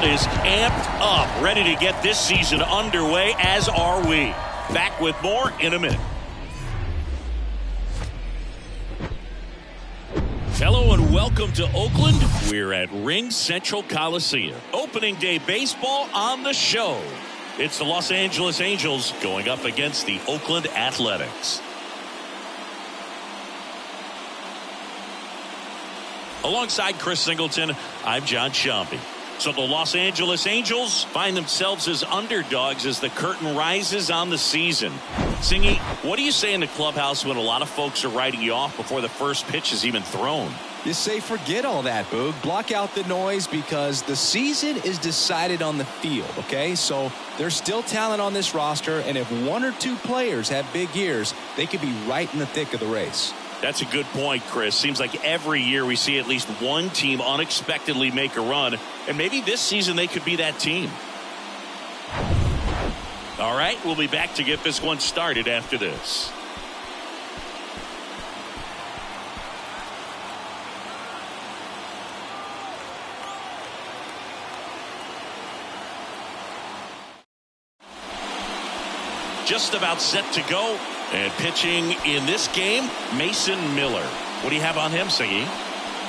crowd is amped up, ready to get this season underway, as are we. Back with more in a minute. Hello and welcome to Oakland. We're at RingCentral Coliseum. Opening day baseball on the show. It's the Los Angeles Angels going up against the Oakland Athletics. Alongside Chris Singleton, I'm John Sciambi. So the Los Angeles Angels find themselves as underdogs as the curtain rises on the season. Singy, what do you say in the clubhouse when a lot of folks are writing you off before the first pitch is even thrown? You say forget all that, Boog. Block out the noise because the season is decided on the field, okay? So there's still talent on this roster, and if one or two players have big years, they could be right in the thick of the race. That's a good point, Chris. Seems like every year we see at least one team unexpectedly make a run, and maybe this season they could be that team. All right, we'll be back to get this one started after this. Just about set to go. And pitching in this game, Mason Miller. What do you have on him, Singy?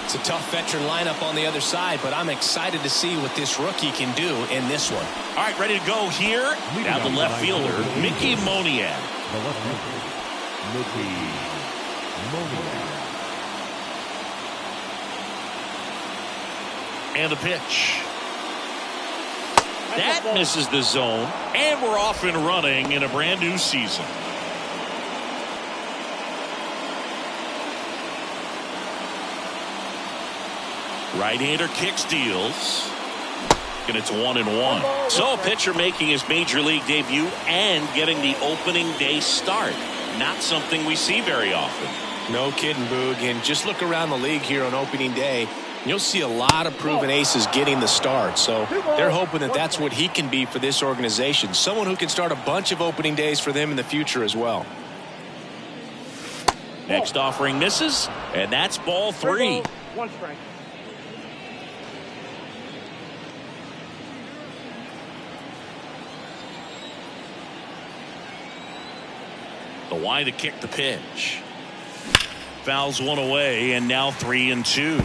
It's a tough veteran lineup on the other side, but I'm excited to see what this rookie can do in this one. All right, ready to go here. Now the left fielder, Mickey Moniak. The left fielder, Mickey Moniak. And the pitch. That misses the zone, and we're off and running in a brand new season. Right-hander kicks, deals, and it's 1-1. So a pitcher making his major league debut and getting the opening day start. Not something we see very often. No kidding, Boog. And just look around the league here on opening day. You'll see a lot of proven aces getting the start. So they're hoping that that's what he can be for this organization. Someone who can start a bunch of opening days for them in the future as well. Next offering misses, and that's ball 3. One strike. The Y to kick the pitch. Fouls one away, and now 3-2.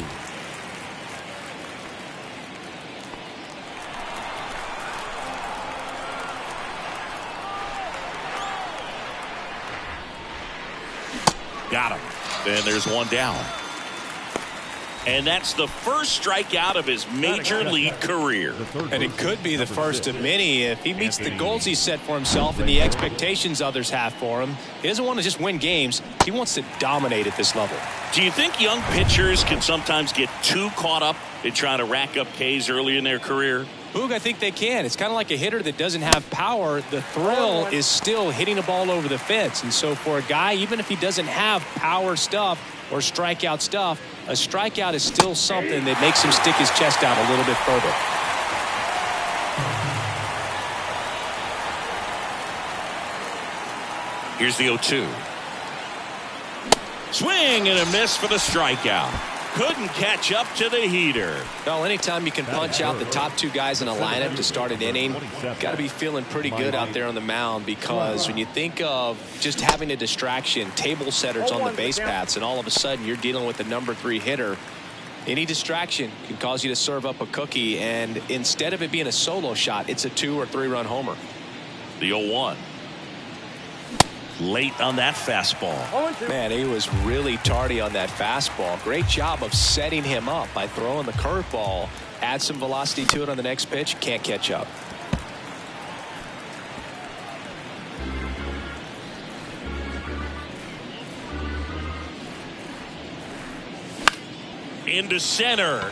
Got him. Then there's one down. And that's the first strikeout of his major league career. And it could be the first of many if he meets the goals he set for himself and the expectations others have for him. He doesn't want to just win games. He wants to dominate at this level. Do you think young pitchers can sometimes get too caught up in trying to rack up Ks early in their career? Boog, I think they can. It's kind of like a hitter that doesn't have power. The thrill is still hitting a ball over the fence. And so for a guy, even if he doesn't have power stuff or strikeout stuff, a strikeout is still something that makes him stick his chest out a little bit further. Here's the 0-2. Swing and a miss for the strikeout. Couldn't catch up to the heater. Well, anytime you can punch out the top two guys in a lineup to start an inning, got to be feeling pretty good out there on the mound, because when you think of just having a distraction, table setters on the base paths, and all of a sudden you're dealing with the number 3 hitter, any distraction can cause you to serve up a cookie, and instead of it being a solo shot, it's a 2 or 3 run homer. The 0-1. Late on that fastball. Man, he was really tardy on that fastball. Great job of setting him up by throwing the curveball. Add some velocity to it on the next pitch. Can't catch up. Into center.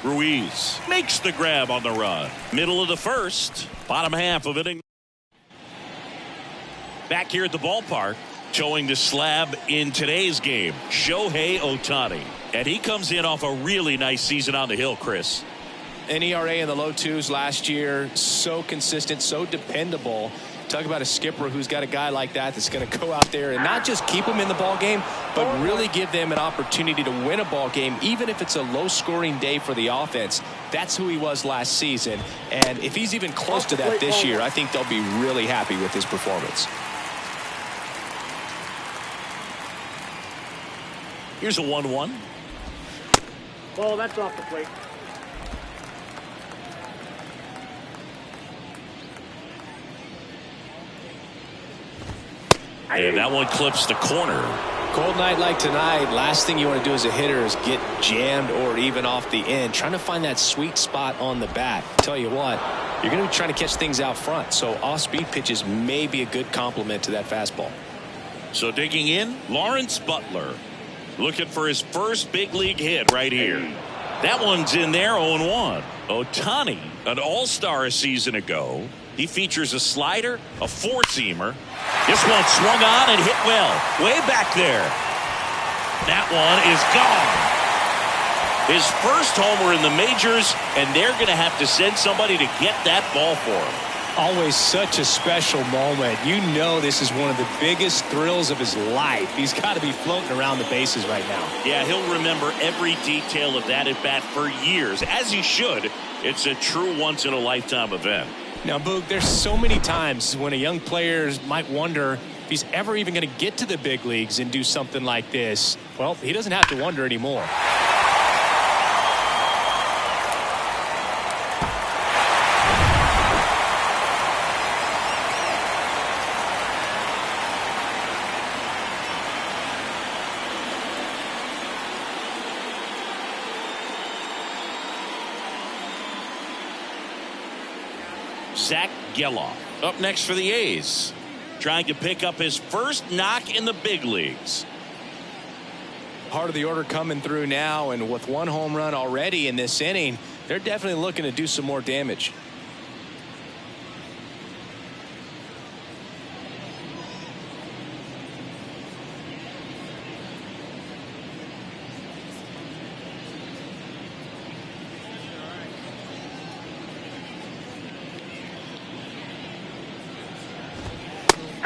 Ruiz makes the grab on the run. Middle of the first. Bottom half of inning. Back here at the ballpark, showing the slab in today's game, Shohei Ohtani. And he comes in off a really nice season on the hill, Chris. An ERA in the low 2s last year. So consistent, so dependable. Talk about a skipper who's got a guy like that that's going to go out there and not just keep them in the ball game, but really give them an opportunity to win a ball game, even if it's a low-scoring day for the offense. That's who he was last season. And if he's even close to that this year, I think they'll be really happy with his performance. Here's a 1-1. Ball, that's off the plate. And that one clips the corner. Cold night like tonight, last thing you want to do as a hitter is get jammed or even off the end. Trying to find that sweet spot on the bat. Tell you what, you're going to be trying to catch things out front. So off-speed pitches may be a good complement to that fastball. So digging in, Lawrence Butler. Looking for his first big league hit right here. That one's in there, 0-1. Ohtani, an all-star a season ago. He features a slider, a four-seamer. This one swung on and hit well. Way back there. That one is gone. His first homer in the majors, and they're going to have to send somebody to get that ball for him. Always such a special moment. You know this is one of the biggest thrills of his life. He's got to be floating around the bases right now. Yeah, he'll remember every detail of that at bat for years, as he should. It's a true once-in-a-lifetime event. Now, Boog, there's so many times when a young player might wonder if he's ever even going to get to the big leagues and do something like this. Well, he doesn't have to wonder anymore. Zach Geloff up next for the A's, trying to pick up his first knock in the big leagues. Part of the order coming through now, and with one home run already in this inning, they're definitely looking to do some more damage.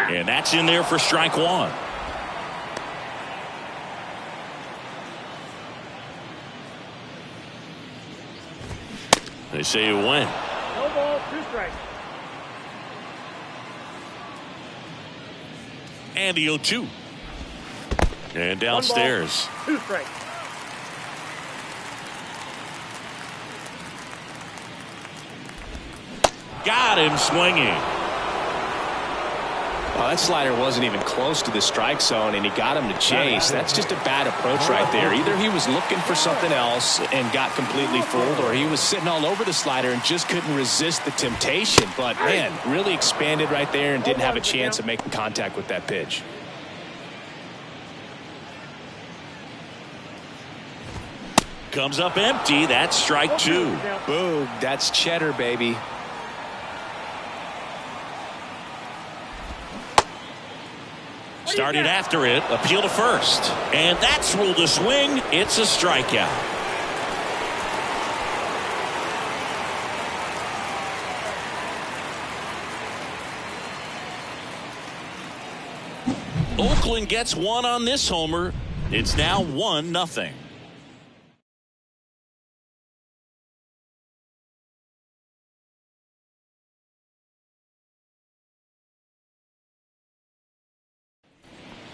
And that's in there for strike one. They say you win. No ball, 2 strikes. And the 0-2. And downstairs. 2 strikes. Got him swinging. Well, that slider wasn't even close to the strike zone, and he got him to chase. That's just a bad approach right there. Either he was looking for something else and got completely fooled, or he was sitting all over the slider and just couldn't resist the temptation. But, man, really expanded right there and didn't have a chance of making contact with that pitch. Comes up empty. That's strike 2. Boom. That's cheddar, baby. Started after it, appeal to first. And that's ruled a swing. It's a strikeout. Oakland gets one on this homer. It's now 1-0.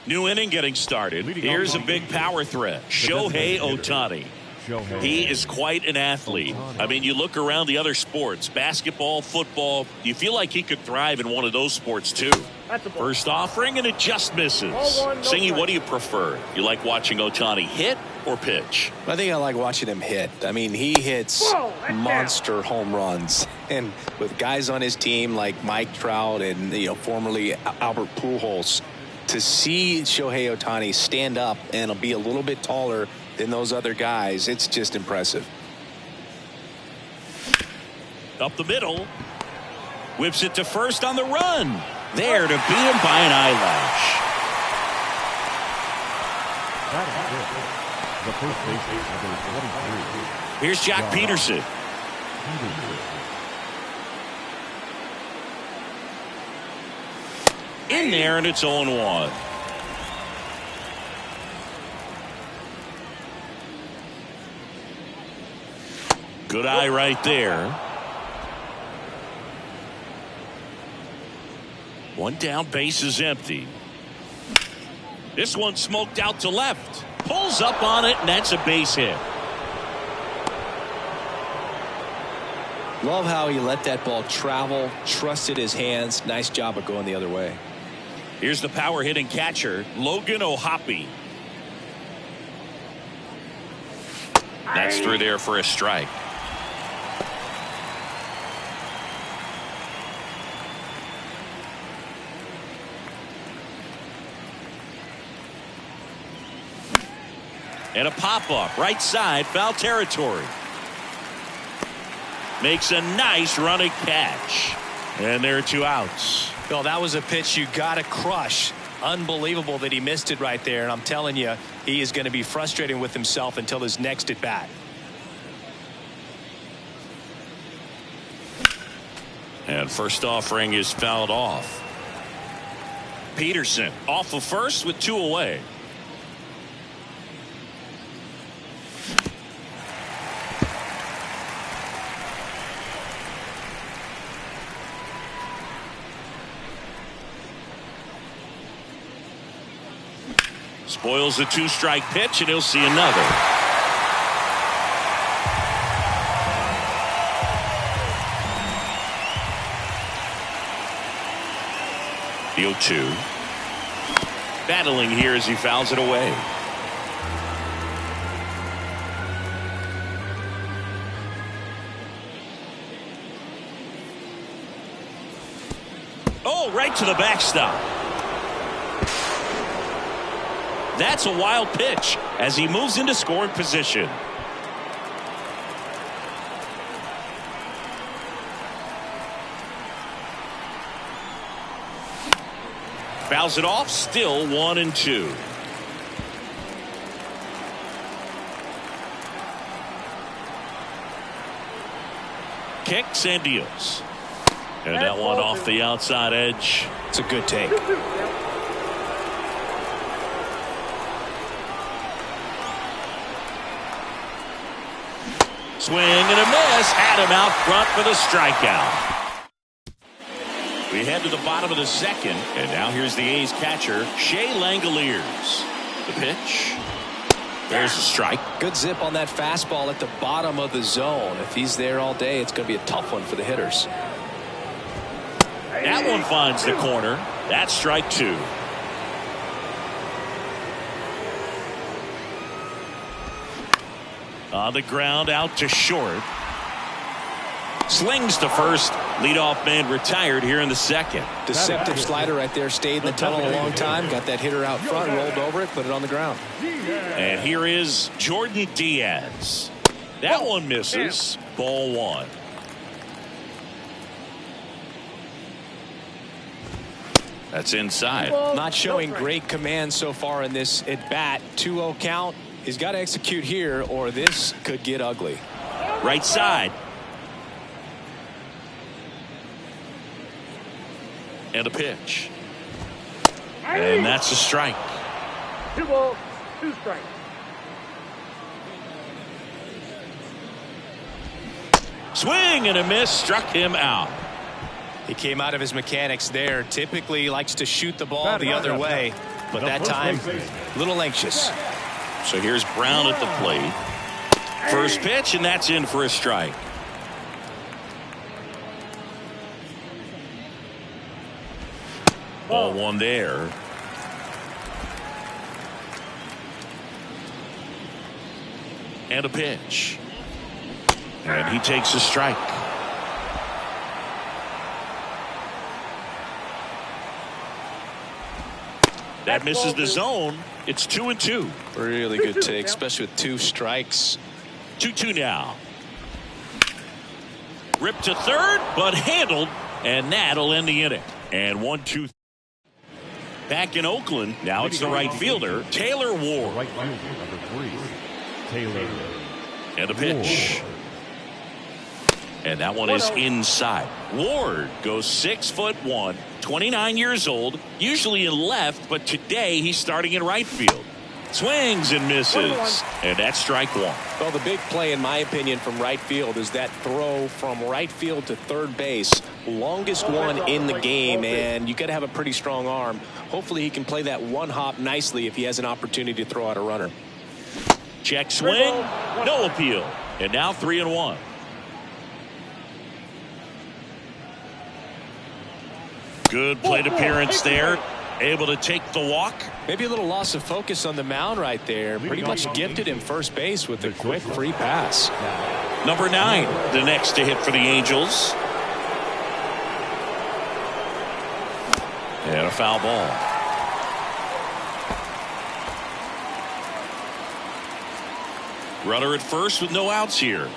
New inning getting started. Here's a big power threat. Shohei Ohtani. He is quite an athlete. I mean, you look around the other sports, basketball, football, you feel like he could thrive in one of those sports too. First offering, and it just misses. Singy, what do you prefer? You like watching Ohtani hit or pitch? I think I like watching him hit. I mean, he hits monster home runs. And with guys on his team like Mike Trout and, formerly Albert Pujols, to see Shohei Ohtani stand up and be a little bit taller than those other guys, it's just impressive. Up the middle. Whips it to first on the run. There to beat him by an eyelash. The first baseman, number 23. Here's Jock Peterson. in there, and it's 0-1. Good eye right there. One down, base is empty. This one smoked out to left. Pulls up on it, and that's a base hit. Love how he let that ball travel, trusted his hands. Nice job of going the other way. Here's the power hitting catcher, Logan O'Hoppe. That's through there for a strike. And a pop-up, right side, foul territory. Makes a nice running catch. And there are 2 outs. Well, that was a pitch you got to crush. Unbelievable that he missed it right there. And I'm telling you, he is going to be frustrated with himself until his next at bat. And first offering is fouled off. Peterson off of first with 2 away. Spoils the 2-strike pitch, and he'll see another. The 0-2. Battling here as he fouls it away. Oh, right to the backstop. That's a wild pitch as he moves into scoring position. Fouls it off, still 1-2. Kicks and deals. And that one off the outside edge. It's a good take. Swing and a miss. Had him out front for the strikeout. We head to the bottom of the second, and now here's the A's catcher, Shea Langoliers. The pitch. There's a strike. Good zip on that fastball at the bottom of the zone. If he's there all day, it's going to be a tough one for the hitters. That one finds the corner. That's strike 2. On the ground, out to short. Slings to first. Leadoff man retired here in the second. Deceptive slider right there. Stayed in the tunnel a long time. Got that hitter out front, rolled over it, put it on the ground. And here is Jordan Diaz. That one misses. Ball 1. That's inside. Not showing great command so far in this at bat. 2-0 count. He's got to execute here or this could get ugly. Right side. And a pitch. And that's a strike. 2 balls, 2 strikes. Swing and a miss. Struck him out. He came out of his mechanics there. Typically likes to shoot the ball the other way, but that time a little anxious. So here's Brown at the plate. First pitch, and that's in for a strike. Ball 1 there. And a pitch. And he takes a strike. That misses the zone. It's 2-2. Really good take, especially with 2 strikes. 2-2 now. Ripped to third, but handled, and that'll end the inning. And 1-2. Back in Oakland, now it's the right fielder, Taylor Ward. Right fielder, number 3, Taylor. And a pitch. And that one is inside. Ward goes 6'1", 29 years old, usually in left, but today he's starting in right field. Swings and misses. And that's strike one. Well, the big play, in my opinion, from right field is that throw from right field to third base. Longest one in the game, and you got to have a pretty strong arm. Hopefully he can play that one hop nicely if he has an opportunity to throw out a runner. Check swing. No appeal. And now 3-1. Good plate appearance there. Able to take the walk. Maybe a little loss of focus on the mound right there. Pretty much gifted him first base with a quick free pass. Number 9, the next to hit for the Angels. And a foul ball. Runner at first with no outs here.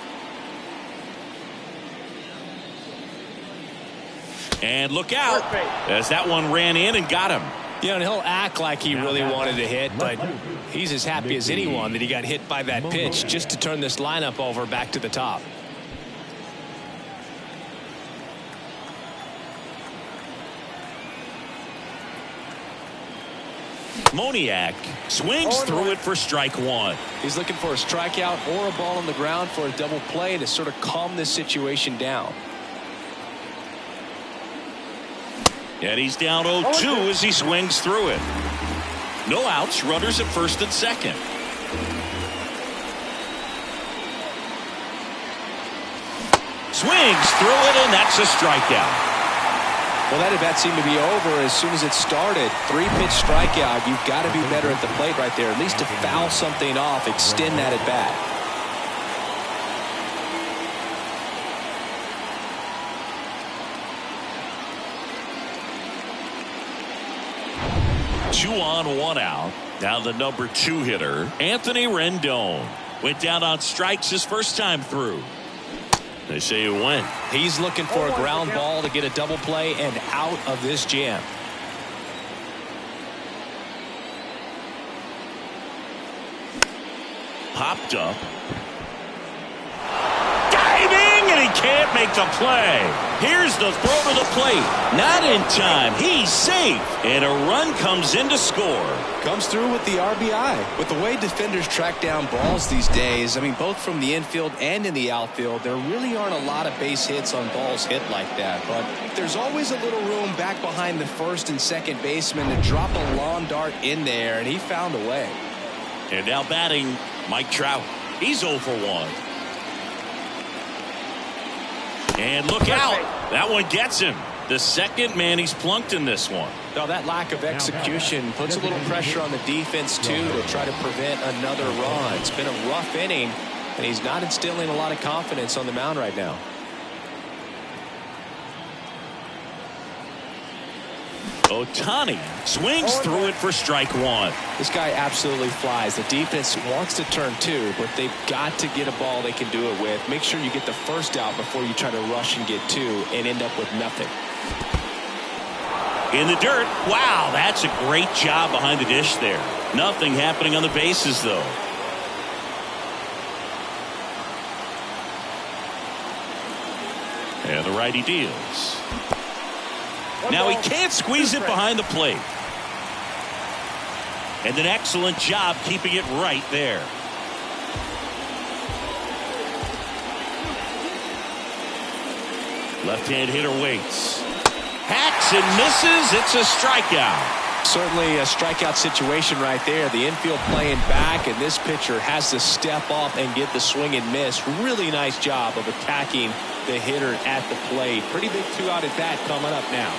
And look out as that one ran in and got him. Yeah, and he'll act like he really wanted to hit, but he's as happy as anyone that he got hit by that pitch just to turn this lineup over back to the top. Moniak swings through it for strike one. He's looking for a strikeout or a ball on the ground for a double play to sort of calm this situation down. And he's down 0-2 as he swings through it. No outs, runners at first and second. Swings through it, and that's a strikeout. Well, that at bat seemed to be over as soon as it started. 3-pitch strikeout. You've got to be better at the plate right there, at least to foul something off, extend that at bat. Two on, one out. Now the number 2 hitter, Anthony Rendon. Went down on strikes his first time through. They say he went. He's looking for a ground ball to get a double play and out of this jam. Popped up. Diving, and he can't make the play. Here's the throw to the plate. Not in time. He's safe. And a run comes in to score. Comes through with the RBI. With the way defenders track down balls these days, I mean, both from the infield and in the outfield, there really aren't a lot of base hits on balls hit like that. But there's always a little room back behind the first and second baseman to drop a lawn dart in there, and he found a way. And now batting, Mike Trout. He's 0 for 1. And look out. That one gets him. The second man he's plunked in this one. Now that lack of execution puts a little pressure on the defense too to try to prevent another run. It's been a rough inning, and he's not instilling a lot of confidence on the mound right now. Ohtani swings through it for strike one. This guy absolutely flies. The defense wants to turn 2, but they've got to get a ball they can do it with. Make sure you get the first out before you try to rush and get 2 and end up with nothing. In the dirt. Wow, that's a great job behind the dish there. Nothing happening on the bases, though. And the righty deals. Now he can't squeeze it behind the plate. And an excellent job keeping it right there. Left-hand hitter waits. Hacks and misses. It's a strikeout. Certainly a strikeout situation right there. The infield playing back, and this pitcher has to step up and get the swing and miss. Really nice job of attacking the hitter at the plate. Pretty big 2-out at bat coming up now.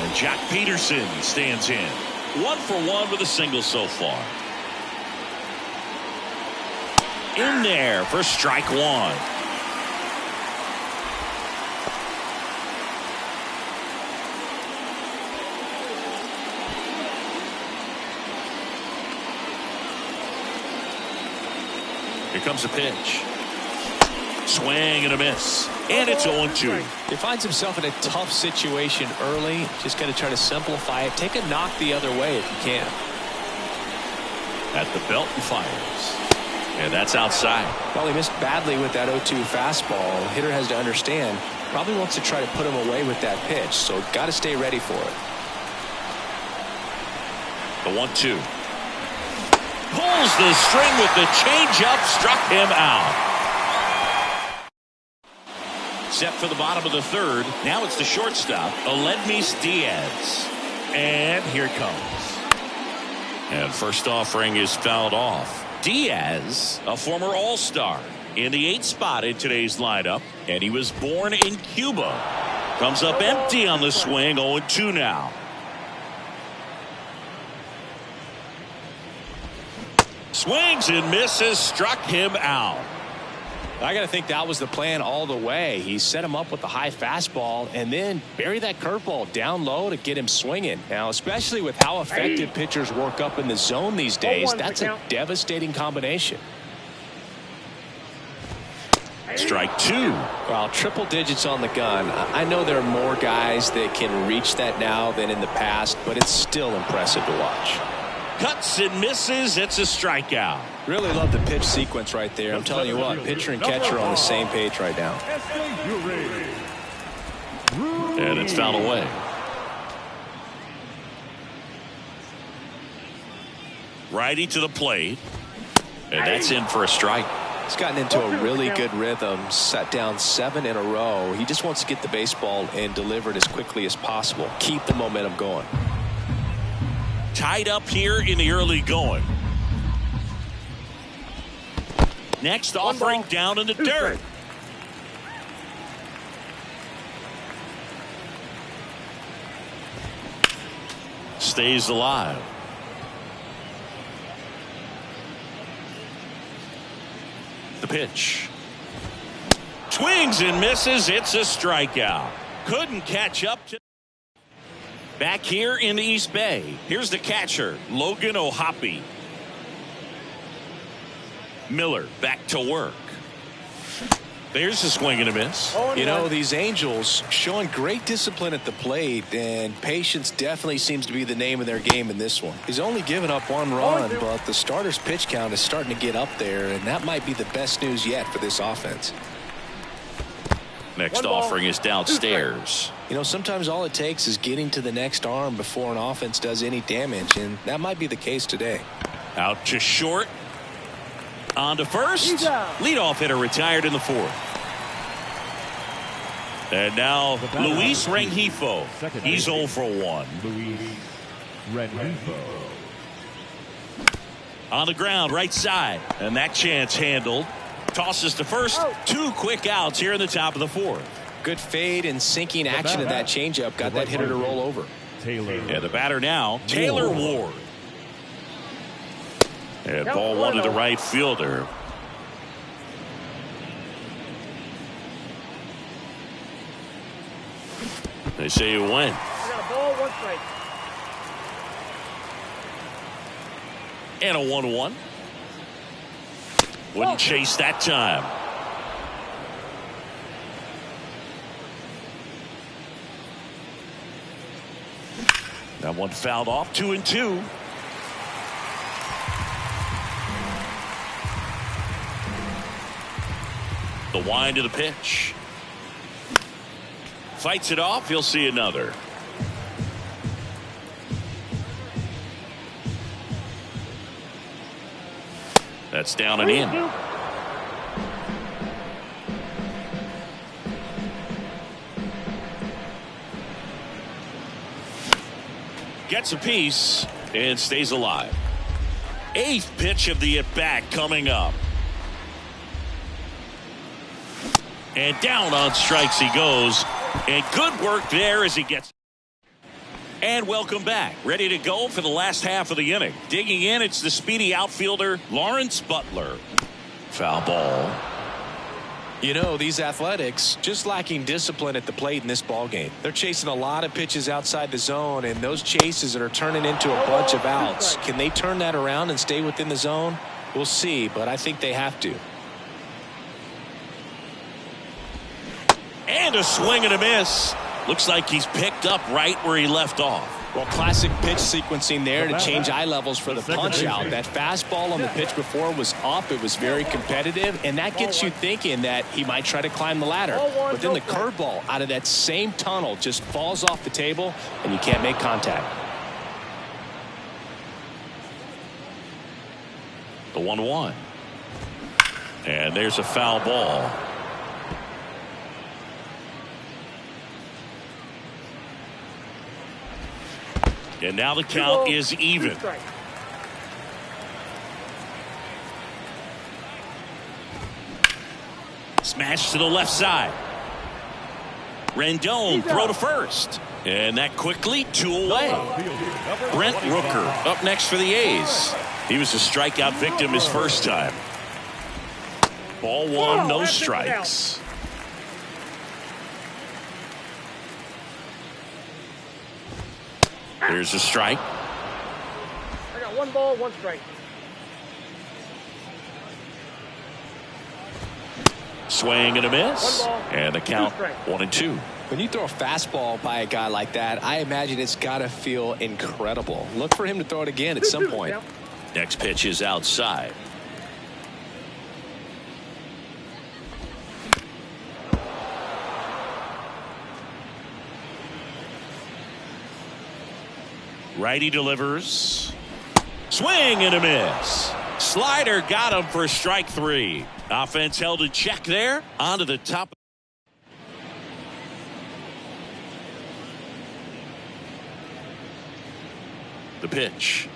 And Jack Peterson stands in. 1 for 1 with a single so far. In there for strike one. Here comes a pitch. Swing and a miss. And it's 0-2. He finds himself in a tough situation early. Just got to try to simplify it. Take a knock the other way if you can. At the belt and fires. And that's outside. Well, he missed badly with that 0-2 fastball. Hitter has to understand, probably wants to try to put him away with that pitch, so got to stay ready for it. The 1-2. Pulls the string with the changeup, struck him out. Set for the bottom of the third. Now it's the shortstop, Aledmys Diaz. And here it comes. And first offering is fouled off. Diaz, a former All-Star, in the 8th spot in today's lineup, and he was born in Cuba. Comes up empty on the swing, 0-2 now. Swings and misses, struck him out. I got to think that was the plan all the way. He set him up with the high fastball and then bury that curveball down low to get him swinging. Now, especially with how effective pitchers work up in the zone these days, that's a devastating combination. Strike 2. Well, triple digits on the gun. I know there are more guys that can reach that now than in the past, but it's still impressive to watch. Cuts and misses. It's a strikeout. Really love the pitch sequence right there. I'm telling you what, pitcher and catcher are on the same page right now. And it's fouled away. Righty to the plate. And that's in for a strike. He's gotten into a really good rhythm, set down 7 in a row. He just wants to get the baseball and deliver it as quickly as possible. Keep the momentum going. Tied up here in the early going. Next offering down in the dirt. Stays alive. The pitch. Swings and misses. It's a strikeout. Couldn't catch up to. Back here in the East Bay, here's the catcher, Logan O'Hoppe. Miller back to work. There's a swing and a miss. You know, these Angels showing great discipline at the plate, and patience definitely seems to be the name of their game in this one. He's only given up 1 run, but the starter's pitch count is starting to get up there, and that might be the best news yet for this offense. Next offering is downstairs. You know, sometimes all it takes is getting to the next arm before an offense does any damage, and that might be the case today. Out to short. On to first. Leadoff hitter retired in the 4th. And now Luis Rengifo. He's 0 for 1. Luis Rengifo. On the ground, right side. And that chance handled. Tosses to first. 2 quick outs here in the top of the 4th. Good fade and sinking action of that changeup got that hitter to roll over. Taylor. And the batter now, Taylor Ward. And ball 1 to the right fielder. They say you win. I got a ball, 1 strike. And a 1-1. Wouldn't chase that time. That one fouled off. 2-2. The wind of the pitch. Fights it off. He'll see another. That's down and in. Gets a piece and stays alive. 8th pitch of the at-bat coming up. And down on strikes he goes. And good work there as he gets. And welcome back. Ready to go for the last half of the inning. Digging in, it's the speedy outfielder, Lawrence Butler. Foul ball. You know, these Athletics just lacking discipline at the plate in this ball game. They're chasing a lot of pitches outside the zone, and those chases are turning into a bunch of outs. Can they turn that around and stay within the zone? We'll see, but I think they have to. And a swing and a miss. Looks like he's picked up right where he left off. Well, classic pitch sequencing there to change eye levels for the punch out. That fastball on the pitch before was up. It was very competitive, and that gets you thinking that he might try to climb the ladder. But then the curveball out of that same tunnel just falls off the table, and you can't make contact. The 1-1. And there's a foul ball. And now the count is even. Smash to the left side. Rendon throw to first. And that quickly 2 away. Brent Rooker up next for the A's. He was a strikeout victim his first time. Ball 1, no strikes. There's a strike. I got 1 ball, 1 strike. Swing and a miss. 1 ball, and the count 1-2. When you throw a fastball by a guy like that, I imagine it's got to feel incredible. Look for him to throw it again at some point. Next pitch is outside. Righty delivers. Swing and a miss. Slider got him for strike 3. Offense held in check there. Onto the top. The pitch.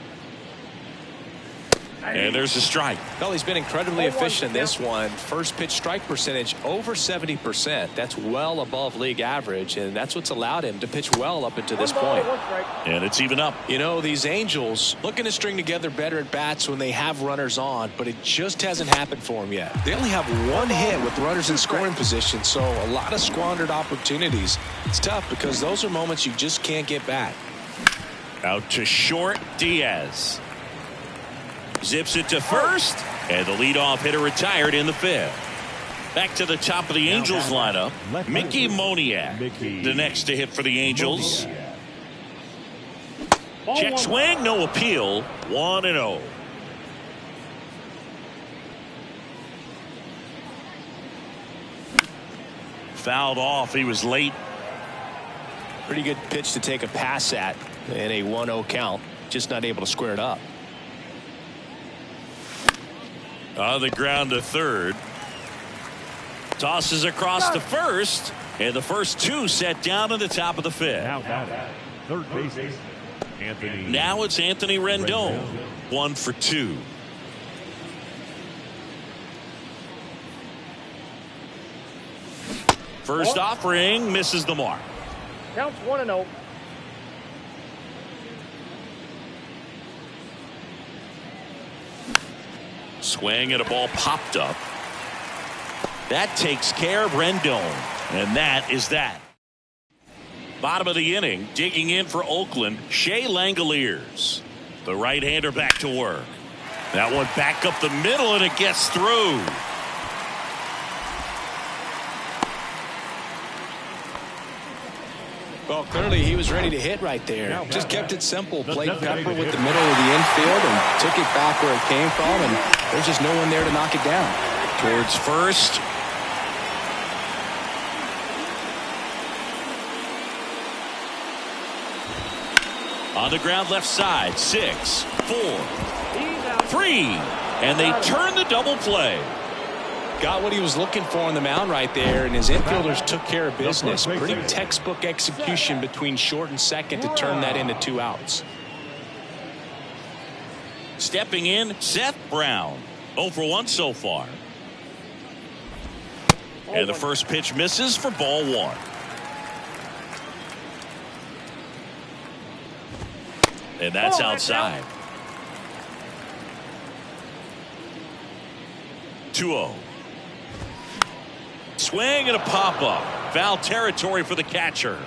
And there's a strike. Well, he's been incredibly efficient in this one. First pitch strike percentage over 70%. That's well above league average, and that's what's allowed him to pitch well up until this point. And it's even up. You know, these Angels looking to string together better at bats when they have runners on, but it just hasn't happened for them yet. They only have 1 hit with runners in scoring position, so a lot of squandered opportunities. It's tough because those are moments you just can't get back. Out to short, Diaz. Zips it to first, and the leadoff hitter retired in the 5th. Back to the top of the Angels lineup, Mickey Moniak, the next to hit for the Angels. Check swing, no appeal, 1-0. Fouled off, he was late. Pretty good pitch to take a pass at in a 1-0 count, just not able to square it up. On the ground to third. Tosses across to first. And the first 2 set down in the top of the 5th. Now batting, third base, Anthony. Now it's Anthony Rendon. 1 for 2. First offering misses the mark. Counts 1-0. Swing and a ball popped up. That takes care of Rendon. And that is that. Bottom of the inning, digging in for Oakland, Shea Langoliers. The right-hander back to work. That one back up the middle, and it gets through. Well, clearly he was ready to hit right there. Just kept it simple. Played Pepper with the middle of the infield and took it back where it came from, and there's just no one there to knock it down. Towards first. On the ground left side, 6, 4, 3, and they turn the double play. Got what he was looking for on the mound right there, and his infielders took care of business. Pretty textbook execution between short and second to turn that into 2 outs. Stepping in, Seth Brown. 0 for 1 so far. And the first pitch misses for ball 1. And that's outside. 2-0. Swing and a pop-up. Foul territory for the catcher.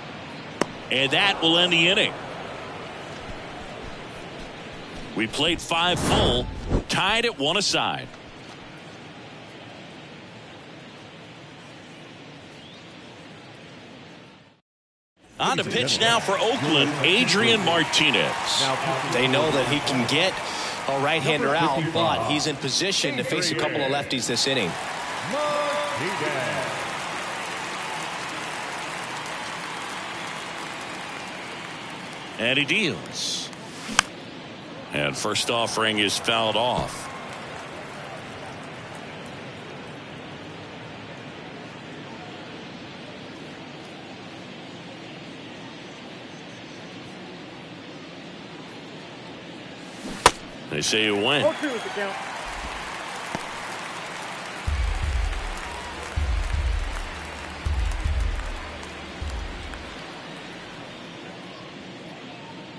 And that will end the inning. We played 5 full, tied at 1 aside. On to pitch now for Oakland, Adrian Martinez. They know that he can get a right-hander out, but he's in position to face a couple of lefties this inning. And he deals. And first offering is fouled off. They say you win. 0-2 is the count.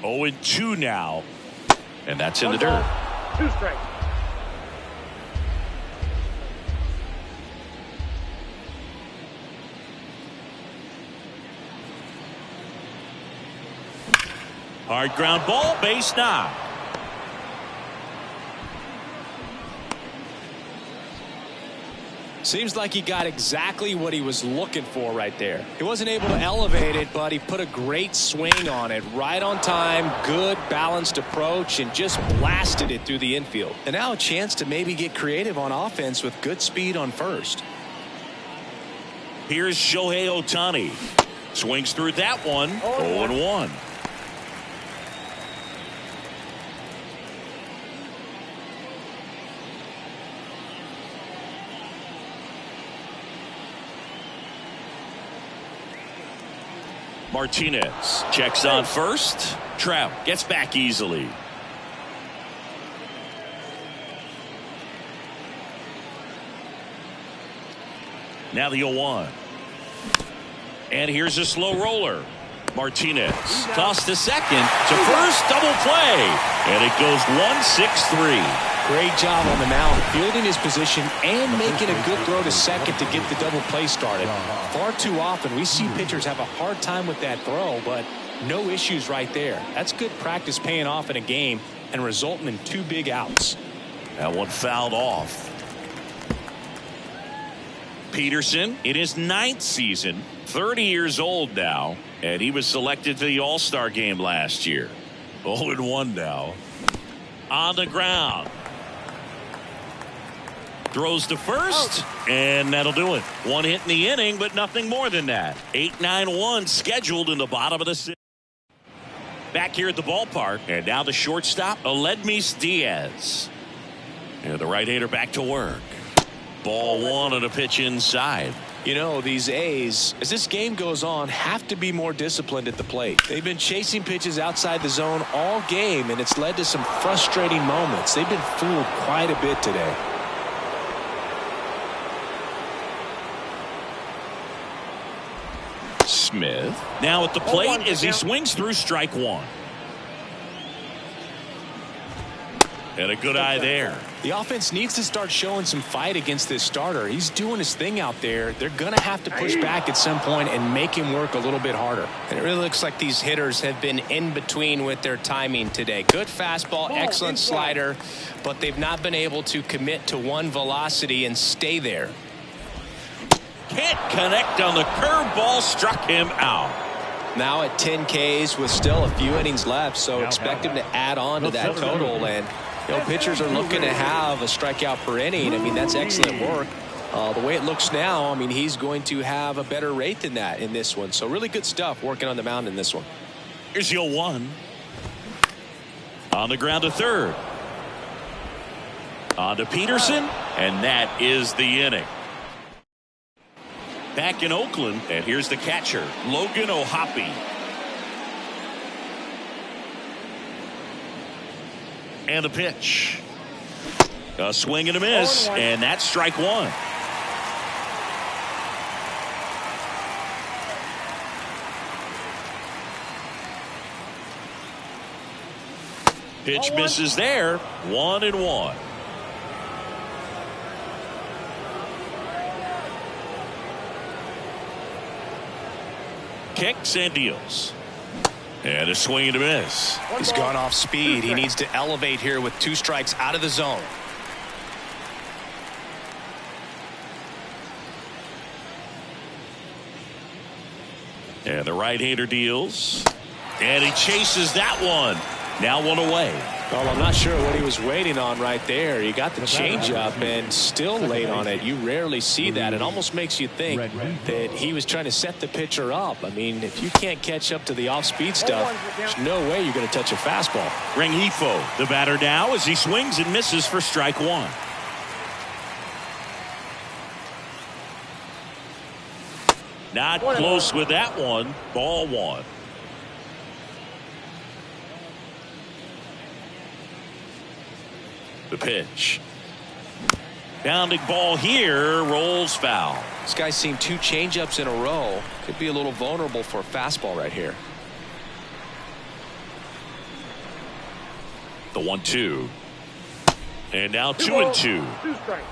Oh, 2 now. And that's in the dirt. 2 strikes. Hard ground ball, base knock. Seems like he got exactly what he was looking for right there. He wasn't able to elevate it, but he put a great swing on it. Right on time, good balanced approach, and just blasted it through the infield. And now a chance to maybe get creative on offense with good speed on first. Here's Shohei Ohtani. Swings through that one. 0-1. Martinez checks on first. Trout gets back easily. Now the 0-1. And here's a slow roller. Martinez tossed to second, to first, double play. And it goes 1-6-3. Great job on the mound, fielding his position and making a good throw to second to get the double play started. Far too often we see pitchers have a hard time with that throw, but no issues right there. That's good practice paying off in a game and resulting in 2 big outs. That one fouled off. Peterson in his 9th season, 30 years old now, and he was selected to the All-Star game last year. 0-1 now. On the ground. Throws to first, and that'll do it. 1 hit in the inning, but nothing more than that. 8-9-1 scheduled in the bottom of the 6th. Back here at the ballpark, and now the shortstop, Aledmys Diaz. And the right-hander back to work. Ball 1 on a pitch inside. You know, these A's, as this game goes on, have to be more disciplined at the plate. They've been chasing pitches outside the zone all game, and it's led to some frustrating moments. They've been fooled quite a bit today. Smith now at the plate as he swings through strike 1. And a good eye there. The offense needs to start showing some fight against this starter. He's doing his thing out there. They're going to have to push back at some point and make him work a little bit harder. And it really looks like these hitters have been in between with their timing today. Good fastball, excellent slider, but they've not been able to commit to one velocity and stay there. Can't connect on the curveball, struck him out. Now at 10 Ks with still a few innings left, so expect him to add on to that total. And you know, pitchers are looking to have a strikeout per inning. I mean, that's excellent work. The way it looks now, I mean, he's going to have a better rate than that in this one. So really good stuff working on the mound in this one. Here's the 0-1. On the ground to third. On to Peterson, and that is the inning. Back in Oakland, and here's the catcher, Logan O'Hoppe. And the pitch. A swing and a miss, and that's strike 1. Pitch misses there. 1-1. Kicks and deals. And a swing and a miss. He's gone off speed. He needs to elevate here with 2 strikes out of the zone. And the right-hander deals. And he chases that one. Now one away. Well, I'm not sure what he was waiting on right there. He got the changeup and still late on it. You rarely see that. It almost makes you think that he was trying to set the pitcher up. I mean, if you can't catch up to the off-speed stuff, there's no way you're going to touch a fastball. Rengifo, the batter now, as he swings and misses for strike one. Not close with that one. Ball one. The pitch. Bounding ball here, rolls foul. This guy's seen 2 changeups in a row. Could be a little vulnerable for a fastball right here. The 1-2. And now 2-2. 2 strikes.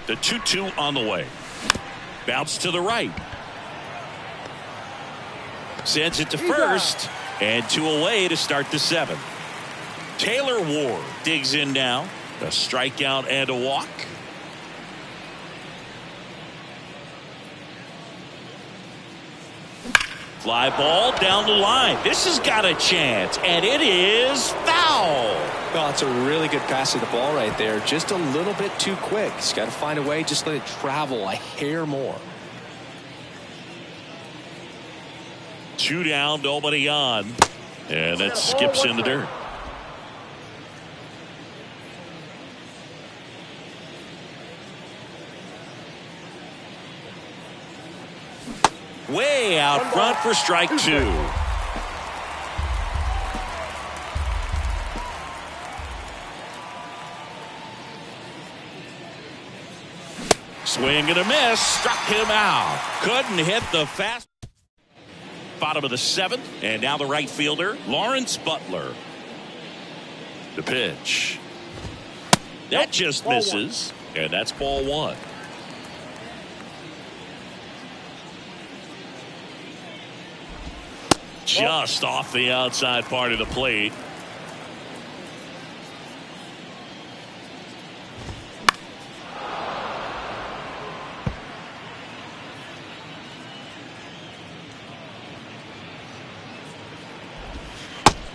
The 2-2 on the way. Bounce to the right. Sends it to first. And 2 away to start the 7th. Taylor Ward digs in now. A strikeout and a walk. Fly ball down the line. This has got a chance, and it is foul. Well, it's a really good pass of the ball right there. Just a little bit too quick. He's got to find a way. Just let it travel a hair more. 2 down, nobody on. And that skips in the dirt. Way out front for strike 2. Swing and a miss. Struck him out. Couldn't hit the fast. Bottom of the 7th. And now the right fielder, Lawrence Butler. The pitch. That just misses. And that's ball 1. Just off the outside part of the plate.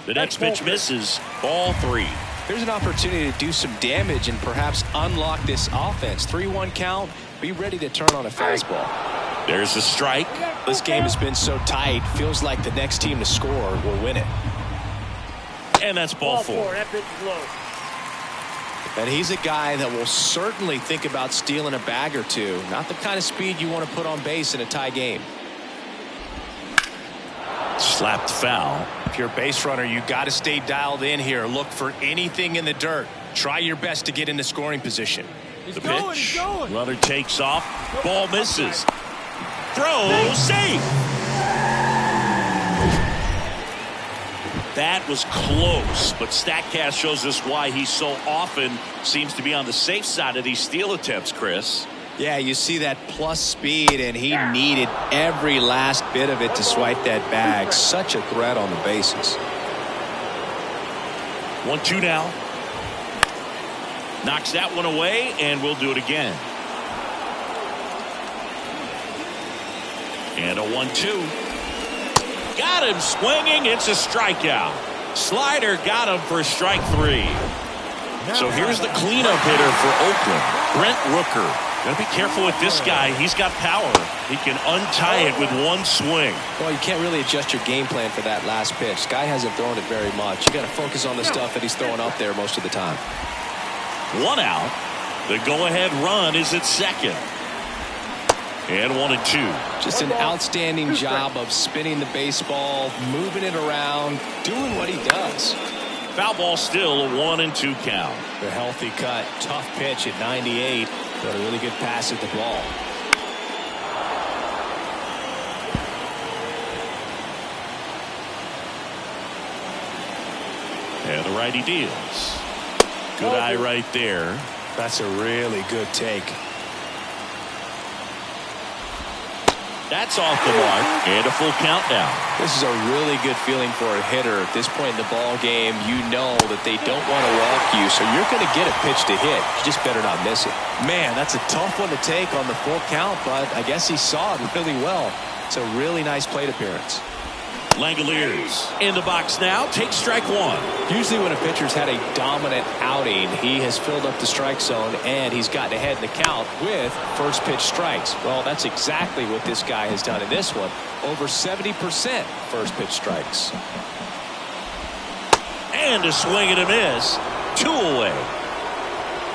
The next pitch misses. Ball 3. Here's an opportunity to do some damage and perhaps unlock this offense. 3-1 count. Be ready to turn on a fastball. There's a strike. This game has been so tight. Feels like the next team to score will win it. And that's ball 4. That pitch is low. And he's a guy that will certainly think about stealing a bag or two. Not the kind of speed you want to put on base in a tie game. Slapped foul. If you're a base runner, you got to stay dialed in here. Look for anything in the dirt. Try your best to get into scoring position. The pitch. Runner takes off. Ball misses. Throw safe. That was close, but StatCast shows us why he so often seems to be on the safe side of these steal attempts, Chris. Yeah, you see that plus speed, and he needed every last bit of it to swipe that bag. Such a threat on the bases. 1-2 now. Knocks that one away, and we'll do it again. And a 1-2. Got him swinging. It's a strikeout. Slider got him for strike 3. So here's the cleanup hitter for Oakland, Brent Rooker. Got to be careful with this guy. He's got power. He can untie it with one swing. Well, you can't really adjust your game plan for that last pitch. Guy hasn't thrown it very much. You got to focus on the stuff that he's throwing up there most of the time. 1 out. The go-ahead run is at second. And 1-2. Just an outstanding job of spinning the baseball, moving it around, doing what he does. Foul ball still a 1-2 count. The healthy cut, tough pitch at 98, but a really good pass at the ball. And the righty deals. Good eye right there. That's a really good take. That's off the mark, and a full count now. This is a really good feeling for a hitter. At this point in the ball game, you know that they don't want to walk you, so you're going to get a pitch to hit. You just better not miss it. Man, that's a tough one to take on the full count, but I guess he saw it really well. It's a really nice plate appearance. Langoliers in the box now. Take strike one. Usually when a pitcher's had a dominant outing, he has filled up the strike zone and he's gotten ahead in the count with first pitch strikes. Well, that's exactly what this guy has done in this one. Over 70% first pitch strikes. And a swing and a miss. 2 away.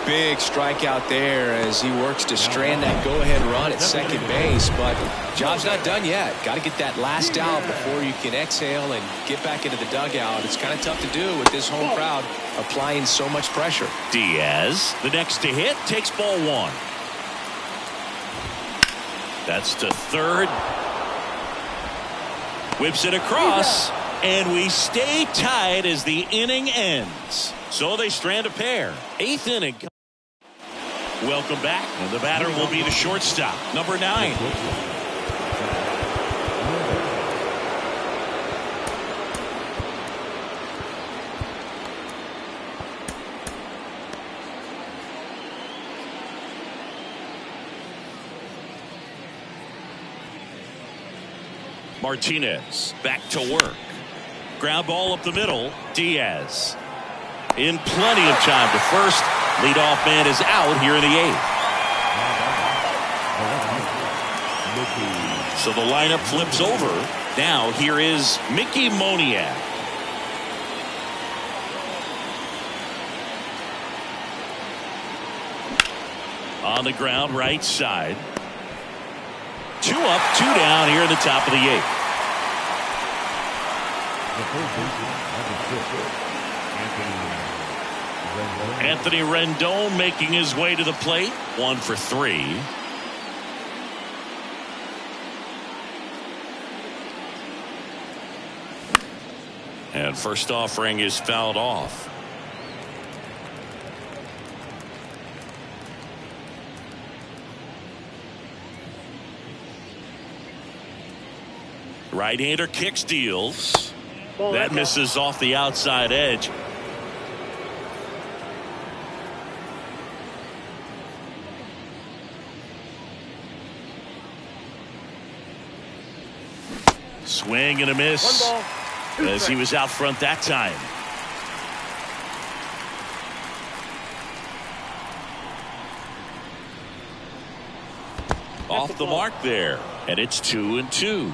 Big strikeout there as he works to strand that go-ahead run at second base, but job's not done yet. Got to get that last out before you can exhale and get back into the dugout. It's kind of tough to do with this home crowd applying so much pressure. Diaz, the next to hit, takes ball 1. That's to third. Whips it across, and we stay tied as the inning ends. So they strand a pair. 8th inning. Welcome back, and the batter will be the shortstop, number 9. Martinez back to work. Ground ball up the middle. Diaz in plenty of time to first. Leadoff man is out here in the 8th. So the lineup flips over. Now here is Mickey Moniak. On the ground, right side. 2 up, 2 down here in the top of the 8th. Anthony Rendon making his way to the plate. 1 for 3. And first offering is fouled off. Right-hander kicks, deals. That misses off the outside edge. Swing and a miss as he was out front that time. Off the mark there, and it's 2-2.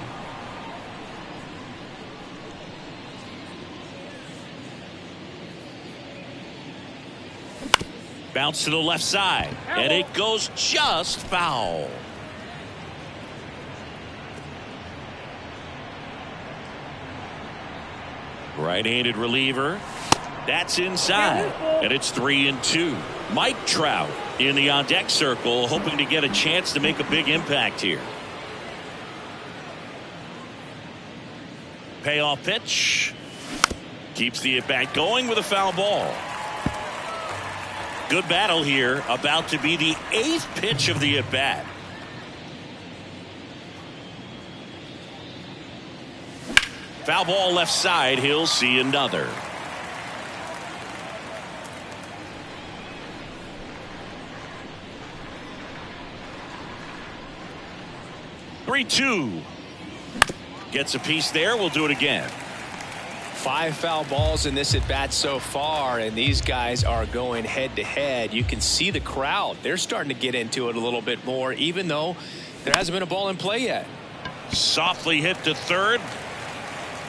Bounce to the left side, and it goes just foul. Right-handed reliever. That's inside, and it's 3-2. Mike Trout in the on-deck circle, hoping to get a chance to make a big impact here. Payoff pitch. Keeps the at-bat going with a foul ball. Good battle here. About to be the 8th pitch of the at-bat. Foul ball left side. He'll see another. Three-two. Gets a piece there. We'll do it again. 5 foul balls in this at bat so far, and these guys are going head to head. You can see the crowd. They're starting to get into it a little bit more, even though there hasn't been a ball in play yet. Softly hit to third.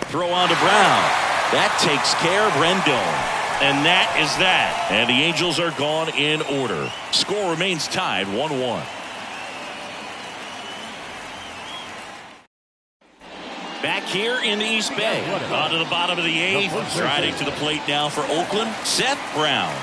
Throw on to Brown. That takes care of Rendon. And that is that. And the Angels are gone in order. Score remains tied 1-1. Back here in the East Bay. On to the bottom of the 8th. Striding to the plate now for Oakland, Seth Brown.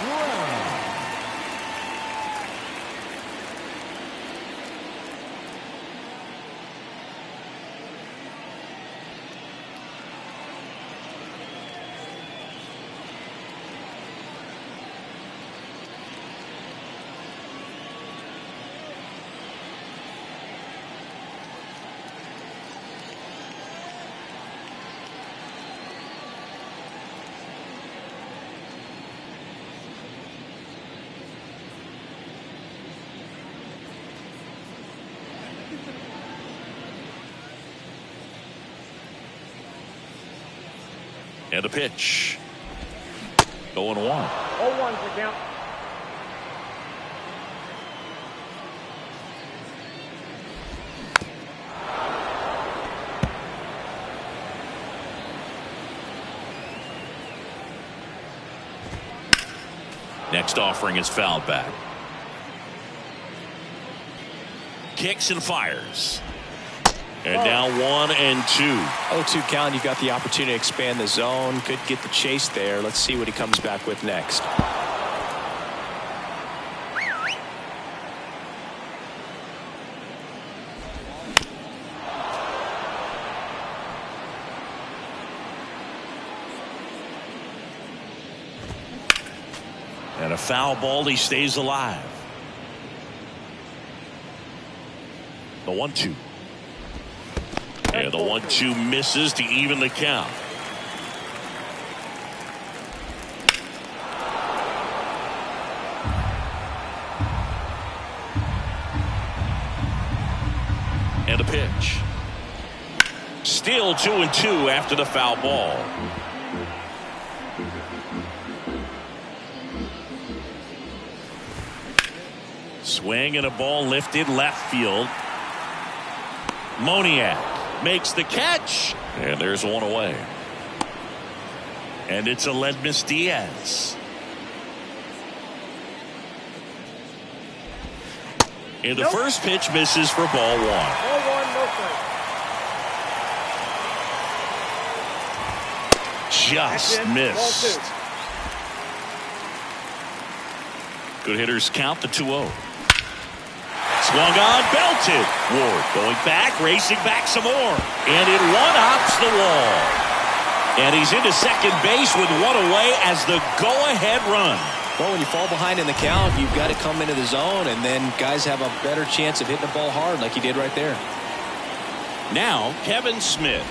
And the pitch. 0-1. 0-1's the count. Next offering is fouled back. Kicks and fires. And now 1-2. 0-2 count. You've got the opportunity to expand the zone. Could get the chase there. Let's see what he comes back with next. And a foul ball. He stays alive. The 1-2. And the 1-2 misses to even the count. And a pitch. Still 2-2 after the foul ball. Swing and a ball lifted left field. Moniak makes the catch, and there's one away. And it's Aledmys Diaz. And the first pitch misses for ball 1. 0-1, no strike. Just missed. Good hitters count the 2-0. Swung on, belted. Ward going back, racing back some more. And it one-hops the wall. And he's into second base with one away as the go-ahead run. Well, when you fall behind in the count, you've got to come into the zone, and then guys have a better chance of hitting the ball hard like he did right there. Now, Kevin Smith.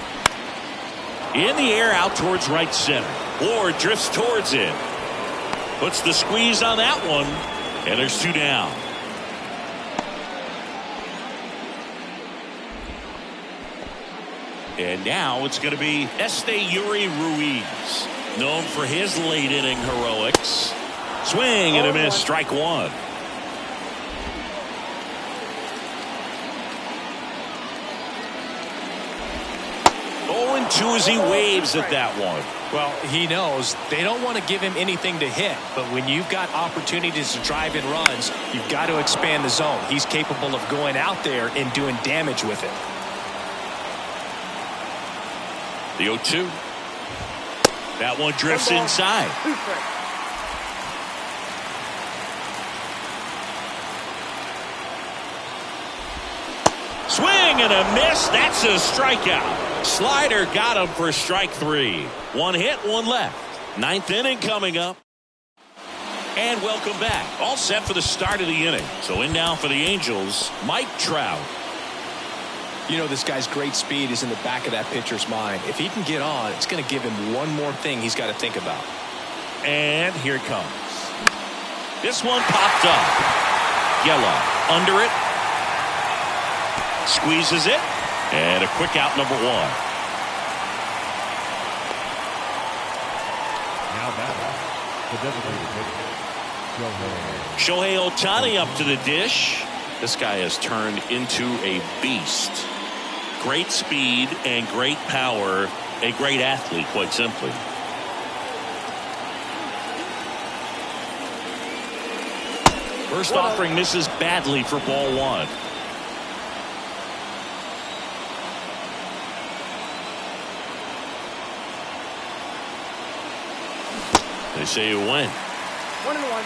In the air out towards right center. Ward drifts towards it. Puts the squeeze on that one. And there's 2 down. And now it's going to be Esteury Ruiz, known for his late inning heroics. Swing and a miss, strike 1. Oh, 2 as he waves at that one. Well, he knows they don't want to give him anything to hit, but when you've got opportunities to drive in runs, you've got to expand the zone. He's capable of going out there and doing damage with it. The 0-2. That one drifts inside. 2 strikes. Swing and a miss. That's a strikeout. Slider got him for strike 3. 1 hit, 1 left. 9th inning coming up. And welcome back. All set for the start of the inning. So in now for the Angels, Mike Trout. You know, this guy's great speed is in the back of that pitcher's mind. If he can get on, it's going to give him one more thing he's got to think about. And here it comes. This one popped up. Yellow under it. Squeezes it. And a quick out, number 1. Now batting, the designated hitter, Shohei Ohtani up to the dish. This guy has turned into a beast. Great speed and great power. A great athlete, quite simply. First offering misses badly for ball 1. They say you win. 1-1.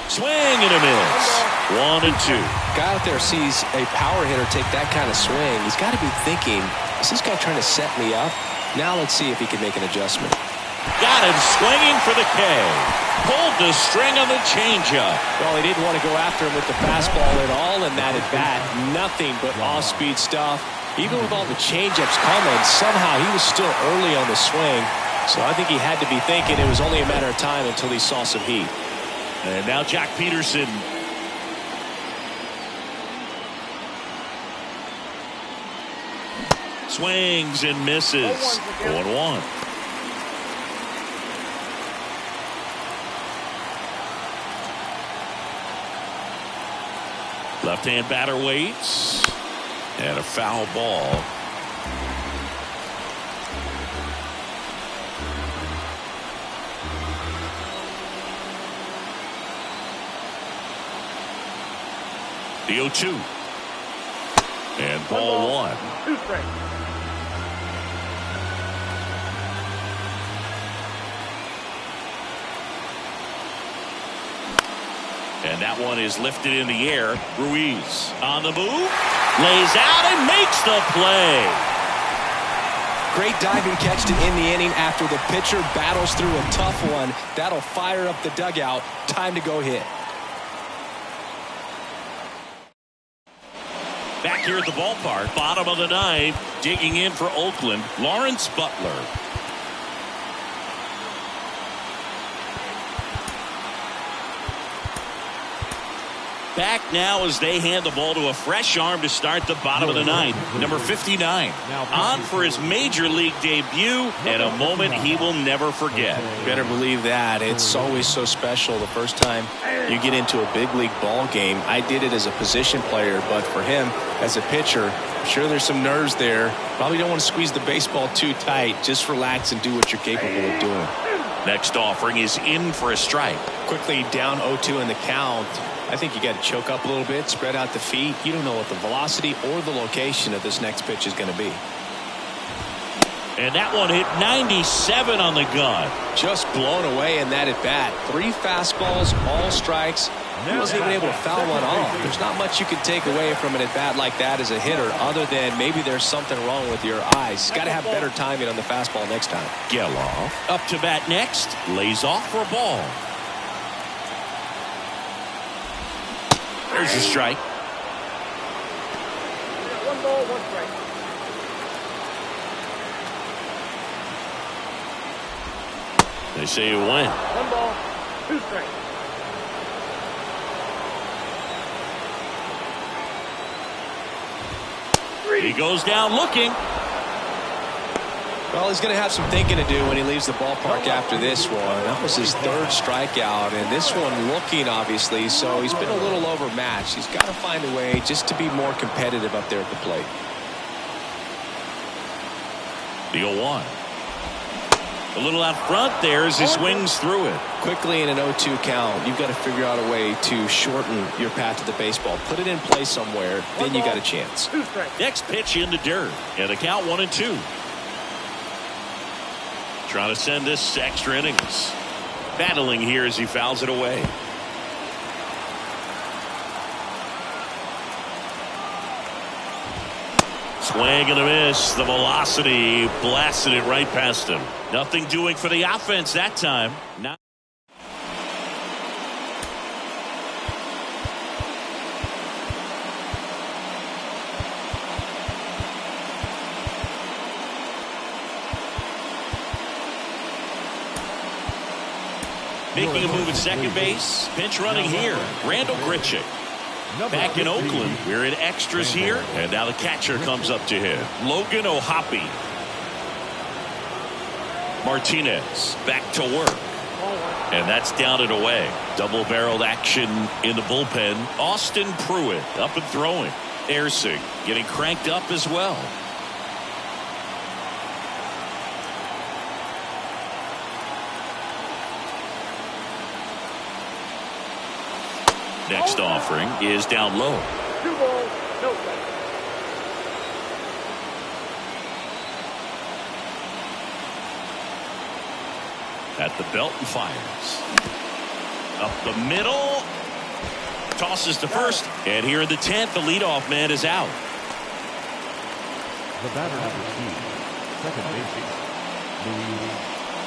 Swing and a miss. 1-2. Guy out there sees a power hitter take that kind of swing. He's got to be thinking, is this guy trying to set me up? Now let's see if he can make an adjustment. Got him swinging for the K. Pulled the string on the changeup. Well, he didn't want to go after him with the fastball at all in that at bat. Nothing but off-speed stuff. Even with all the changeups coming, somehow he was still early on the swing. So I think he had to be thinking it was only a matter of time until he saw some heat. And now Jack Peterson. Swings and misses. 0-1. Left-hand batter waits. And a foul ball. The 0-2. And ball one. 2 strikes. And that one is lifted in the air. Ruiz on the move. Lays out and makes the play. Great diving catch to end the inning after the pitcher battles through a tough one. That'll fire up the dugout. Time to go hit. Back here at the ballpark, bottom of the ninth, digging in for Oakland, Lawrence Butler. Back now as they hand the ball to a fresh arm to start the bottom of the ninth. Number 59 on for his major league debut and a moment he will never forget. Better believe that. It's always so special the first time you get into a big league ball game. I did it as a position player, but for him as a pitcher, I'm sure there's some nerves there. Probably don't want to squeeze the baseball too tight. Just relax and do what you're capable of doing. Next offering is in for a strike. Quickly down 0-2 in the count. I think you got to choke up a little bit, spread out the feet. You don't know what the velocity or the location of this next pitch is going to be. And that one hit 97 on the gun. Just blown away in that at bat. 3 fastballs, all strikes. He wasn't even able to foul one off. There's not much you can take away from an at bat like that as a hitter, other than maybe there's something wrong with your eyes. Got to have better timing on the fastball next time. Geloff up to bat next, lays off for a ball. There's a strike. 1 ball, 1 strike. They say you win. 1 ball, 2 strikes. He goes down looking. Well, he's going to have some thinking to do when he leaves the ballpark after this one. That was his 3rd strikeout, and this one looking, obviously, so he's been a little overmatched. He's got to find a way just to be more competitive up there at the plate. The 0-1. A little out front there as he swings through it. Quickly in an 0-2 count, you've got to figure out a way to shorten your path to the baseball. Put it in play somewhere, then you got a chance. 2 strikes. Next pitch in the dirt. And the count 1-2. Trying to send this to extra innings. Battling here as he fouls it away. Swing and a miss. The velocity blasted it right past him. Nothing doing for the offense that time. Not making a move at second base. Pinch running here. Randall Grichuk. Back in Oakland, we're in extras here, and now the catcher comes up to him. Logan O'Hoppe. Martinez back to work. And that's down and away. Double-barreled action in the bullpen. Austin Pruitt up and throwing. Ersig getting cranked up as well. Next offering is down low. 2 balls, no strikes. At the belt and fires. Up the middle. Tosses to first. And here in the 10th, the leadoff man is out. The batter number 2, second baseman,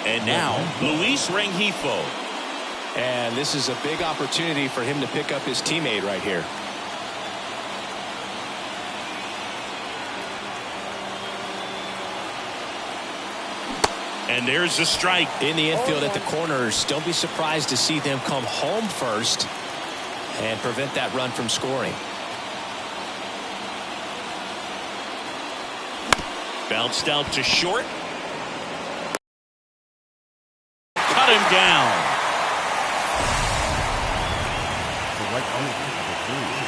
And now, Luis Rengifo. And this is a big opportunity for him to pick up his teammate right here. And there's the strike. In the infield at the corners, don't be surprised to see them come home first and prevent that run from scoring. Bounced out to short. Cut him down.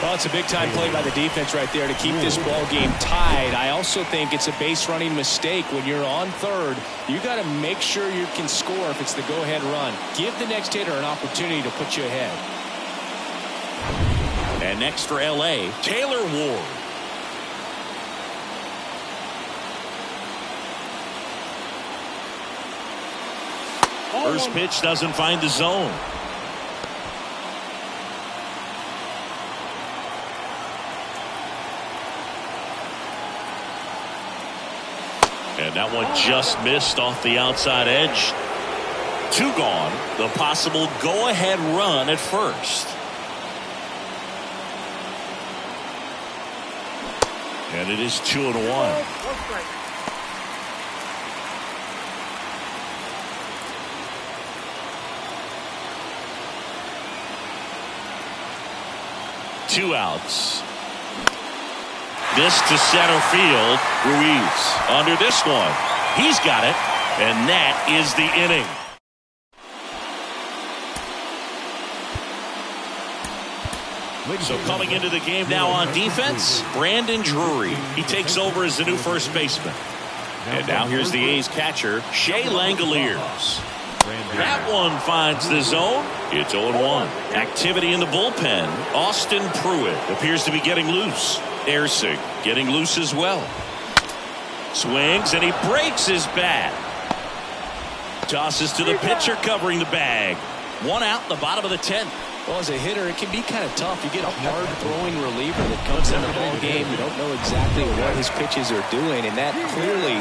Well, it's a big-time play by the defense right there to keep this ball game tied. I also think it's a base-running mistake. When you're on third, you got to make sure you can score if it's the go-ahead run. Give the next hitter an opportunity to put you ahead. And next for L.A., Taylor Ward. First pitch doesn't find the zone. And that one just missed off the outside edge. 2 gone. The possible go-ahead run at first. And it is 2-1. 2 outs. This to center field. Ruiz under this one. He's got it. And that is the inning. So coming into the game now on defense, Brandon Drury. He takes over as the new first baseman. And now here's the A's catcher, Shea Langoliers. That one finds the zone. It's 0-1. Activity in the bullpen. Austin Pruitt appears to be getting loose. Ersig getting loose as well. Swings and he breaks his bat. Tosses to the pitcher covering the bag. 1 out in the bottom of the 10th. Well, as a hitter, it can be kind of tough. You get a hard-throwing reliever that comes in the ball game. You don't know exactly what his pitches are doing, and that clearly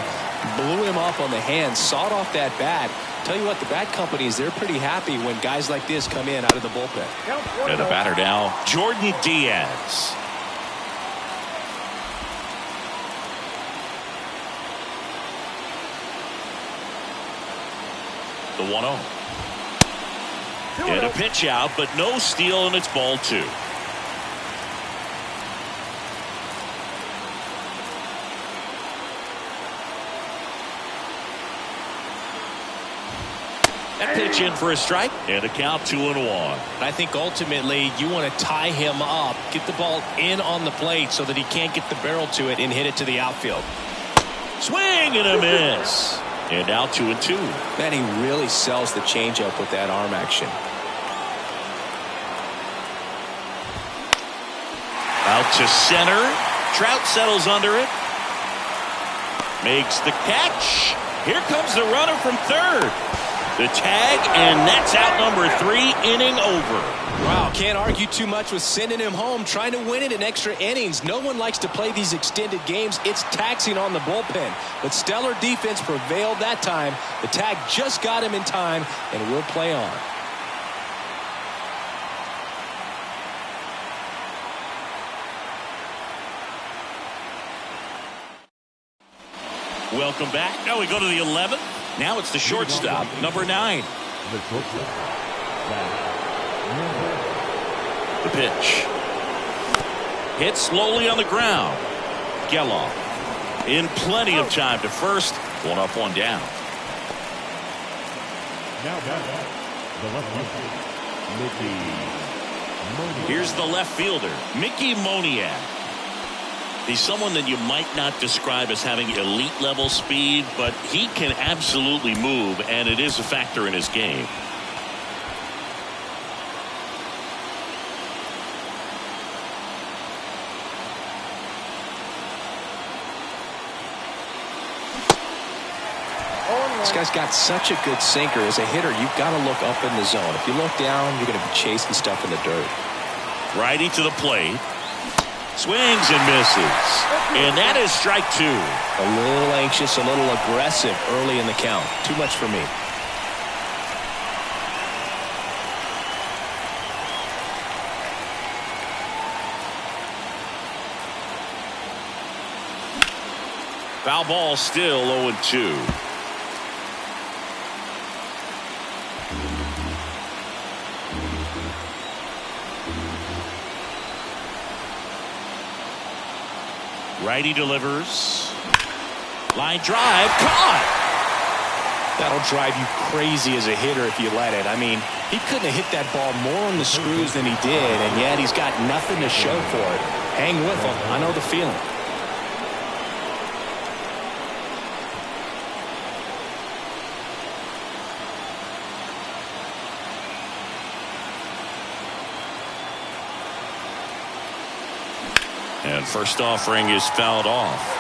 blew him up on the hands, sawed off that bat. Tell you what, the bat companies, they're pretty happy when guys like this come in out of the bullpen. And the batter now, Jordan Diaz. The 1-0. And a pitch out, but no steal, and it's ball 2. That pitch in for a strike, and a count 2-1. I think ultimately you want to tie him up, get the ball in on the plate so that he can't get the barrel to it and hit it to the outfield. Swing and a miss. And now 2-2. Man, he really sells the changeup with that arm action. Out to center. Trout settles under it. Makes the catch. Here comes the runner from third. The tag, and that's out number 3, inning over. Wow, can't argue too much with sending him home, trying to win it in extra innings. No one likes to play these extended games. It's taxing on the bullpen. But stellar defense prevailed that time. The tag just got him in time, and we'll play on. Welcome back. Now we go to the 11th. Now it's the shortstop, number 9. The pitch. Hit slowly on the ground. Geloff in plenty of time to first. 1 up, 1 down. Here's the left fielder, Mickey Moniak. He's someone that you might not describe as having elite level speed, but he can absolutely move, and it is a factor in his game. This guy's got such a good sinker. As a hitter, you've got to look up in the zone. If you look down, you're going to be chasing stuff in the dirt. Righty to the plate. Swings and misses. And that is strike 2. A little anxious, a little aggressive early in the count. Too much for me. Foul ball, still 0-2. Righty delivers. Line drive. Caught. That'll drive you crazy as a hitter if you let it. I mean, he couldn't have hit that ball more on the screws than he did, and yet he's got nothing to show for it. Hang with him. I know the feeling. And first offering is fouled off.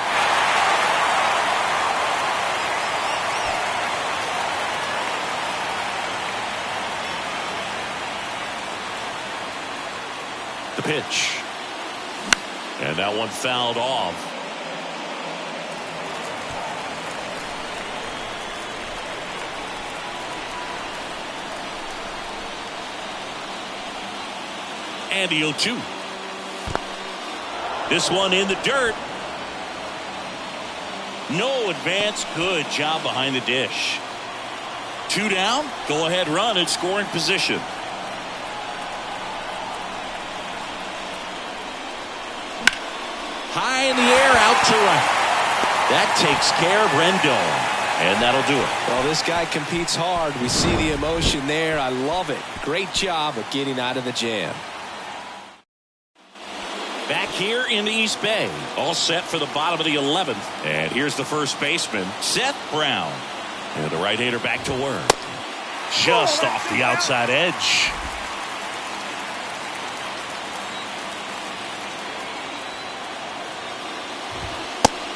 The pitch. And that one fouled off. And the 0-2. This one in the dirt. No advance. Good job behind the dish. 2 down. Go ahead run in scoring position. High in the air, out to right. That takes care of Rendon. And that'll do it. Well, this guy competes hard. We see the emotion there. I love it. Great job of getting out of the jam. Back here in the East Bay. All set for the bottom of the 11th. And here's the first baseman, Seth Brown. And the right-hander back to work. Just off the outside edge.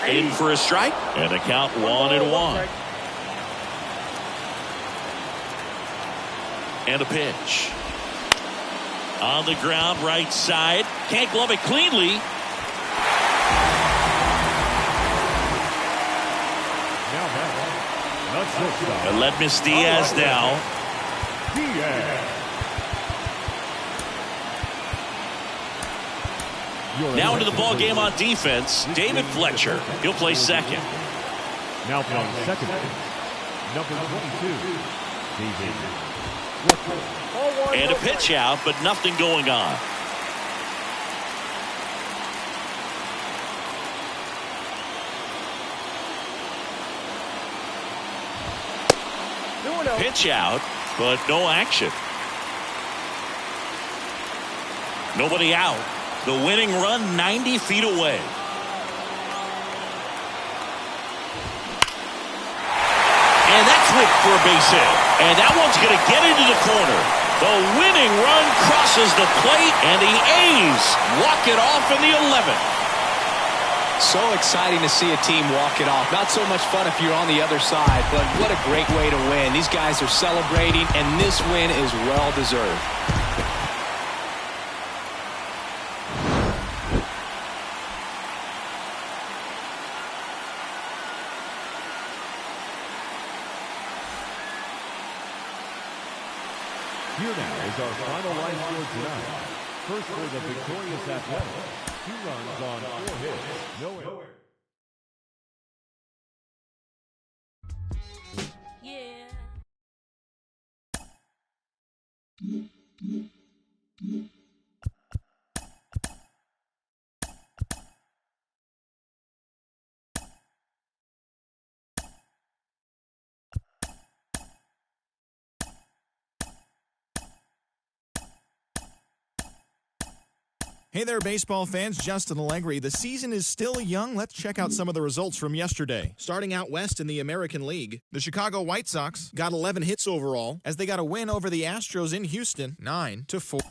In for a strike. And a count 1-1. And a pitch. On the ground, right side. Can't glove it cleanly. And let Miss Diaz now. Now into the ball game on defense, David Fletcher. He'll play second. Now playing second base, number 22, David Fletcher. And a pitch out, but nothing going on. Pitch out, but no action. Nobody out. The winning run 90 feet away. And that's whipped for a base hit. And that one's going to get into the corner. The winning run crosses the plate, and the A's walk it off in the 11th. So exciting to see a team walk it off. Not so much fun if you're on the other side, but what a great way to win. These guys are celebrating, and this win is well deserved. Here now is our final line score tonight. First for the victorious Athletics, 2 runs on 4 hits, no errors. Hey there, baseball fans. Justin Allegri. The season is still young. Let's check out some of the results from yesterday. Starting out west in the American League, the Chicago White Sox got 11 hits overall as they got a win over the Astros in Houston, 9-4.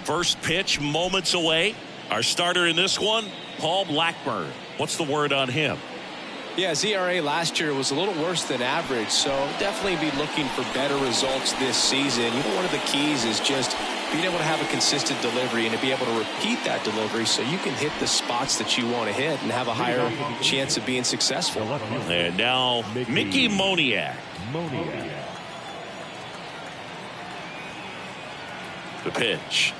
First pitch moments away. Our starter in this one, Paul Blackburn. What's the word on him? Yeah, his ERA last year was a little worse than average, so definitely be looking for better results this season. One of the keys is just being able to have a consistent delivery and to be able to repeat that delivery so you can hit the spots that you want to hit and have a higher chance of being successful. And now Mickey Moniak. The pitch.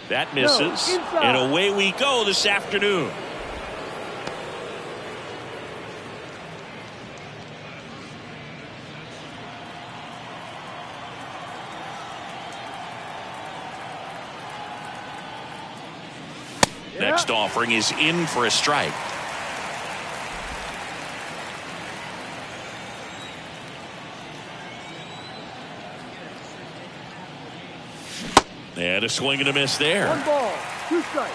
That misses. And away we go this afternoon. Next offering is in for a strike. And a swing and a miss there. 1 ball, 2 strikes.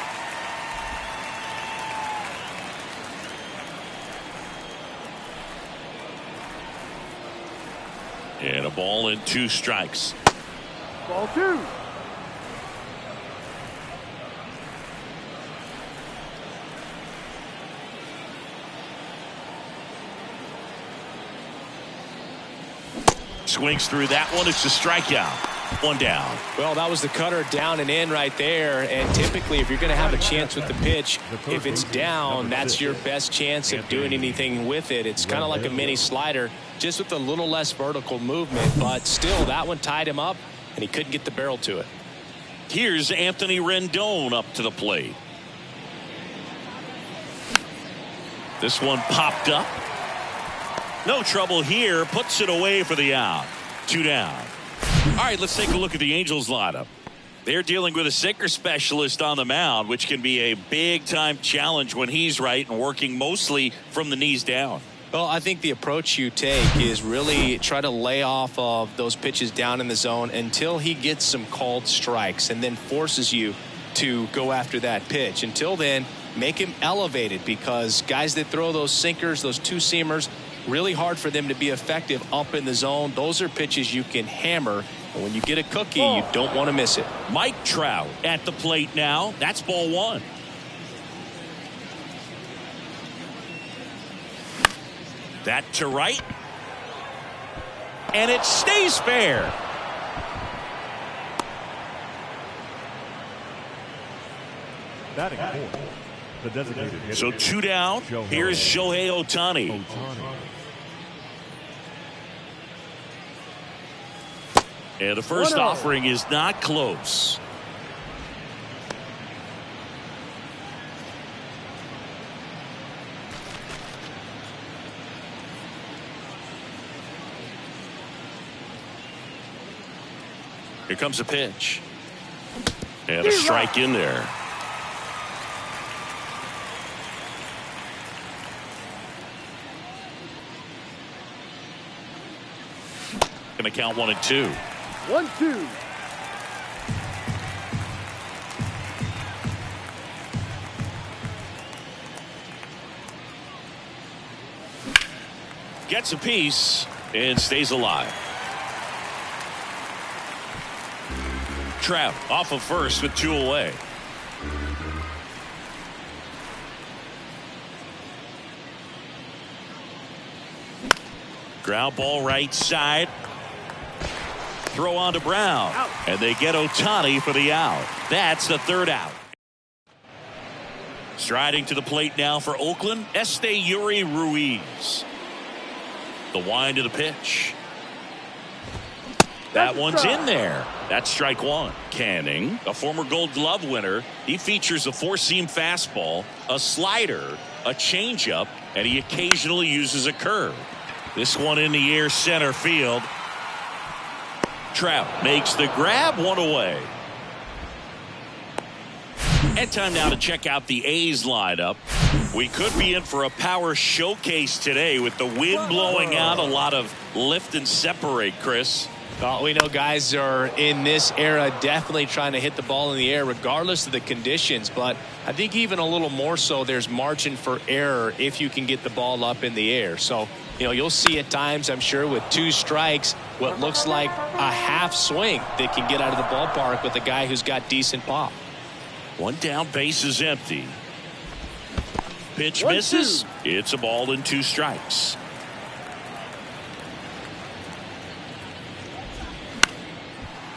And a ball and 2 strikes. Ball 2. Swings through that one. It's a strikeout. 1 down. Well, that was the cutter down and in right there. And typically, if you're going to have a chance with the pitch, if it's down, that's your best chance of doing anything with it. It's kind of like a mini slider, just with a little less vertical movement. But still, that one tied him up, and he couldn't get the barrel to it. Here's Anthony Rendon up to the plate. This one popped up. No trouble here. Puts it away for the out. 2 down. All right, let's take a look at the Angels lineup. They're dealing with a sinker specialist on the mound, which can be a big-time challenge when he's right and working mostly from the knees down. Well, I think the approach you take is really try to lay off of those pitches down in the zone until he gets some called strikes and then forces you to go after that pitch. Until then, make him elevated, because guys that throw those sinkers, those 2-seamers, really hard for them to be effective up in the zone. Those are pitches you can hammer. And when you get a cookie, you don't want to miss it. Mike Trout at the plate now. That's ball 1. That to right. And it stays fair. Batting fourth, the designated hitter. So 2 down. Here's Shohei Ohtani. And the first offering is not close. Here comes a pitch. And a strike in there. Going to count 1 and 2. 1-2. Gets a piece and stays alive. Trout off of first with 2 away. Ground ball right side. Throw on to Brown. Out. And they get Ohtani for the out. That's the 3rd out. Striding to the plate now for Oakland, Esteury Ruiz. The wind of the pitch. That one's in there. That's strike 1. Canning, a former Gold Glove winner. He features a 4-seam fastball, a slider, a changeup, and he occasionally uses a curve. This one in the air center field. Trout makes the grab, 1 away. And time now to check out the A's lineup. We could be in for a power showcase today with the wind blowing out, a lot of lift and separate, Chris. Well, we know guys are in this era definitely trying to hit the ball in the air regardless of the conditions, but I think even a little more so there's margin for error if you can get the ball up in the air. So, you'll see at times, I'm sure, with 2 strikes, what looks like a half swing that can get out of the ballpark with a guy who's got decent pop. 1 down, base is empty. Pitch misses. It's a ball and 2 strikes.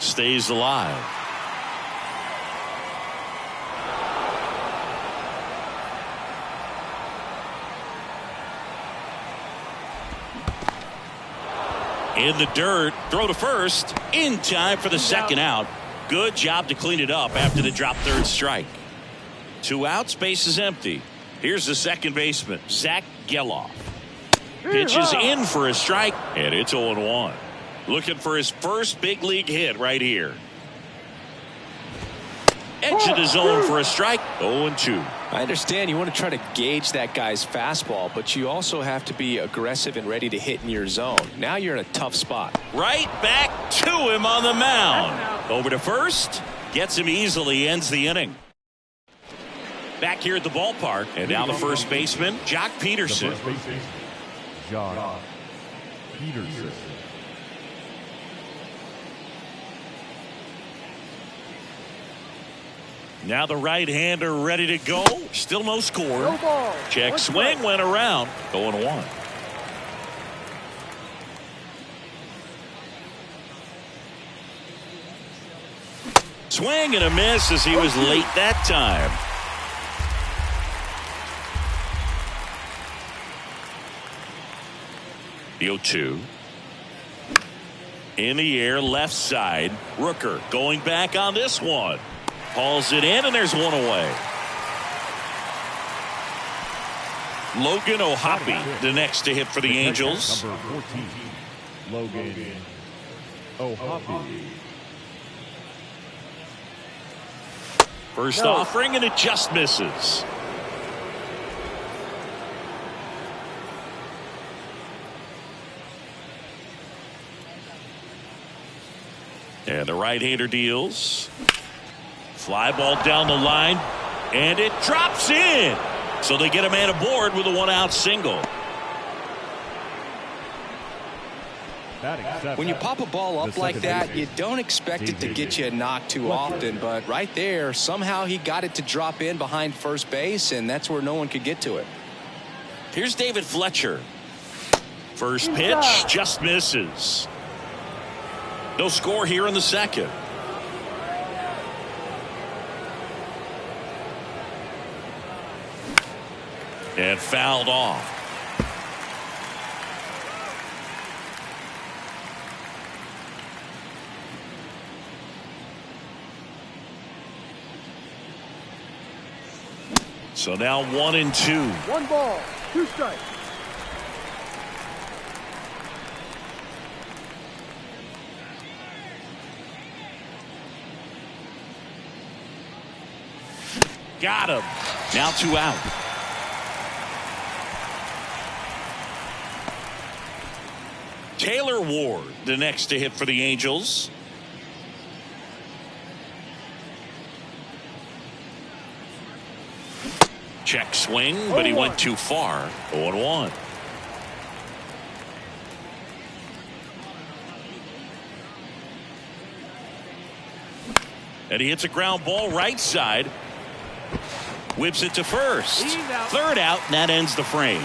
Stays alive. In the dirt, throw to first, in time for the second out. Good job to clean it up after the drop third strike. 2 outs, base is empty. Here's the second baseman, Zach Geloff. Pitches in for a strike, and it's 0-1. Looking for his first big league hit right here. Edge of the zone for a strike, 0-2. I understand you want to try to gauge that guy's fastball, but you also have to be aggressive and ready to hit in your zone. Now you're in a tough spot. Right back to him on the mound. Over to first, gets him easily, ends the inning. Back here at the ballpark, and now the first baseman, Jock Peterson. First baseman, Jock Peterson. Now the right-hander ready to go. Still no score. No ball. Check swing went around. 0-1. Swing and a miss as he was late that time. The 0-2. In the air, left side. Rooker going back on this one. Hauls it in, and there's one away. Logan O'Hoppe, the next to hit for the Angels. Number 14, Logan O'Hoppe. First offering, and it just misses. And the right-hander deals. Fly ball down the line, and it drops in. So they get a man aboard with a 1-out single. When you pop a ball up like that, you don't expect it to get you a knock too often, but right there, somehow he got it to drop in behind first base, and that's where no one could get to it. Here's David Fletcher. First pitch just misses. No score here in the second. And fouled off. So now 1-2. 1 ball, 2 strikes. Got him. Now 2 out. Taylor Ward, the next to hit for the Angels. Check swing, but he went too far. 0-1. And he hits a ground ball right side. Whips it to first. Third out, and that ends the frame.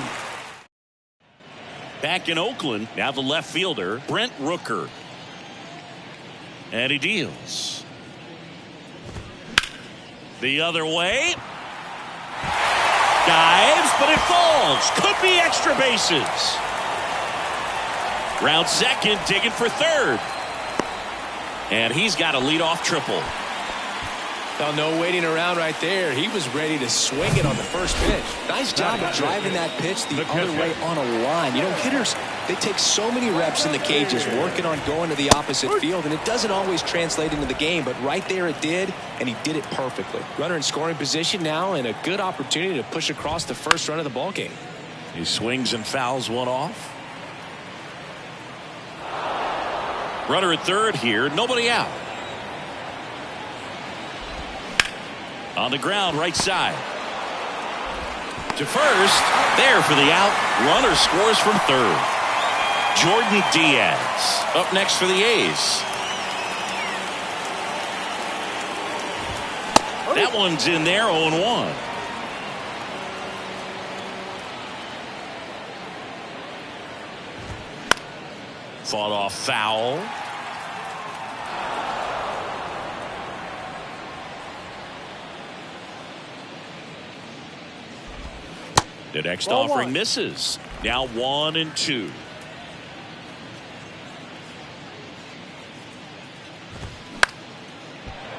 Back in Oakland, now the left fielder, Brent Rooker. And he deals. The other way. Dives, but it falls. Could be extra bases. Round second, digging for third. And he's got a leadoff triple. Well, no waiting around right there. He was ready to swing it on the first pitch. Nice job of driving that pitch the other way on a line. You know, hitters, they take so many reps in the cages working on going to the opposite field, and it doesn't always translate into the game, but right there it did, and he did it perfectly. Runner in scoring position now, and a good opportunity to push across the first run of the ballgame. He swings and fouls one off. Runner at third here, nobody out. On the ground, right side. To first, there for the out. Runner scores from third. Jordan Diaz up next for the A's. That one's in there, 0-1. Fought off foul. The next offering misses. Now 1-2.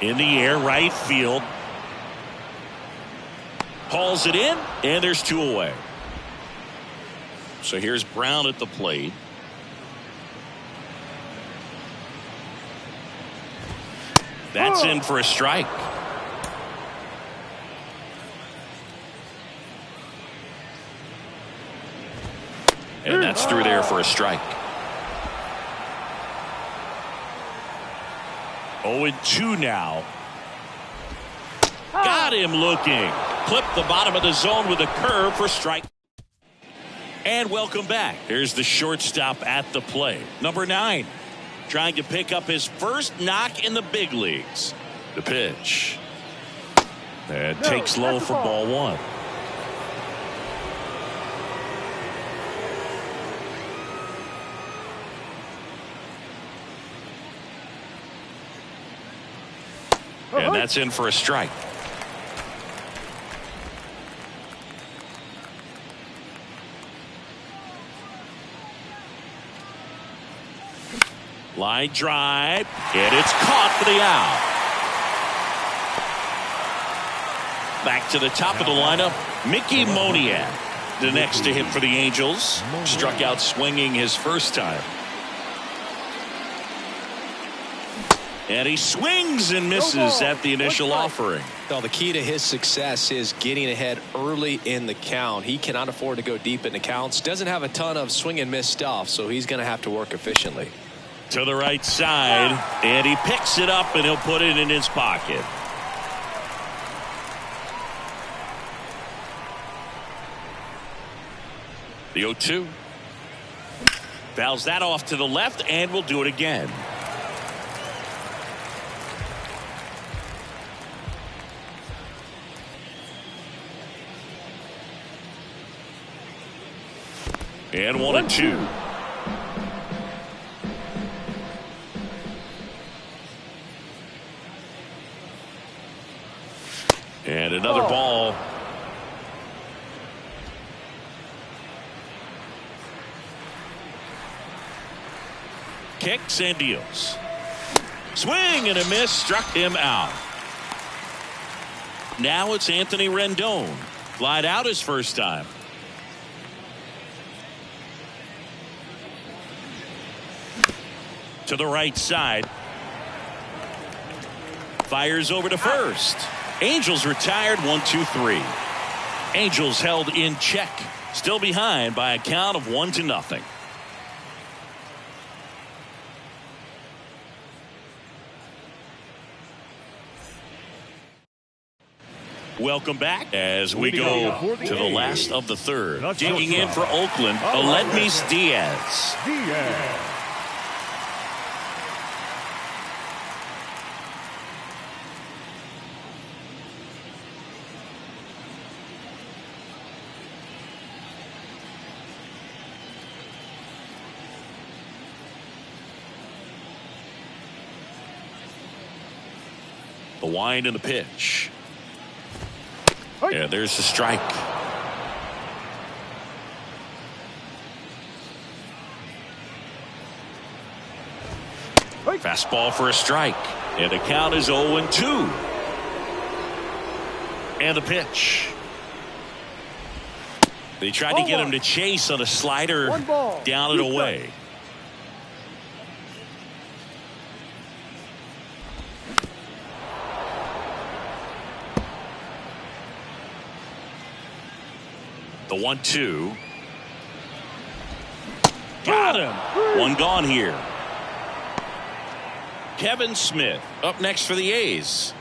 In the air, right field. Hauls it in, and there's 2 away. So here's Brown at the plate. That's in for a strike. And that's through there for a strike. 0-2 now. Got him looking. Clipped the bottom of the zone with a curve for strike. And welcome back. Here's the shortstop at the plate. Number 9. Trying to pick up his first knock in the big leagues. The pitch. And takes low for ball 1. And that's in for a strike. Line drive, and it's caught for the out. Back to the top of the lineup, Mickey Moniak. The next to hit for the Angels. Struck out swinging his first time. And he swings and misses at the initial offering. Well, the key to his success is getting ahead early in the count. He cannot afford to go deep in the counts. Doesn't have a ton of swing and miss stuff, so he's going to have to work efficiently. To the right side, and he picks it up and he'll put it in his pocket. The 0-2. Fouls that off to the left, and we'll do it again. And 1-2. And another ball. Kicks and deals. Swing and a miss, struck him out. Now it's Anthony Rendon. Flied out his first time. To the right side. Fires over to first. Angels retired 1-2-3. Angels held in check. Still behind by a count of 1-0. Welcome back as we go to the last of the third. Digging in for Oakland, Aledmys Diaz. The wind and the pitch. Yeah, there's the strike. Fastball for a strike. And the count is 0-2. And the pitch. They tried to get him to chase on a slider down and away. The 1-2. Got him. One gone here. Kevin Smith up next for the A's.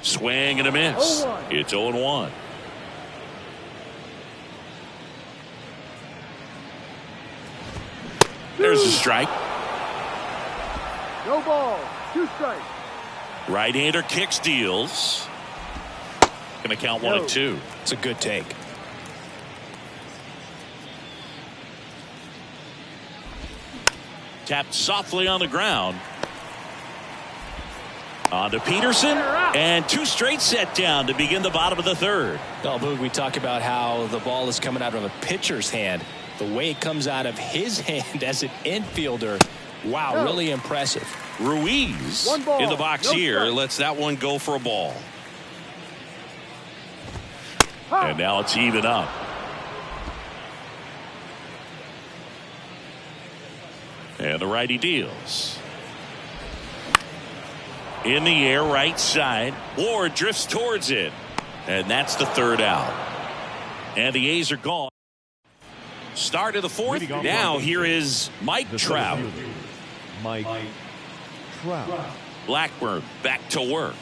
Swing and a miss. It's 0-1. There's a strike. No ball. 2 strikes. Right-hander kicks, deals. Going to count 1-2. It's a good take. Tapped softly on the ground. On to Peterson, and 2 straight set down to begin the bottom of the 3rd. Well, Boog, we talk about how the ball is coming out of a pitcher's hand. The way it comes out of his hand as an infielder, wow, really impressive. Ruiz in the box here lets that one go for a ball. And now it's even up. And the righty deals. In the air, right side. Ward drifts towards it. And that's the 3rd out. And the A's are gone. Start of the 4th. Now here is Mike Trout. Mike Trout. Blackburn back to work.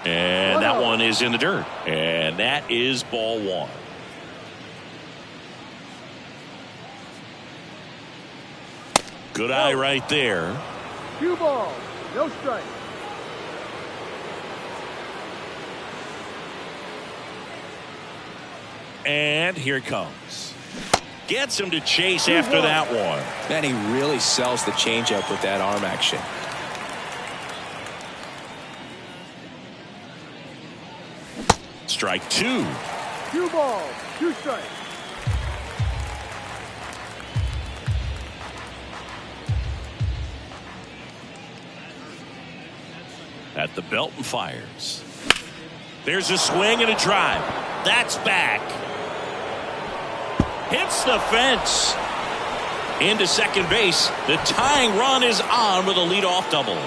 And that one is in the dirt. And that is ball 1. Good eye right there. 2 balls. No strike. And here it comes. Gets him to chase after that one. Man, he really sells the changeup with that arm action. Strike 2. 2 balls. 2 strikes. At the belt and fires. There's a swing and a drive. That's back. Hits the fence. Into second base. The tying run is on with a leadoff double.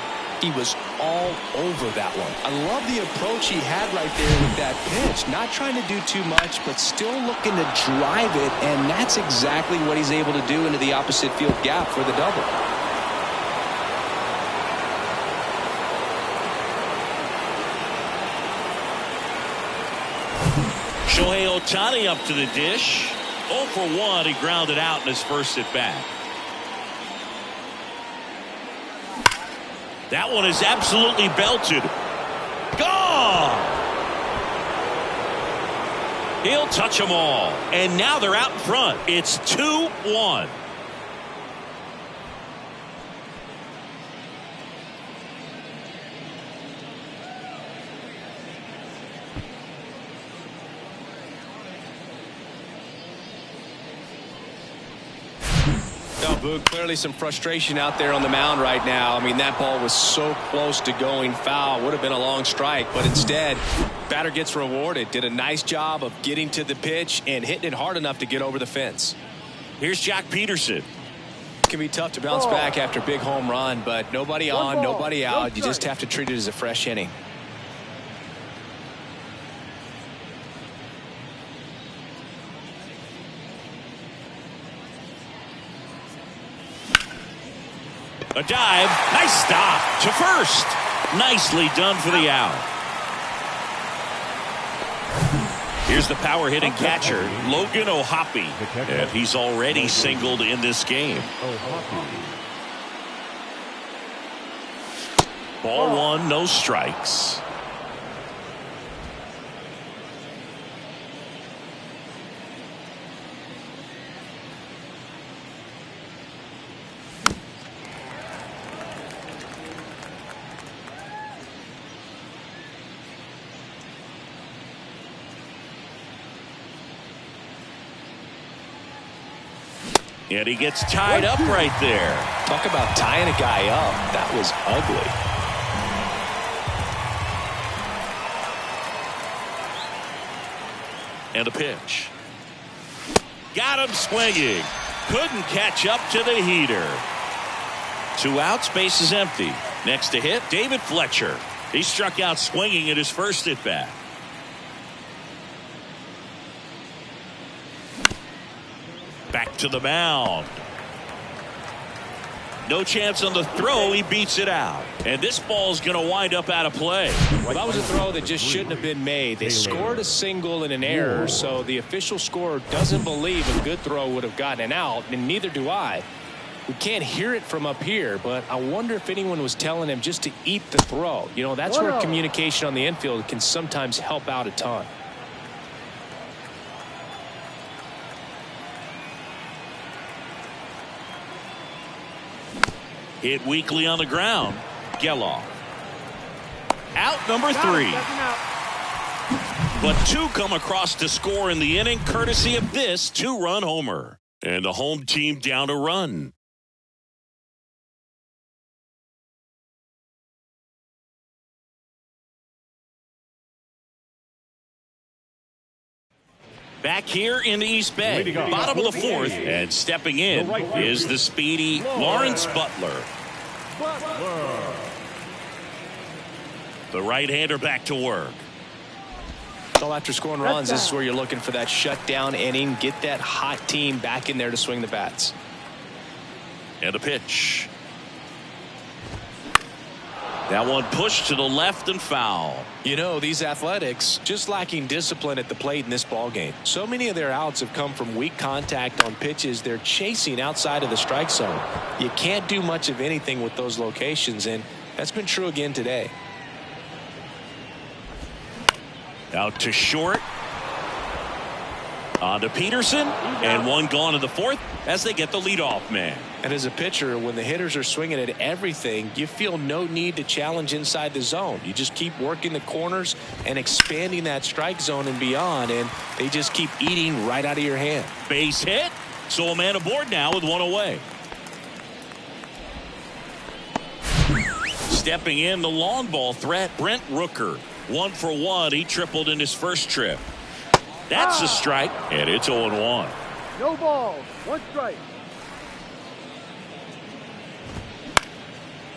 He was all over that one. I love the approach he had right there with that pitch. Not trying to do too much, but still looking to drive it, and that's exactly what he's able to do into the opposite field gap for the double. Shohei Ohtani up to the dish. 0 for 1. He grounded out in his first at bat. That one is absolutely belted. Gone! He'll touch them all. And now they're out in front. It's 2-1. Boog, clearly some frustration out there on the mound right now. I mean, that ball was so close to going foul. Would have been a long strike, but instead, batter gets rewarded. Did a nice job of getting to the pitch and hitting it hard enough to get over the fence. Here's Jock Peterson. It can be tough to bounce back after a big home run, but nobody on, nobody out. You just have to treat it as a fresh inning. A dive. Nice stop to first. Nicely done for the out. Here's the power hitting catcher, Logan O'Hoppe. And he's already singled in this game. Ball 1, no strikes. And he gets tied up right there. Talk about tying a guy up. That was ugly. And a pitch. Got him swinging. Couldn't catch up to the heater. 2 outs, base is empty. Next to hit, David Fletcher. He struck out swinging at his first at bat. Back to the mound. No chance on the throw. He beats it out. And this ball's going to wind up out of play. Well, that was a throw that just shouldn't have been made. They scored a single and an error, so the official scorer doesn't believe a good throw would have gotten an out, and neither do I. We can't hear it from up here, but I wonder if anyone was telling him just to eat the throw. You know, that's where communication on the infield can sometimes help out a ton. Hit weakly on the ground. Geloff. Out number 3. But 2 come across to score in the inning, courtesy of this 2-run homer. And the home team down a run. Back here in the East Bay, bottom of the 4th, and stepping in is the speedy Lawrence Butler. The right-hander back to work. So after scoring runs, this is where you're looking for that shutdown inning. Get that hot team back in there to swing the bats. And a pitch. That one pushed to the left and foul. You know, these Athletics just lacking discipline at the plate in this ball game. So many of their outs have come from weak contact on pitches they're chasing outside of the strike zone. You can't do much of anything with those locations, and that's been true again today. Out to short. On to Peterson, and one gone in the 4th as they get the leadoff man. And as a pitcher, when the hitters are swinging at everything, you feel no need to challenge inside the zone. You just keep working the corners and expanding that strike zone and beyond, and they just keep eating right out of your hand. Base hit, so a man aboard now with 1 away. Stepping in, the long ball threat, Brent Rooker. 1 for 1. He tripled in his first trip. That's a strike, and it's 0-1. No balls, 1 strike.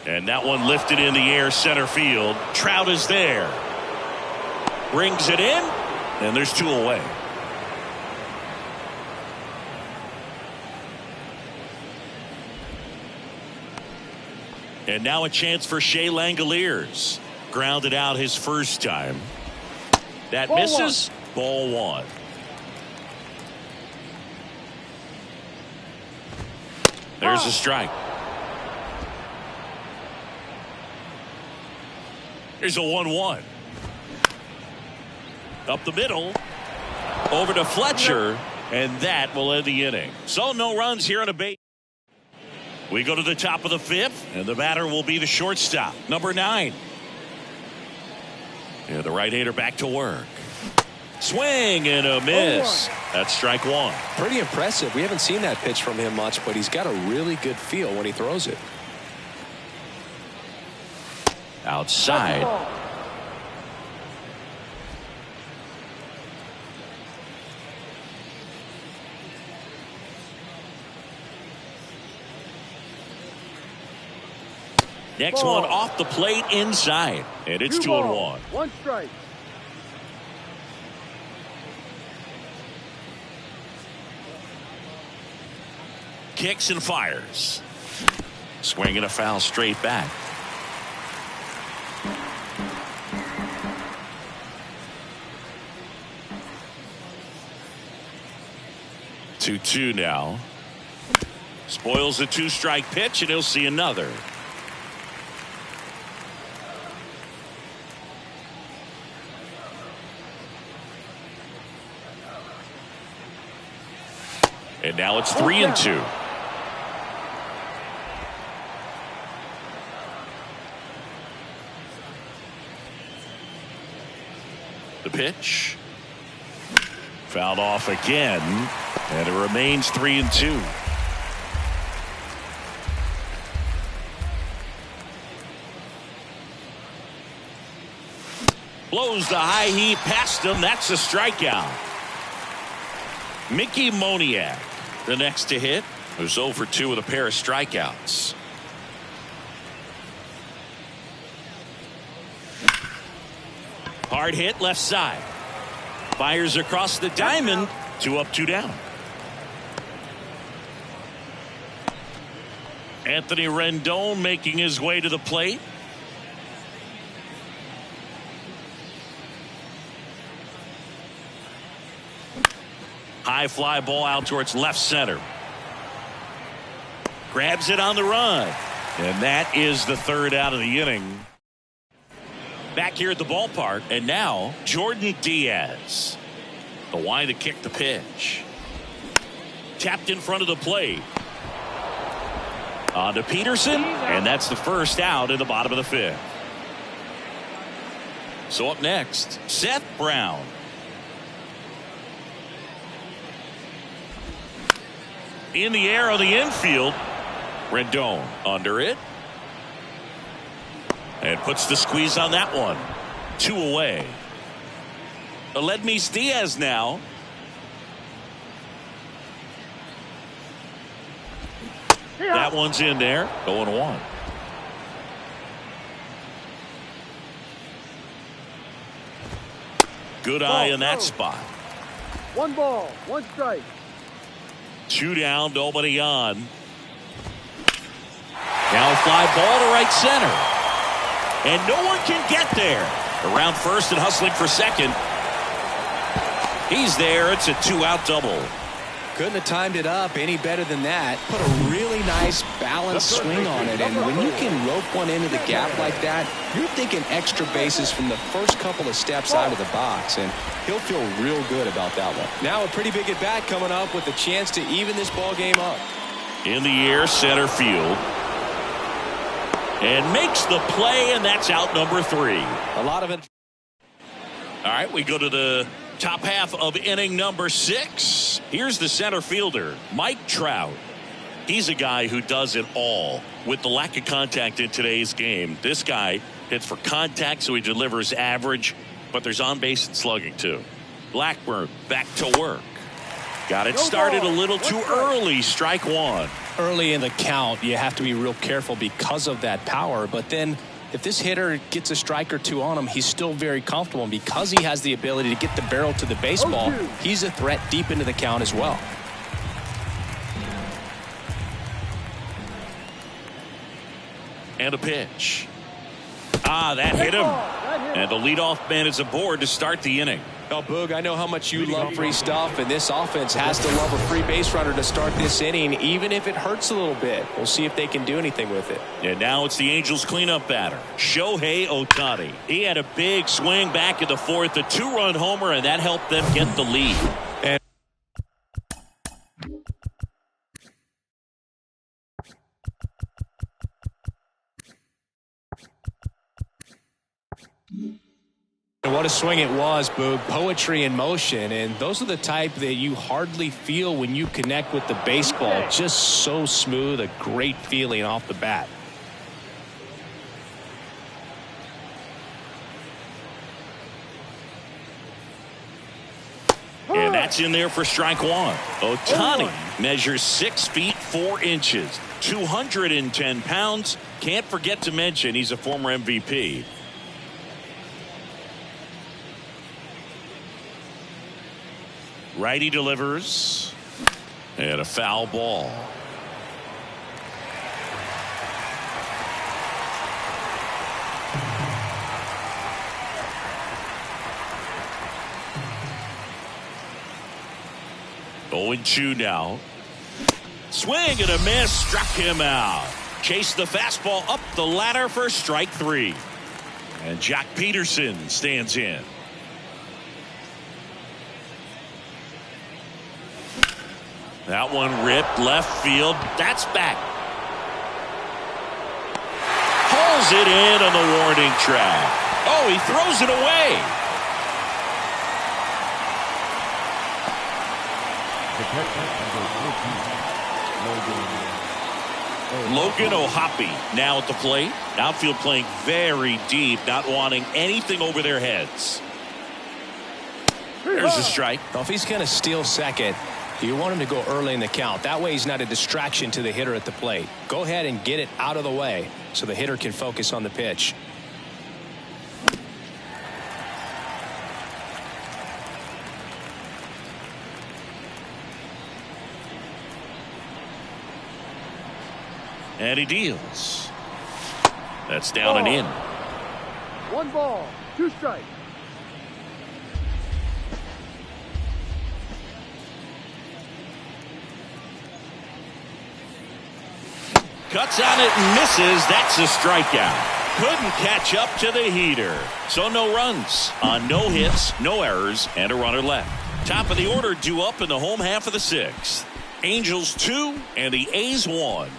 And that one lifted in the air center field. Trout is there. Brings it in, and there's 2 away. And now a chance for Shea Langoliers. Grounded out his first time. That Ball misses. Ball 1. There's a strike. Here's a 1-1. Up the middle. Over to Fletcher. And that will end the inning. So no runs here on a base. We go to the top of the 5th. And the batter will be the shortstop. Number 9. And the right-hander back to work. Swing and a miss. That's strike 1. Pretty impressive. We haven't seen that pitch from him much, but he's got a really good feel when he throws it. Outside. Next one off the plate inside. And it's 2-1. 1 strike. Kicks and fires. Swing and a foul straight back. Two now. Spoils the 2-strike pitch, and he'll see another. And now it's 3-2. The pitch. Fouled off again. And it remains 3-2. Blows the high heat past him. That's a strikeout. Mickey Moniak, the next to hit, who's 0 for 2 with a pair of strikeouts. Hard hit left side. Fires across the diamond. 2 up, 2 down. Anthony Rendon making his way to the plate. High fly ball out towards left center. Grabs it on the run. And that is the third out of the inning. Back here at the ballpark. And now Jordan Diaz. The line to kick the pitch. Tapped in front of the plate. On to Peterson, and that's the first out in the bottom of the fifth. So up next, Seth Brown. In the air on the infield. Rendon under it. And puts the squeeze on that one. 2 away. Aledmys Diaz now. That one's in there. 0-1. Good eye in that spot. 1 ball, 1 strike. 2 down, nobody on. Now fly ball to right center. And no one can get there. Around first and hustling for second. He's there. It's a 2-out double. Couldn't have timed it up any better than that. Put a really nice balanced swing on it. And when you can rope one into the gap like that, you're thinking extra bases from the first couple of steps out of the box. And he'll feel real good about that one. Now a pretty big at bat coming up with a chance to even this ball game up. In the air, center field. And makes the play, and that's out number 3. A lot of it. All right, we go to the top half of inning number 6. Here's the center fielder, Mike Trout. He's a guy who does it all. With the lack of contact in today's game, this guy hits for contact, so he delivers average, but there's on base and slugging too. Blackburn back to work. Got it started a little too early. Strike 1. Early in the count, you have to be real careful because of that power. But then if this hitter gets a strike or 2 on him, he's still very comfortable. And because he has the ability to get the barrel to the baseball, he's a threat deep into the count as well. And a pitch. That hit him. And the leadoff man is aboard to start the inning. Well, Boog, I know how much you love free stuff, and this offense has to love a free base runner to start this inning, even if it hurts a little bit. We'll see if they can do anything with it. And now it's the Angels cleanup batter, Shohei Ohtani. He had a big swing back in the 4th, a 2-run homer, and that helped them get the lead. And what a swing it was, Boog. Poetry in motion, and those are the type that you hardly feel when you connect with the baseball. Just so smooth, a great feeling off the bat. And that's in there for strike 1. Ohtani measures 6 feet 4 inches, 210 pounds. Can't forget to mention he's a former MVP. Righty delivers. And a foul ball. Oh, 0-2 now. Swing and a miss. Struck him out. Chased the fastball up the ladder for strike 3. And Jock Peterson stands in. That one ripped left field. That's back. Pulls it in on the warning track. Oh, he throws it away. Logan O'Hoppe now at the plate. Outfield playing very deep, not wanting anything over their heads. There's a strike. Well, if he's going to steal second, you want him to go early in the count. That way he's not a distraction to the hitter at the plate. Go ahead and get it out of the way so the hitter can focus on the pitch. And he deals. That's down and in. 1 ball, 2 strikes. Cuts on it and misses. That's a strikeout. Couldn't catch up to the heater. So no runs on no hits, no errors, and a runner left. Top of the order due up in the home half of the 6th. Angels 2 and the A's 1.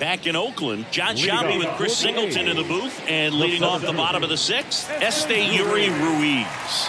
Back in Oakland, John Sciambi with Chris Singleton in the booth, and leading off the bottom of the 6th, Esteury Ruiz.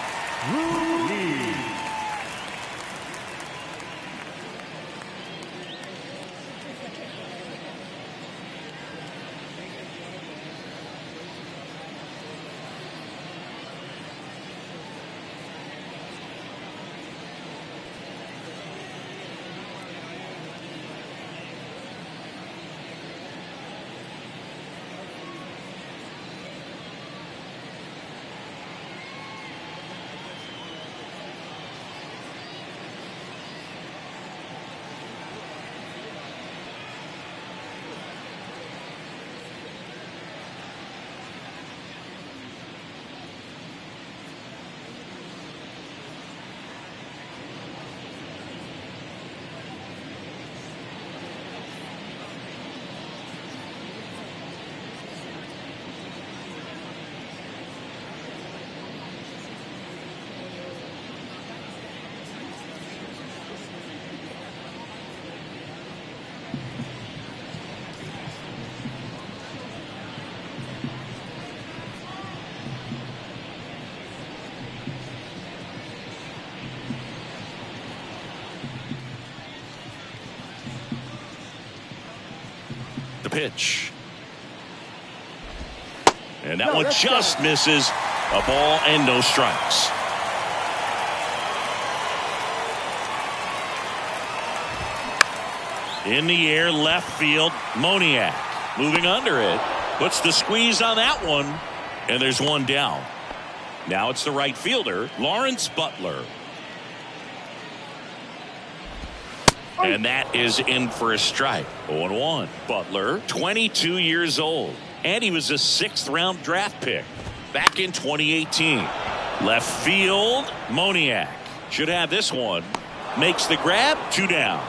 The pitch. And that one just misses. A ball and no strikes. In the air, left field, Moniak moving under it. Puts the squeeze on that one. And there's one down. Now it's the right fielder, Lawrence Butler. And that is in for a strike. 0-1. Butler, 22 years old. And he was a 6th-round draft pick back in 2018. Left field, Moniak. Should have this one. Makes the grab, 2 down.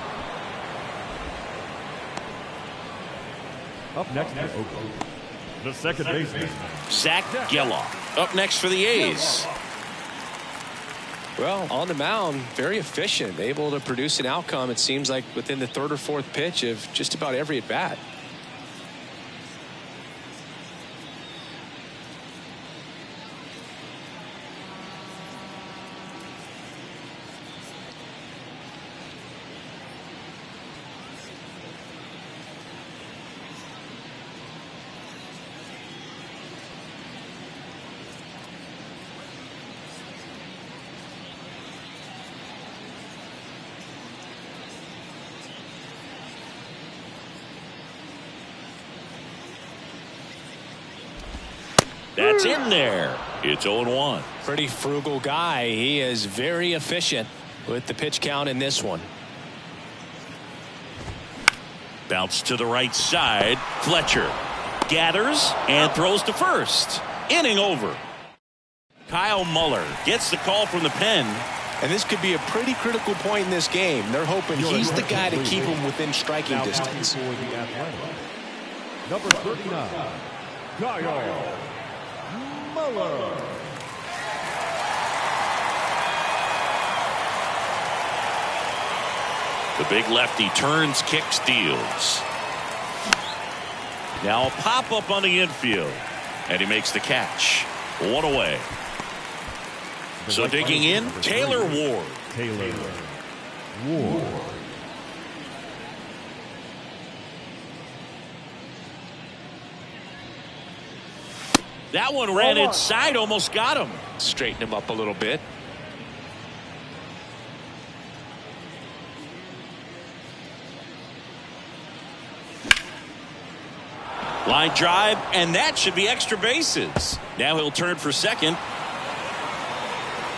Up next for Oakland, the second baseman, Zach Gelof. Up next for the A's. Well, on the mound, very efficient, able to produce an outcome, it seems like, within the 3rd or 4th pitch of just about every at-bat. That's in there. It's 0-1. Pretty frugal guy. He is very efficient with the pitch count in this one. Bounce to the right side. Fletcher gathers and throws to first. Inning over. Kyle Muller gets the call from the pen. And this could be a pretty critical point in this game. They're hoping he's the guy to keep him within striking distance. Number 39, Kyle Muller. The big lefty turns, kicks, deals. Now a pop-up on the infield. And he makes the catch. 1 away. So digging in, Taylor Ward. Taylor Ward. That one ran inside, almost got him. Straighten him up a little bit. Line drive, and that should be extra bases. Now he'll turn for second.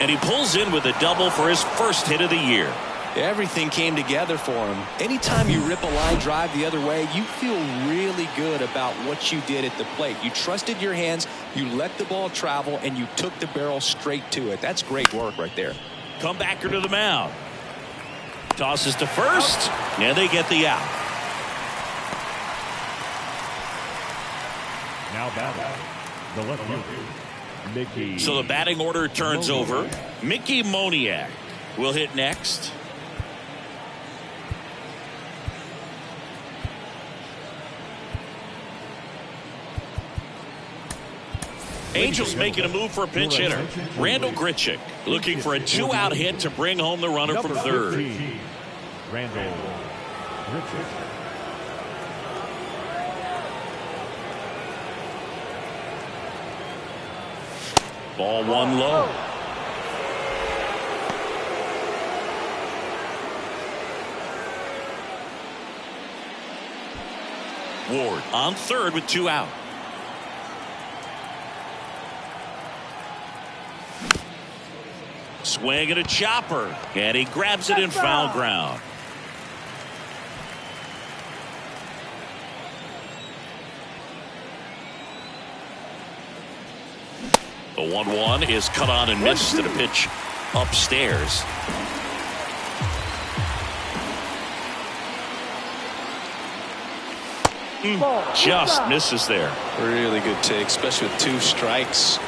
And he pulls in with a double for his first hit of the year. Everything came together for him. Anytime you rip a line drive the other way, you feel really good about what you did at the plate. You trusted your hands, you let the ball travel, and you took the barrel straight to it. That's great work right there. Comebacker to the mound. Tosses to first, and they get the out. Now batting, the left fielder, Mickey. So the batting order turns over. Mickey Moniak will hit next. Angels making a move for a pinch hitter. Randall Grichuk looking for a 2-out hit to bring home the runner from third. 15, Randall Grichuk. Ball one low. Ward on third with 2 out. Swing and a chopper, and he grabs it in foul ground. The 1-1 is cut on and missed at a pitch upstairs. Just misses there. Really good take, especially with 2 strikes.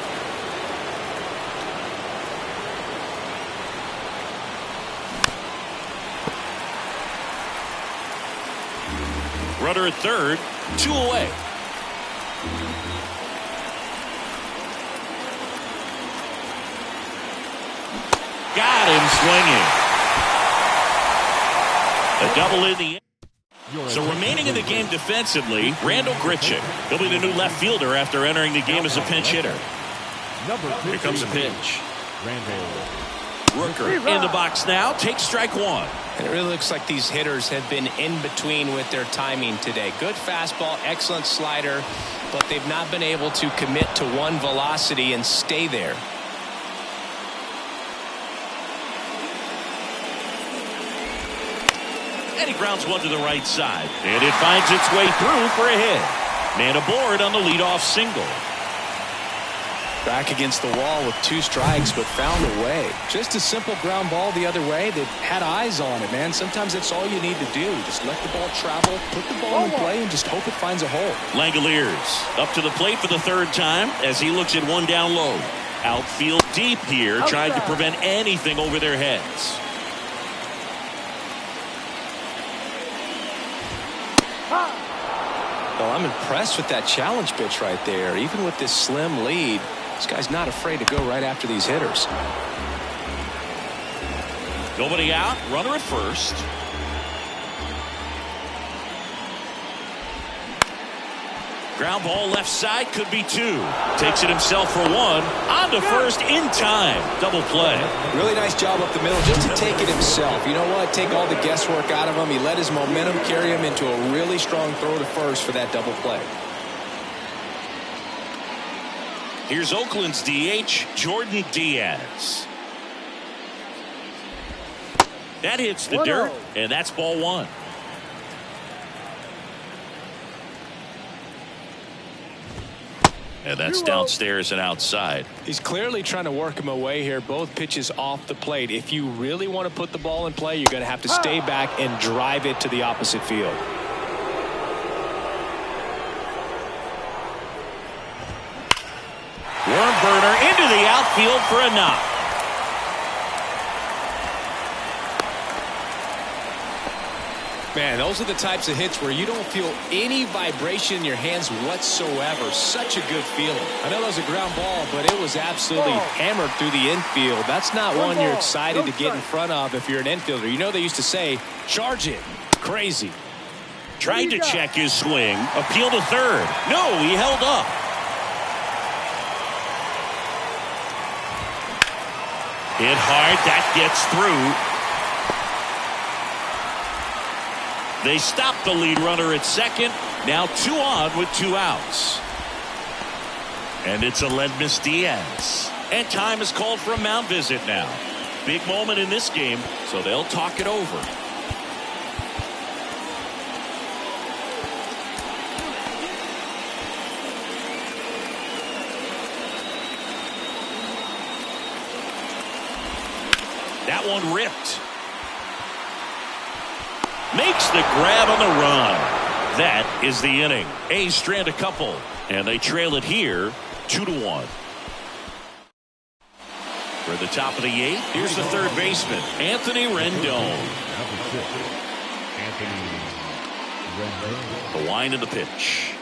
Runner at third, 2 away. Got him swinging. A double in the end. So remaining in the game defensively, Randall Grichuk. He'll be the new left fielder after entering the game as a pinch hitter. Here comes a pitch. Rooker in the box now. Takes strike 1. And it really looks like these hitters have been in between with their timing today. Good fastball, excellent slider, but they've not been able to commit to one velocity and stay there. And he grounds one to the right side. And it finds its way through for a hit. Man aboard on the leadoff single. Back against the wall with 2 strikes, but found a way. Just a simple ground ball the other way that had eyes on it, man. Sometimes that's all you need to do. Just let the ball travel, put the ball in play, and just hope it finds a hole. Langoliers up to the plate for the 3rd time as he looks at one down low. Outfield deep here, trying to prevent anything over their heads. Well, I'm impressed with that challenge pitch right there. Even with this slim lead, this guy's not afraid to go right after these hitters. Nobody out, runner at first. Ground ball left side, could be 2. Takes it himself for 1. On to first in time. Double play. Really nice job up the middle just to take it himself. You know what? Take all the guesswork out of him. He let his momentum carry him into a really strong throw to first for that double play. Here's Oakland's DH, Jordan Diaz. That hits the dirt, and that's ball 1. And that's downstairs and outside. He's clearly trying to work him away here. Both pitches off the plate. If you really want to put the ball in play, you're going to have to stay back and drive it to the opposite field. Worm burner into the outfield for a knock. Man, those are the types of hits where you don't feel any vibration in your hands whatsoever. Such a good feeling. I know that was a ground ball, but it was absolutely hammered through the infield. That's not one you're excited to get in front of if you're an infielder. You know they used to say, charge it. Crazy. Tried to check his swing. Appeal to third. No, he held up. Hit hard. That gets through. They stop the lead runner at second. Now 2 on with 2 outs. And it's Aledmys Diaz. And time is called for a mound visit now. Big moment in this game, so they'll talk it over. That one ripped. Makes the grab on the run. That is the inning. A's strand a couple, and they trail it here 2-1. For the top of the 8th, here's the third baseman, Anthony Rendon. The wind of the pitch.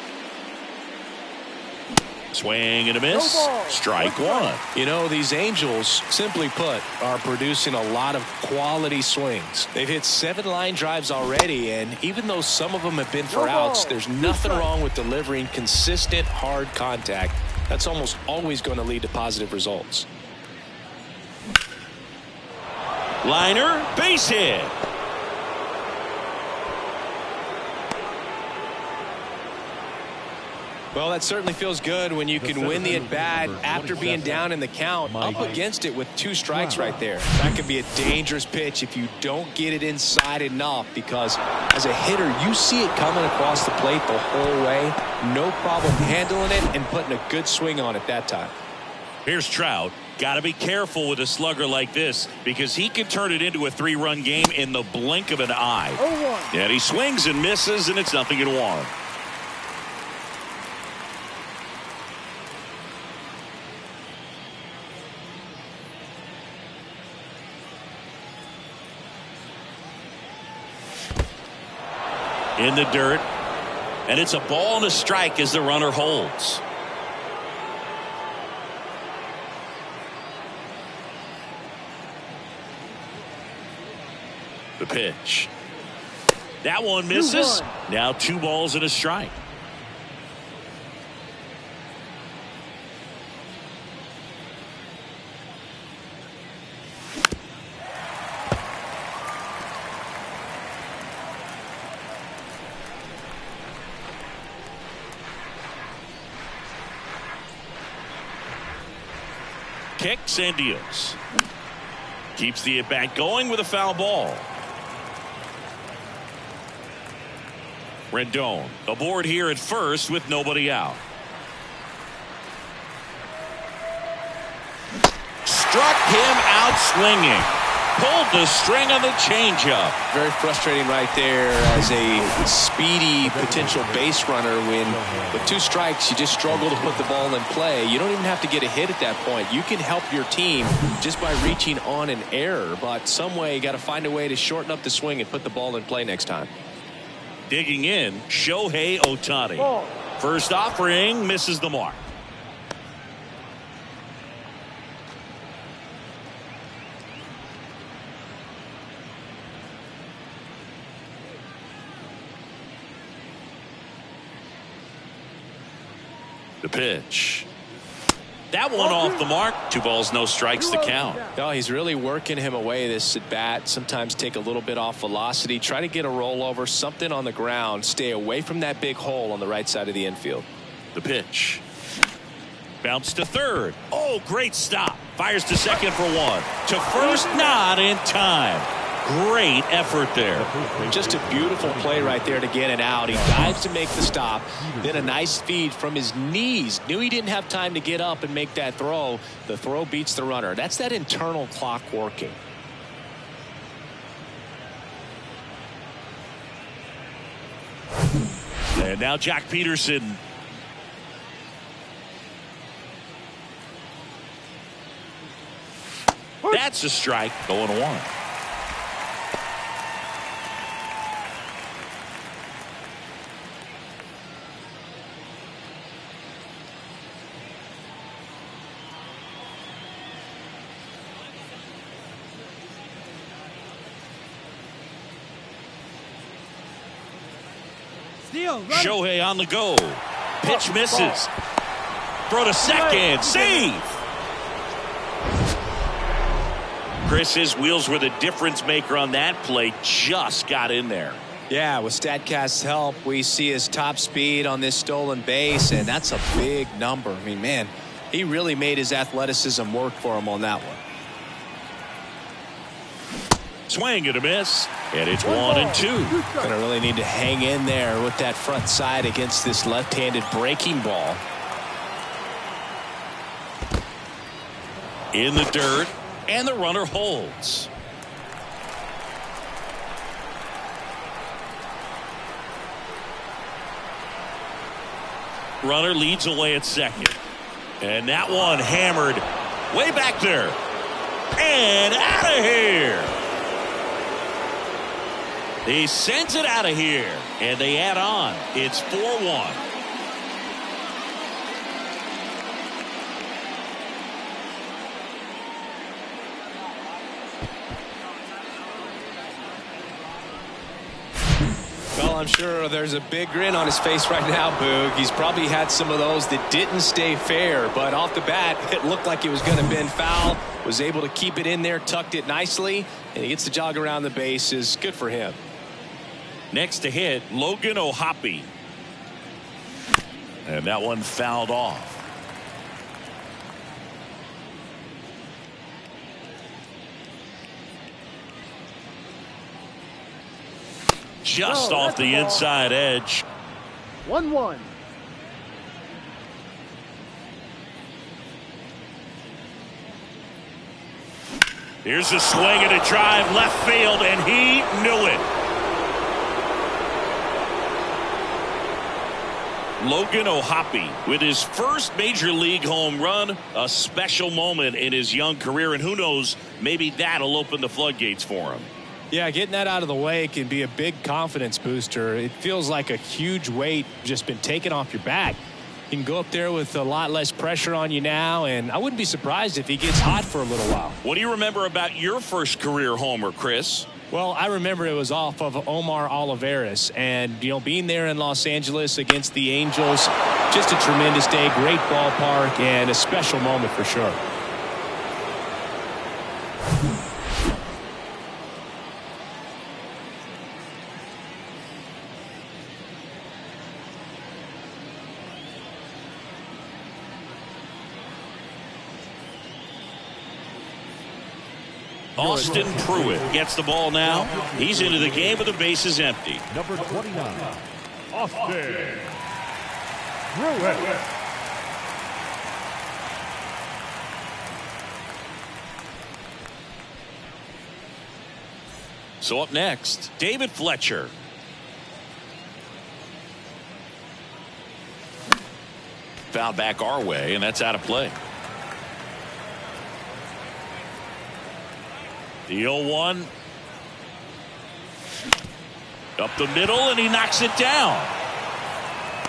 Swing and a miss. Strike one. You know, these Angels, simply put, are producing a lot of quality swings. They've hit 7 line drives already, and even though some of them have been for outs, there's nothing wrong with delivering consistent, hard contact. That's almost always going to lead to positive results. Liner, base hit. Well, that certainly feels good when you can win the at-bat after being down in the count, up against it with 2 strikes right there. That could be a dangerous pitch if you don't get it inside enough, because as a hitter, you see it coming across the plate the whole way. No problem handling it and putting a good swing on it that time. Here's Trout. Got to be careful with a slugger like this, because he can turn it into a 3-run game in the blink of an eye. And he swings and misses, and it's 0-1. In the dirt, and it's a ball and a strike as the runner holds. The pitch. That one misses. Now 2 balls and a strike. Kicks and deals. Keeps the at-bat going with a foul ball. Rendon aboard here at first with nobody out. Struck him out swinging. Pulled the string on the changeup. Very frustrating right there as a speedy potential base runner when with 2 strikes you just struggle to put the ball in play. You don't even have to get a hit at that point. You can help your team just by reaching on an error, but some way you got to find a way to shorten up the swing and put the ball in play next time. Digging in, Shohei Ohtani. First offering misses the mark. The pitch. That one off the mark. 2 balls, no strikes to count. Oh, he's really working him away this at bat. Sometimes take a little bit off velocity. Try to get a rollover, something on the ground. Stay away from that big hole on the right side of the infield. The pitch. Bounce to third. Oh, great stop. Fires to second for 1. To first, not in time. Great effort there. Just a beautiful play right there to get it out. He dives to make the stop. Then a nice feed from his knees. Knew he didn't have time to get up and make that throw. The throw beats the runner. That's that internal clock working. And now Jack Peterson. That's a strike. 0-1. Shohei on the go. Pitch misses. Throw to second. Save. Chris, his wheels were the difference maker on that play. Just got in there. Yeah, with StatCast's help, we see his top speed on this stolen base, and that's a big number. I mean, man, he really made his athleticism work for him on that one. Swing and a miss, and it's 1-2. Going to really need to hang in there with that front side against this left-handed breaking ball. In the dirt, and the runner holds. Runner leads away at second. And that one hammered way back there. And out of here. He sends it out of here. And they add on. It's 4-1. Well, I'm sure there's a big grin on his face right now, Boog. He's probably had some of those that didn't stay fair, but off the bat, it looked like it was going to bend foul. Was able to keep it in there, tucked it nicely, and he gets the jog around the bases. Good for him. Next to hit, Logan O'Hoppe. And that one fouled off. Just off the inside edge. 1-1. Here's a swing and a drive left field, and he knew it. Logan O'Hoppe with his first major league home run, a special moment in his young career, and who knows, maybe that'll open the floodgates for him. Yeah, getting that out of the way can be a big confidence booster. It feels like a huge weight just been taken off your back. You can go up there with a lot less pressure on you now, and I wouldn't be surprised if he gets hot for a little while. What do you remember about your first career homer, Chris? Well, I remember it was off of Omar Olivares, and, being there in Los Angeles against the Angels, just a tremendous day, great ballpark, and a special moment for sure. Austin Pruitt gets the ball now. He's into the game with the bases empty. Number 29, Austin Pruitt. So up next, David Fletcher. Foul back our way, and that's out of play. The 0-1. Up the middle, and he knocks it down.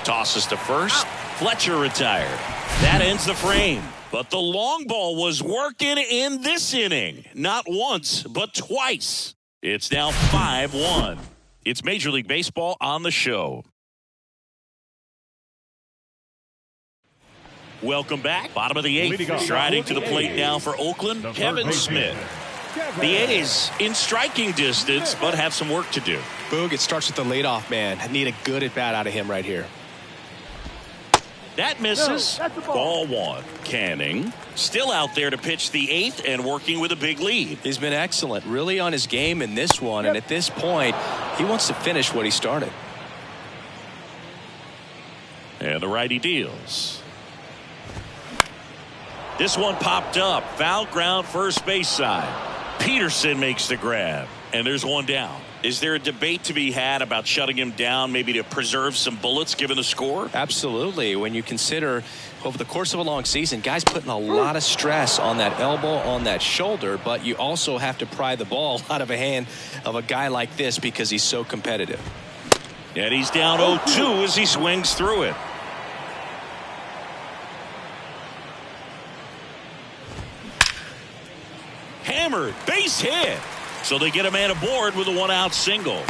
Tosses to first. Fletcher retired. That ends the frame. But the long ball was working in this inning. Not once, but twice. It's now 5-1. It's Major League Baseball on the show. Welcome back. Bottom of the eighth. Striding to the plate now for Oakland, Kevin Smith. The A's in striking distance, but have some work to do. Boog, it starts with the leadoff man. I need a good at-bat out of him right here. That misses. Ball one. Canning still out there to pitch the eighth and working with a big lead. He's been excellent, really on his game in this one, and at this point, he wants to finish what he started. And the righty deals. This one popped up. Foul ground first base side. Peterson makes the grab, and there's one down. Is there a debate to be had about shutting him down, maybe to preserve some bullets given the score? Absolutely. When you consider over the course of a long season, guys putting a lot of stress on that elbow, on that shoulder, but you also have to pry the ball out of a hand of a guy like this because he's so competitive. And he's down 0-2 as he swings through it. Hammered, base hit. So they get a man aboard with a one-out single.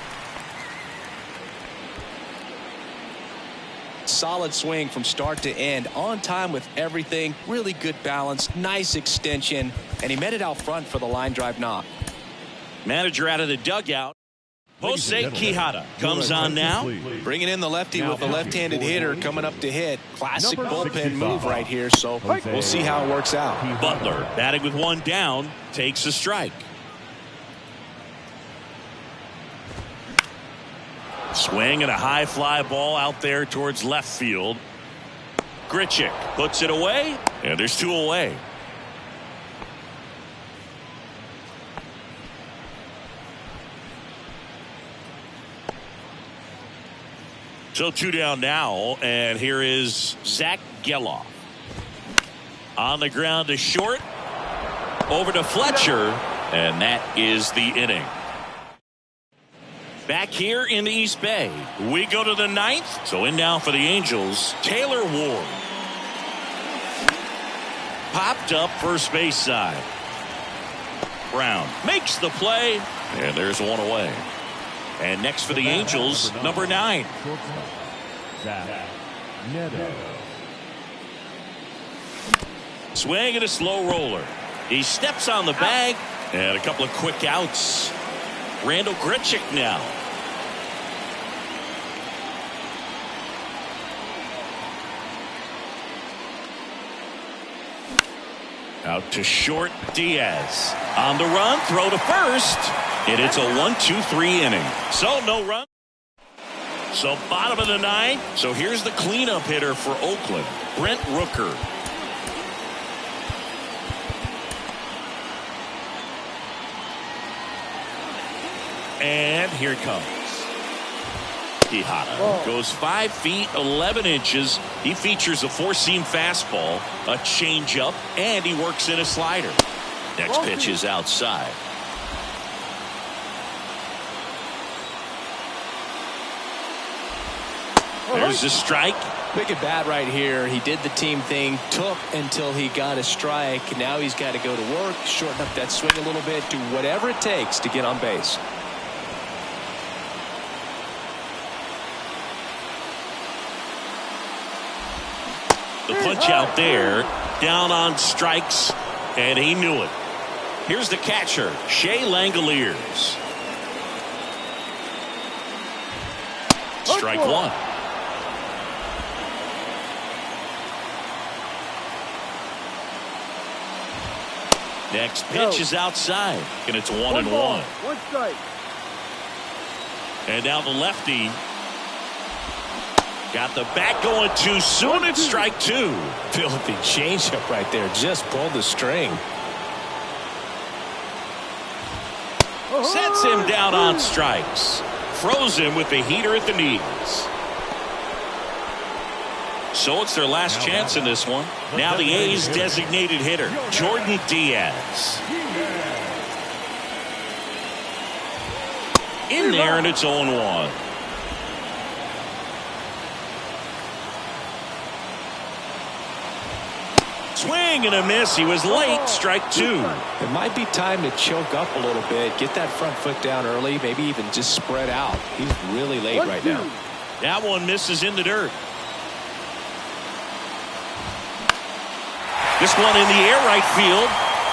Solid swing from start to end, on time with everything, really good balance, nice extension, and he met it out front for the line drive knock. Manager out of the dugout. Jose Quijada comes on now. Bringing in the lefty with the left-handed hitter coming up to hit. Classic bullpen move right here, so we'll see how it works out. Butler batting with one down takes a strike. Swing and a high fly ball out there towards left field. Grichuk puts it away, and there's 2 away. So 2 down now, and here is Zach Geloff. On the ground to short. Over to Fletcher, and that is the inning. Back here in the East Bay, we go to the 9th. So in now for the Angels, Taylor Ward. Popped up first base side. Brown makes the play, and there's 1 away. And next for the Angels, number 9. Zach Neto. Swing and a slow roller. He steps on the bag, and a couple of quick outs. Randal Grichuk now. Out to short, Diaz. On the run, throw to first. And it's a 1-2-3 inning. So no run. So bottom of the 9th. So here's the cleanup hitter for Oakland, Brent Rooker. And here it comes. Quijada goes 5 feet 11 inches. He features a 4-seam fastball, a changeup, and he works in a slider. Next pitch is outside. There's a strike. Big at bat right here. He did the team thing, took until he got a strike. Now he's got to go to work, shorten up that swing a little bit, do whatever it takes to get on base. The punch out there, down on strikes, and he knew it. Here's the catcher, Shea Langoliers. Strike 1. Next pitch is outside, and it's 1-1. 1 strike. And now the lefty got the bat going too soon. It's strike 2. Filthy changeup right there. Just pulled the string. Sets him down on strikes. Froze him with the heater at the knees. So it's their last chance in this one. Now the A's designated hitter, Jordan Diaz. In there, and it's 0-1. Swing and a miss. He was late. Strike 2. It might be time to choke up a little bit. Get that front foot down early. Maybe even just spread out. He's really late right now. That one misses in the dirt. This one in the air right field.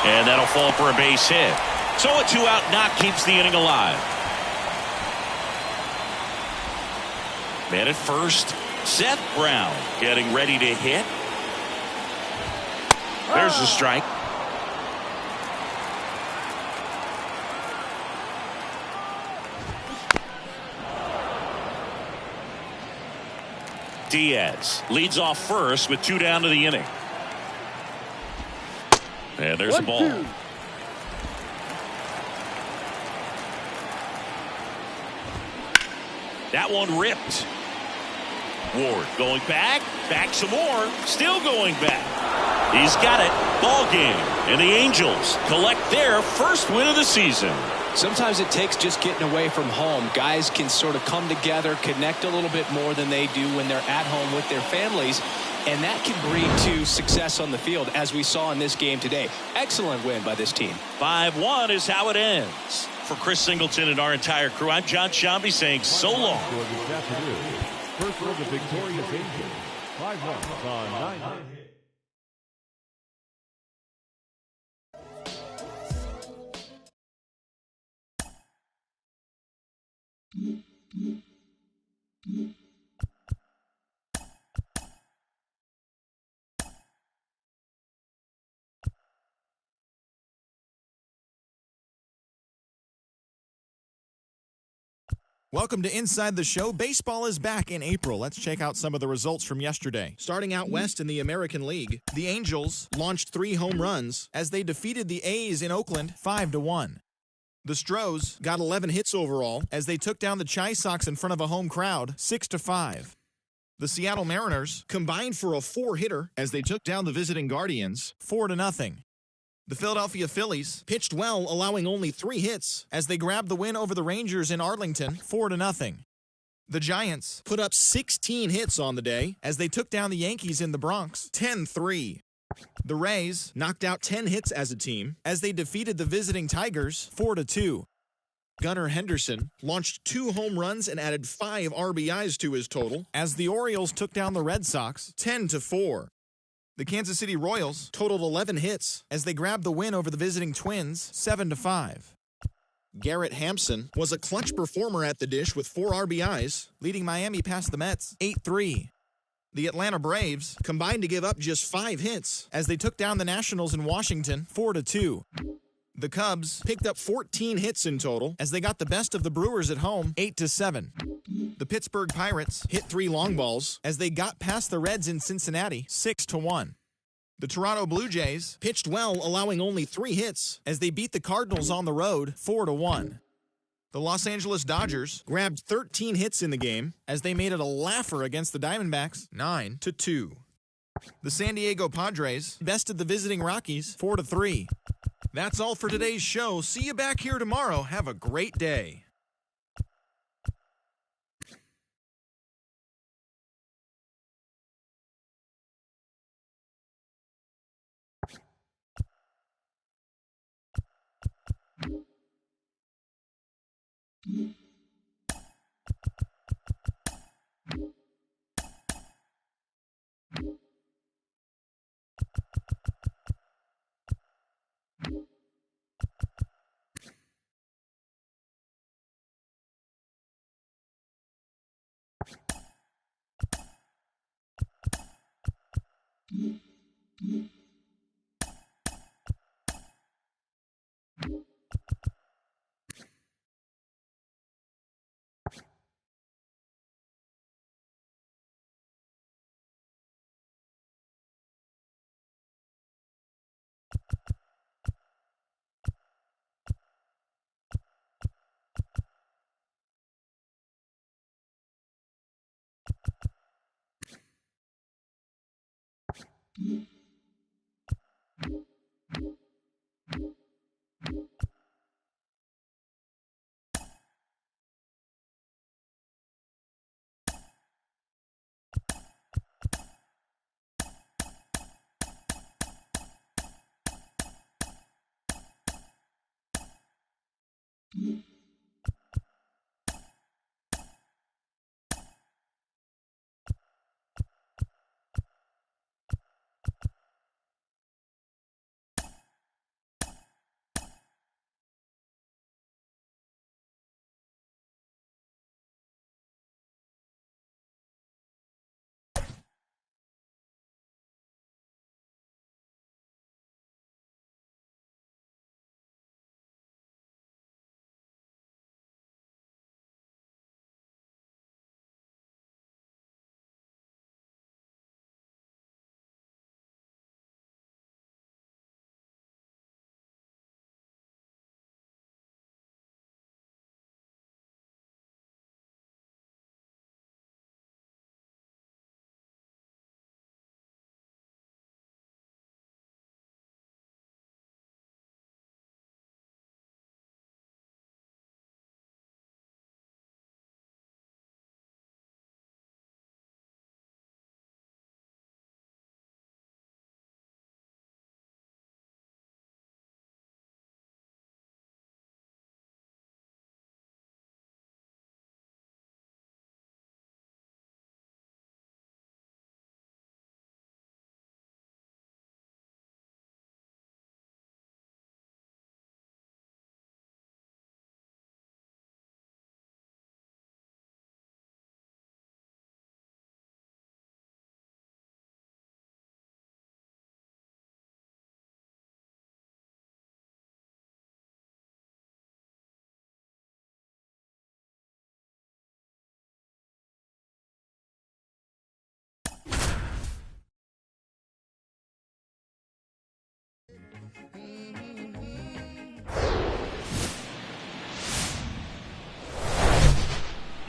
And that'll fall for a base hit. So a 2-out knock keeps the inning alive. Man at first, Seth Brown getting ready to hit. There's the strike. Diaz leads off first with 2 down to the inning. And there's the ball. That one ripped. Ward going back some more, still going back. He's got it. Ball game. And the Angels collect their first win of the season. Sometimes it takes just getting away from home. Guys can sort of come together, connect a little bit more than they do when they're at home with their families. And that can breed to success on the field, as we saw in this game today. Excellent win by this team. 5-1 is how it ends. For Chris Singleton and our entire crew, I'm John Sciambi saying so long. First for the victorious Angels, 5 runs on 9 hits. Welcome to Inside the Show. Baseball is back in April. Let's check out some of the results from yesterday. Starting out west in the American League, the Angels launched 3 home runs as they defeated the A's in Oakland 5-1. The Stros got 11 hits overall as they took down the Chi Sox in front of a home crowd 6-5. The Seattle Mariners combined for a 4-hitter as they took down the visiting Guardians 4-0. The Philadelphia Phillies pitched well, allowing only 3 hits as they grabbed the win over the Rangers in Arlington 4-0. The Giants put up 16 hits on the day as they took down the Yankees in the Bronx 10-3. The Rays knocked out 10 hits as a team as they defeated the visiting Tigers 4-2. Gunnar Henderson launched 2 home runs and added 5 RBIs to his total as the Orioles took down the Red Sox 10-4. The Kansas City Royals totaled 11 hits as they grabbed the win over the visiting Twins 7-5. Garrett Hampson was a clutch performer at the dish with 4 RBIs, leading Miami past the Mets 8-3. The Atlanta Braves combined to give up just 5 hits as they took down the Nationals in Washington 4-2. The Cubs picked up 14 hits in total as they got the best of the Brewers at home 8-7. The Pittsburgh Pirates hit 3 long balls as they got past the Reds in Cincinnati 6-1. The Toronto Blue Jays pitched well, allowing only 3 hits as they beat the Cardinals on the road 4-1. The Los Angeles Dodgers grabbed 13 hits in the game as they made it a laugher against the Diamondbacks 9-2. The San Diego Padres bested the visiting Rockies 4-3. That's all for today's show. See you back here tomorrow. Have a great day.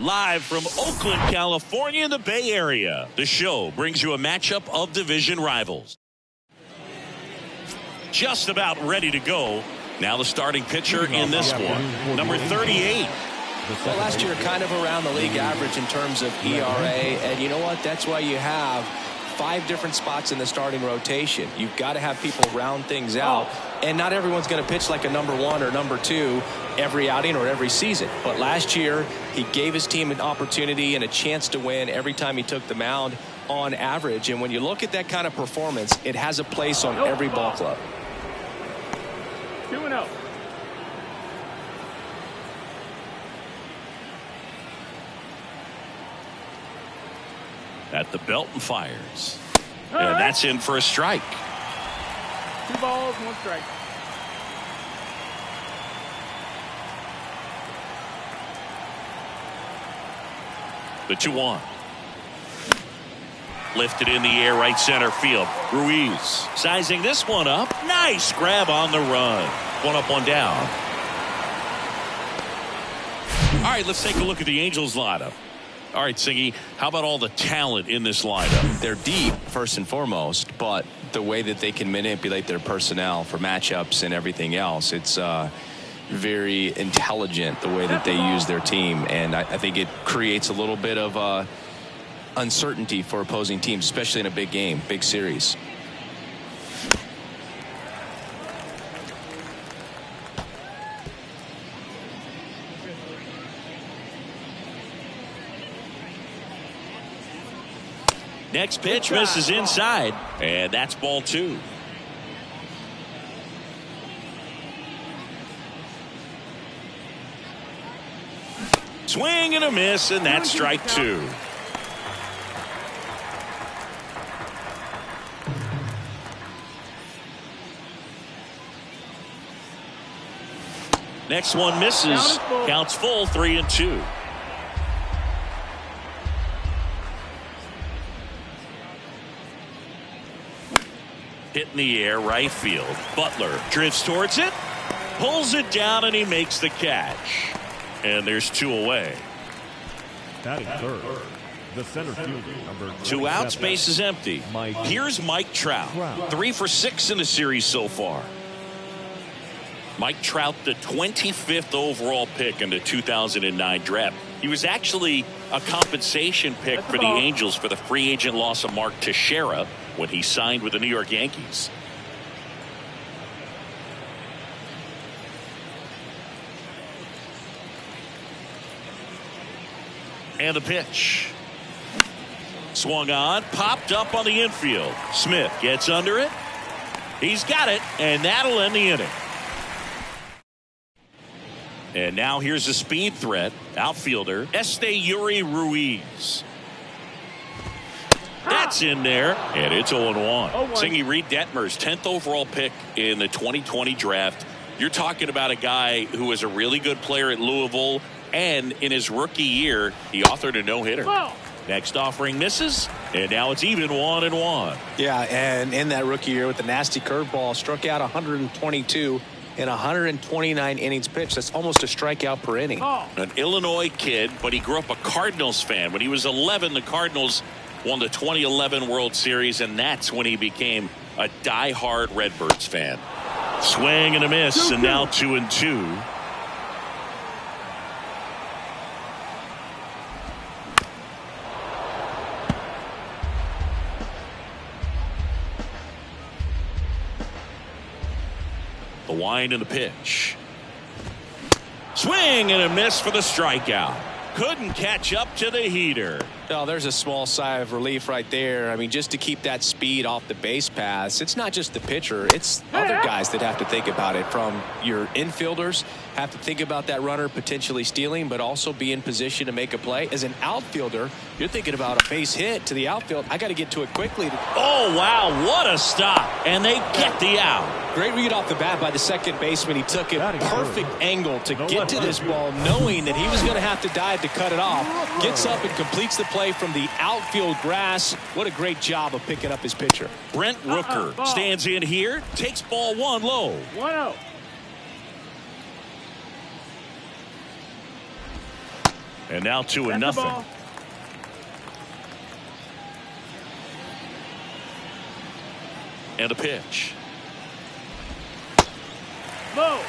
Live from Oakland, California, in the Bay Area, the show brings you a matchup of division rivals. Just about ready to go. Now the starting pitcher in this one, number 38. Well, last year kind of around the league average in terms of ERA, and you know what? That's why you have 5 different spots in the starting rotation. You've got to have people round things out, and not everyone's going to pitch like a number 1 or number 2 every outing or every season. But last year, he gave his team an opportunity and a chance to win every time he took the mound on average. And when you look at that kind of performance, it has a place on every ball club. 2-0. At the belt and fires. And that's in for a strike. 2 balls, 1 strike. The 2-1. Lifted in the air, right center field. Ruiz sizing this one up. Nice grab on the run. 1 up, 1 down. All right, let's take a look at the Angels lineup. All right, Siggy, how about all the talent in this lineup? They're deep, first and foremost, but the way that they can manipulate their personnel for matchups and everything else, it's very intelligent the way that they use their team. And I think it creates a little bit of uncertainty for opposing teams, especially in a big game, big series. Next pitch misses inside, and that's ball 2. Swing and a miss, and that's strike 2. Next one misses. Counts full, 3-2. Hit in the air, right field. Butler drifts towards it, pulls it down, and he makes the catch. And there's 2 away. Batting third, the center fielder, number 2 outs, base is empty. Here's Mike Trout. 3 for 6 in the series so far. Mike Trout, the 25th overall pick in the 2009 draft. He was actually a compensation pick for the Angels for the free agent loss of Mark Teixeira when he signed with the New York Yankees. And the pitch. Swung on, popped up on the infield. Smith gets under it. He's got it, and that'll end the inning. And now here's a speed threat. Outfielder Esteury Ruiz. That's in there, and it's 0-1. Singy, Reed Detmer's 10th overall pick in the 2020 draft. You're talking about a guy who was a really good player at Louisville, and in his rookie year, he authored a no-hitter. Next offering misses, and now it's even 1-1. Yeah, and in that rookie year with the nasty curveball, struck out 122 in 129 innings pitched. That's almost a strikeout per inning. An Illinois kid, but he grew up a Cardinals fan. When he was 11, the Cardinals won the 2011 World Series, and that's when he became a diehard Redbirds fan. Swing and a miss, and now 2-2. The wind and the pitch. Swing and a miss for the strikeout. Couldn't catch up to the heater. Oh, there's a small sigh of relief right there. I mean, just to keep that speed off the base paths, it's not just the pitcher, it's other guys that have to think about it. From your infielders have to think about that runner potentially stealing, but also be in position to make a play. As an outfielder, you're thinking about a base hit to the outfield. I got to get to it quickly. Oh, wow, what a stop. And they get the out. Great read off the bat by the second baseman. He took a perfect angle to get to this ball, knowing that he was going to have to dive to cut it off. Gets up and completes the play from the outfield grass. What a great job of picking up his pitcher. Brent Rooker stands in here, takes ball 1 low. 1-0. And now 2-0. And a pitch. Ball.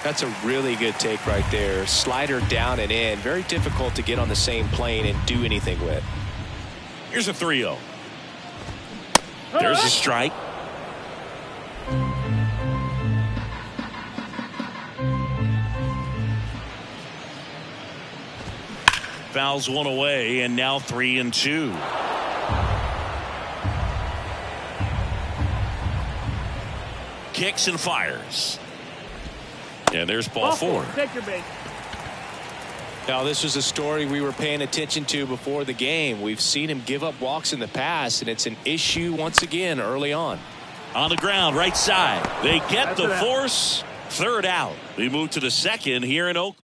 That's a really good take right there. Slider down and in. Very difficult to get on the same plane and do anything with. Here's a 3-0. There's a strike. Fouls one away, and now 3-2. Kicks and fires. And there's ball 4. Take your bait. Now, this was a story we were paying attention to before the game. We've seen him give up walks in the past, and it's an issue once again early on. On the ground, right side. They get the force. Third out. We move to the second here in Oakland.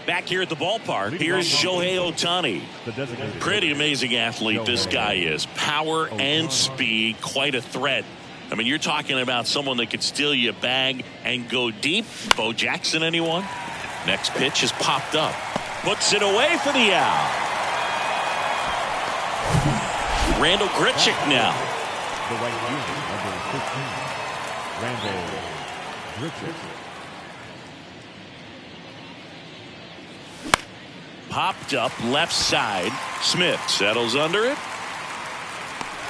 Back here at the ballpark, here's Shohei Ohtani. Pretty amazing athlete this guy is. Power and speed, quite a threat. I mean, you're talking about someone that could steal you a bag and go deep. Bo Jackson, anyone? Next pitch is popped up. Puts it away for the out. Randall Grichuk now. The right fielder, number 15, Randall Grichuk. Popped up left side. Smith settles under it.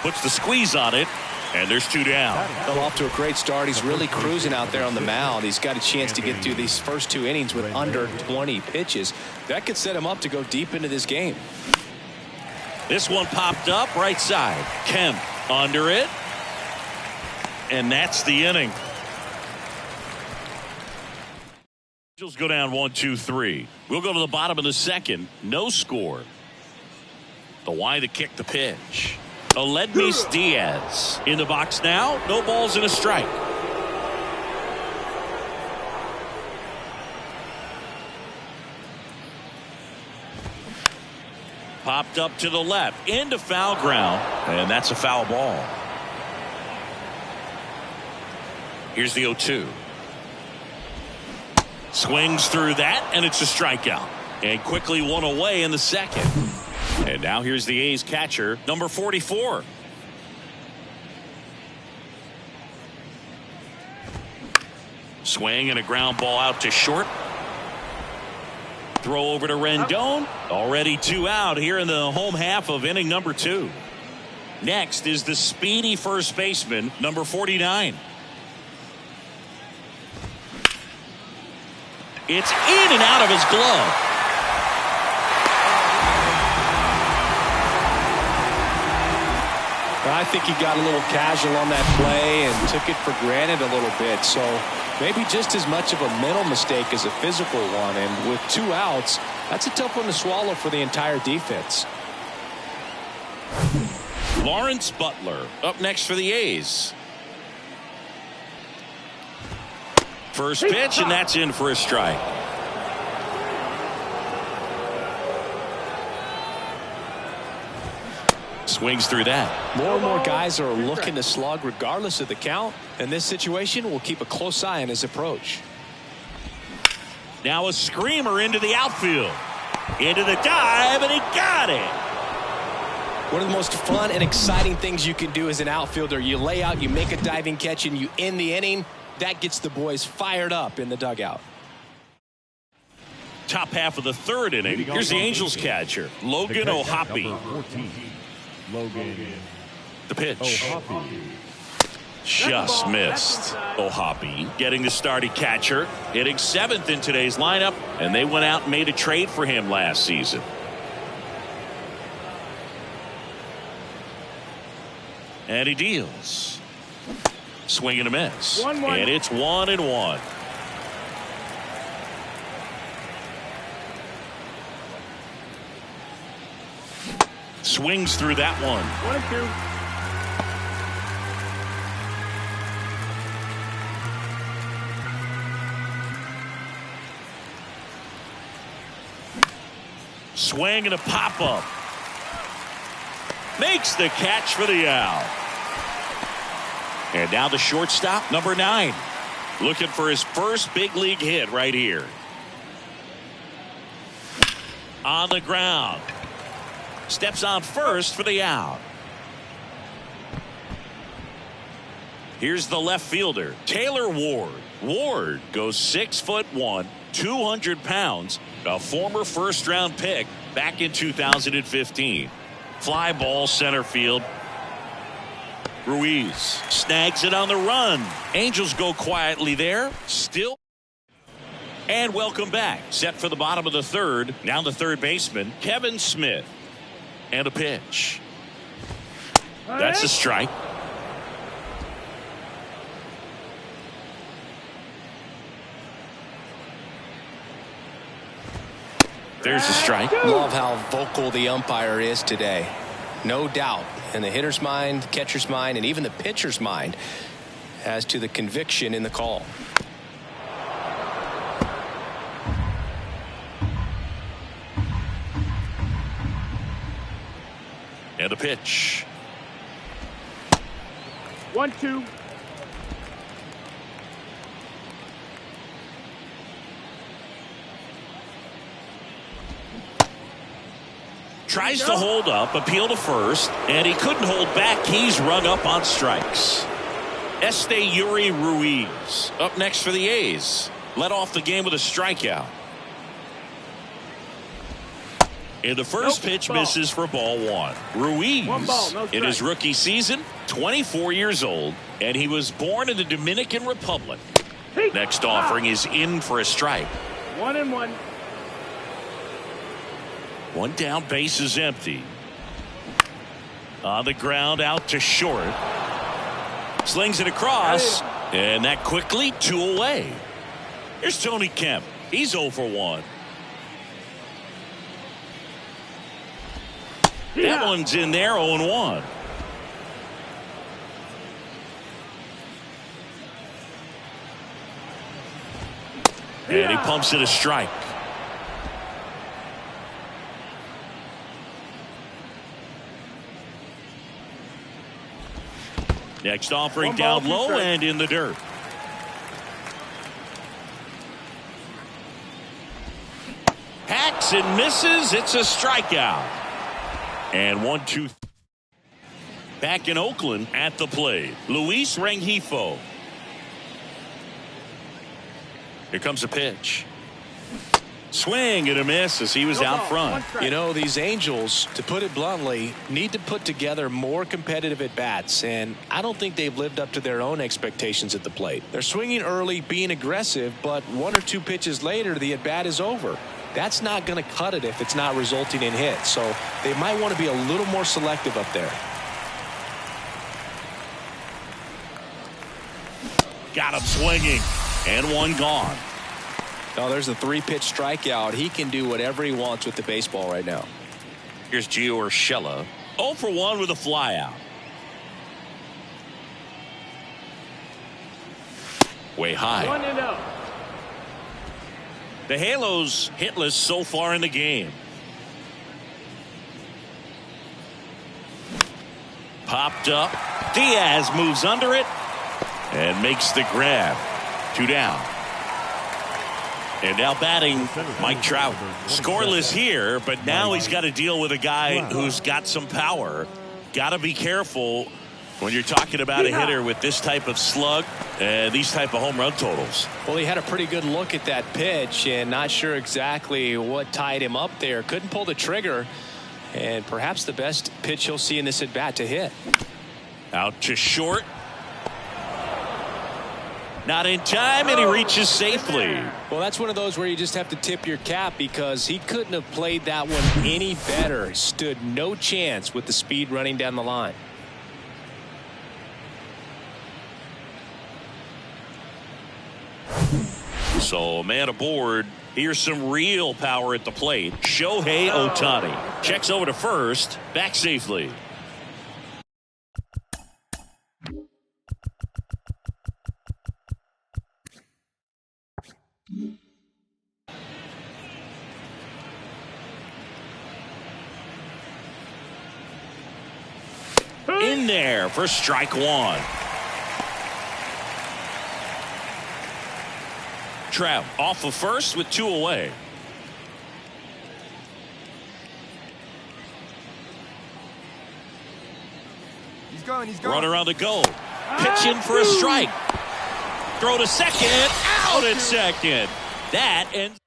Puts the squeeze on it. And there's 2 down. Well, off to a great start. He's really cruising out there on the mound. He's got a chance to get through these first 2 innings with under 20 pitches. That could set him up to go deep into this game. This one popped up right side. Kemp under it. And that's the inning. Angels go down 1-2-3. We'll go to the bottom of the second. No score. The Y that kicked the pitch. Aledmys Diaz in the box now. No balls and a strike. Popped up to the left into foul ground, and that's a foul ball. Here's the 0-2. Swings through that, and it's a strikeout. And quickly one away in the second. And now here's the A's catcher, number 44. Swing and a ground ball out to short. Throw over to Rendon. Already 2 out here in the home half of inning number 2. Next is the speedy first baseman, number 49. It's in and out of his glove. I think he got a little casual on that play and took it for granted a little bit. So maybe just as much of a mental mistake as a physical one. And with 2 outs, that's a tough one to swallow for the entire defense. Lawrence Butler up next for the A's. First pitch, and that's in for a strike. Swings through that. More and more guys are looking to slug regardless of the count. In this situation, we'll keep a close eye on his approach. Now a screamer into the outfield. Into the dive, and he got it. One of the most fun and exciting things you can do as an outfielder. You lay out, you make a diving catch, and you end the inning. That gets the boys fired up in the dugout. Top half of the third inning. Here's the Angels catcher, Logan O'Hoppe. Logan. The pitch. O'Hoppe. Just missed. O'Hoppe getting the starting catcher, hitting 7th in today's lineup, and they went out and made a trade for him last season. And he deals. Swing and a miss. 1-1. And it's 1-1. Swings through that one. 1-2. Swing and a pop-up. Makes the catch for the out. And now the shortstop, number 9. Looking for his first big league hit right here. On the ground. Steps on first for the out. Here's the left fielder, Taylor Ward. Ward goes 6'1", 200 pounds, a former first-round pick back in 2015. Fly ball center field. Ruiz snags it on the run. Angels go quietly there. Still. And welcome back. Set for the bottom of the third. Now the third baseman, Kevin Smith. And a pitch. That's a strike. There's a strike. Love how vocal the umpire is today. No doubt in the hitter's mind, catcher's mind, and even the pitcher's mind as to the conviction in the call. And a pitch. 1-2. Tries to hold up, appeal to first, and he couldn't hold back. He's rung up on strikes. Esteury Ruiz up next for the A's. Led off the game with a strikeout. And the first pitch misses for ball one. Ruiz, in his rookie season, 24 years old, and he was born in the Dominican Republic. Next offering is in for a strike. 1-1. One down, base is empty. On the ground, out to short. Slings it across, and that quickly 2 away. Here's Tony Kemp. He's 0 for 1. That one's in there, 0-1. And he pumps it a strike. Next offering down low and in the dirt. Hacks and misses. It's a strikeout. And 1-2. Back in Oakland at the plate, Luis Rengifo. Here comes a pitch. Swing and a miss as he was out front. You know, these Angels, to put it bluntly, need to put together more competitive at-bats, and I don't think they've lived up to their own expectations at the plate. They're swinging early, being aggressive, but 1 or 2 pitches later, the at-bat is over. That's not going to cut it if it's not resulting in hits, so they might want to be a little more selective up there. Got him swinging, and one gone. Oh, there's a 3-pitch strikeout. He can do whatever he wants with the baseball right now. Here's Gio Urshela. 0 for 1 with a flyout. Way high. 1-0. The Halos hitless so far in the game. Popped up. Diaz moves under it and makes the grab. 2 down. And now batting, Mike Trout. Scoreless here, but now he's got to deal with a guy who's got some power. Got to be careful when you're talking about a hitter with this type of slug and these type of home run totals. Well, he had a pretty good look at that pitch and not sure exactly what tied him up there. Couldn't pull the trigger, and perhaps the best pitch he'll see in this at bat to hit. Out to short. Not in time, and he reaches safely. Well, that's one of those where you just have to tip your cap because he couldn't have played that one any better. Stood no chance with the speed running down the line. So, man aboard. Here's some real power at the plate. Shohei Ohtani checks over to first, back safely. In there for strike 1. Trout off of first with 2 away. He's going. Runner on the go. Pitch in for a strike. Throw to second. Out at second. That ends.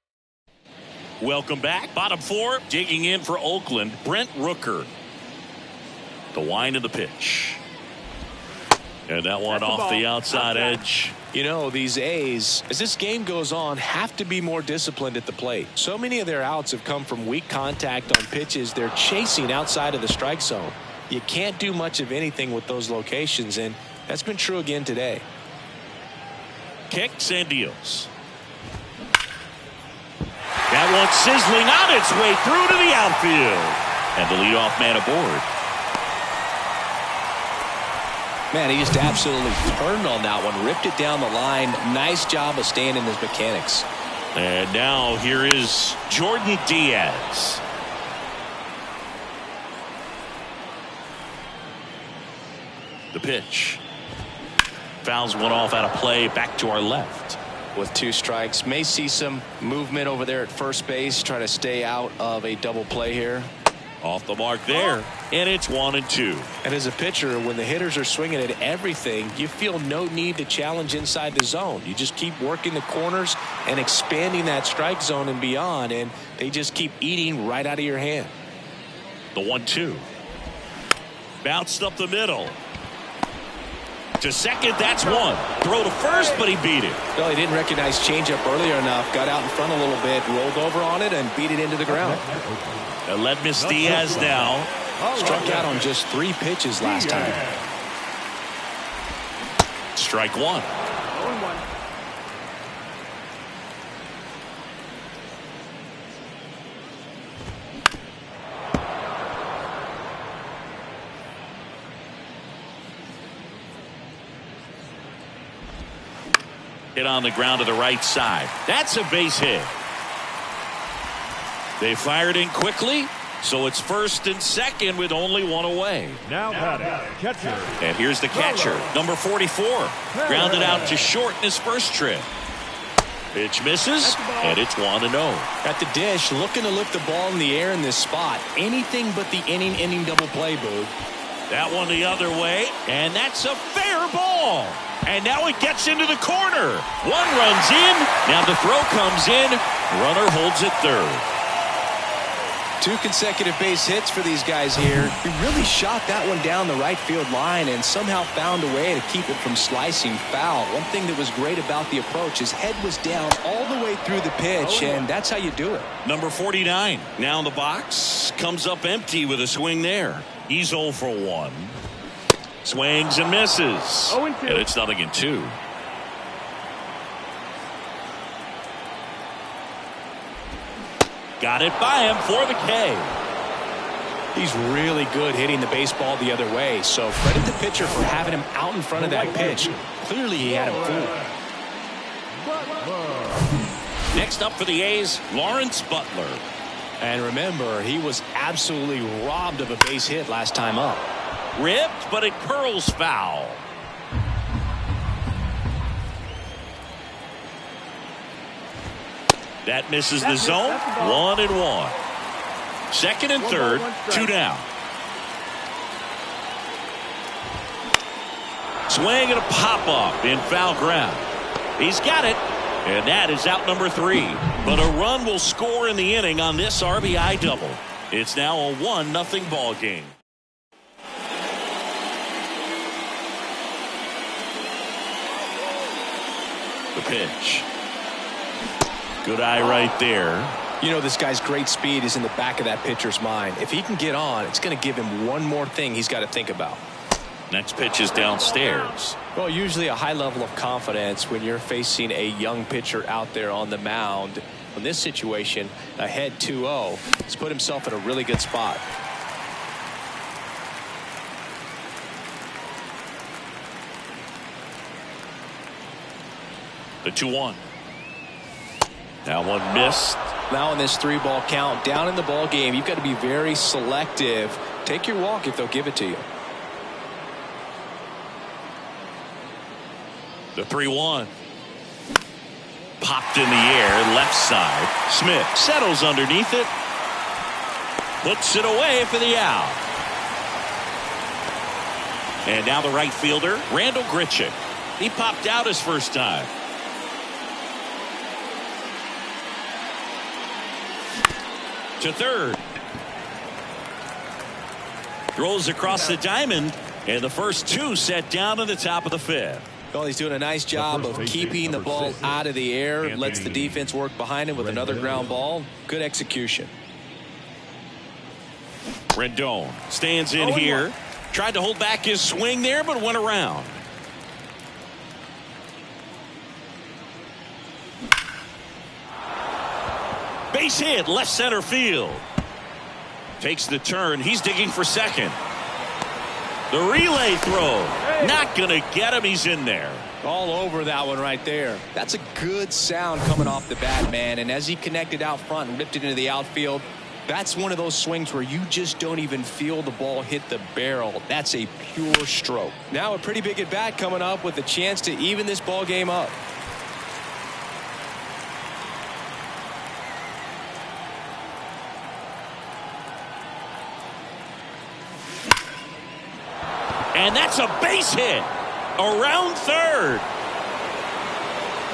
Welcome back. Bottom four. Digging in for Oakland. Brent Rooker. The wind of the pitch. And that one off the outside edge. You know, these A's, as this game goes on, have to be more disciplined at the plate. So many of their outs have come from weak contact on pitches they're chasing outside of the strike zone. You can't do much of anything with those locations, and that's been true again today. Kicks and deals. That one sizzling on its way through to the outfield. And the leadoff man aboard. Man, he just absolutely turned on that one, ripped it down the line. Nice job of staying in his mechanics. And now here is Jordan Diaz. The pitch. Fouls one off out of play, back to our left. With 2 strikes, may see some movement over there at first base, try to stay out of a double play here. Off the mark there, and it's 1-2. And as a pitcher, when the hitters are swinging at everything, you feel no need to challenge inside the zone. You just keep working the corners and expanding that strike zone and beyond, and they just keep eating right out of your hand. The 1-2. Bounced up the middle. To second, that's one. Throw to first, but he beat it. Well, he didn't recognize changeup earlier enough, got out in front a little bit, rolled over on it, and beat it into the ground. Aledmys Diaz now. Struck out on just 3 pitches last time. Strike one. 0-1. Hit on the ground to the right side. That's a base hit. They fired in quickly, so it's first and second with only one away. Now batting, catcher. And here's the catcher, number 44. Grounded out to short in his first trip. Pitch misses, and it's 1-0. At the dish, looking to lift the ball in the air in this spot. Anything but the inning double play, Boog. That one the other way, and that's a fair ball. And now it gets into the corner. One runs in. Now the throw comes in. Runner holds it third. 2 consecutive base hits for these guys here. He really shot that one down the right field line and somehow found a way to keep it from slicing foul. One thing that was great about the approach, his head was down all the way through the pitch, and that's how you do it. Number 49 now in the box. Comes up empty with a swing there. He's 0 for 1. Swings and misses. 0-2. And it's 0-2. Got it by him for the K. He's really good hitting the baseball the other way, so credit the pitcher for having him out in front of that pitch. Clearly he had him fooled. Next up for the A's, Lawrence Butler. And remember, he was absolutely robbed of a base hit last time up. Ripped, but it curls foul. That misses the zone. 1-1. Second and third, 2 down. Swing and a pop-up in foul ground. He's got it, and that is out number 3. But a run will score in the inning on this RBI double. It's now a 1-0 ball game. The pitch. Good eye right there. You know, this guy's great speed is in the back of that pitcher's mind. If he can get on, it's going to give him one more thing he's got to think about. Next pitch is downstairs. Well, usually a high level of confidence when you're facing a young pitcher out there on the mound. In this situation, ahead 2-0, he's put himself in a really good spot. The 2-1. That one missed. Now in this 3-ball count, down in the ball game, you've got to be very selective. Take your walk if they'll give it to you. The 3-1. Popped in the air, left side. Smith settles underneath it. Puts it away for the out. And now the right fielder, Randall Grichuk. He popped out his first time. To third. Throws across the diamond, and the first two set down to the top of the fifth. Well, he's doing a nice job of keeping the ball out of the air, lets the defense work behind him with another ground ball. Good execution. Rendon stands in here. Tried to hold back his swing there, but went around. Base hit, left center field. Takes the turn. He's digging for second. The relay throw. Not going to get him. He's in there. All over that one right there. That's a good sound coming off the bat, man. And as he connected out front and ripped it into the outfield, that's one of those swings where you just don't even feel the ball hit the barrel. That's a pure stroke. Now a pretty big at bat coming up with a chance to even this ball game up. And that's a base hit around third.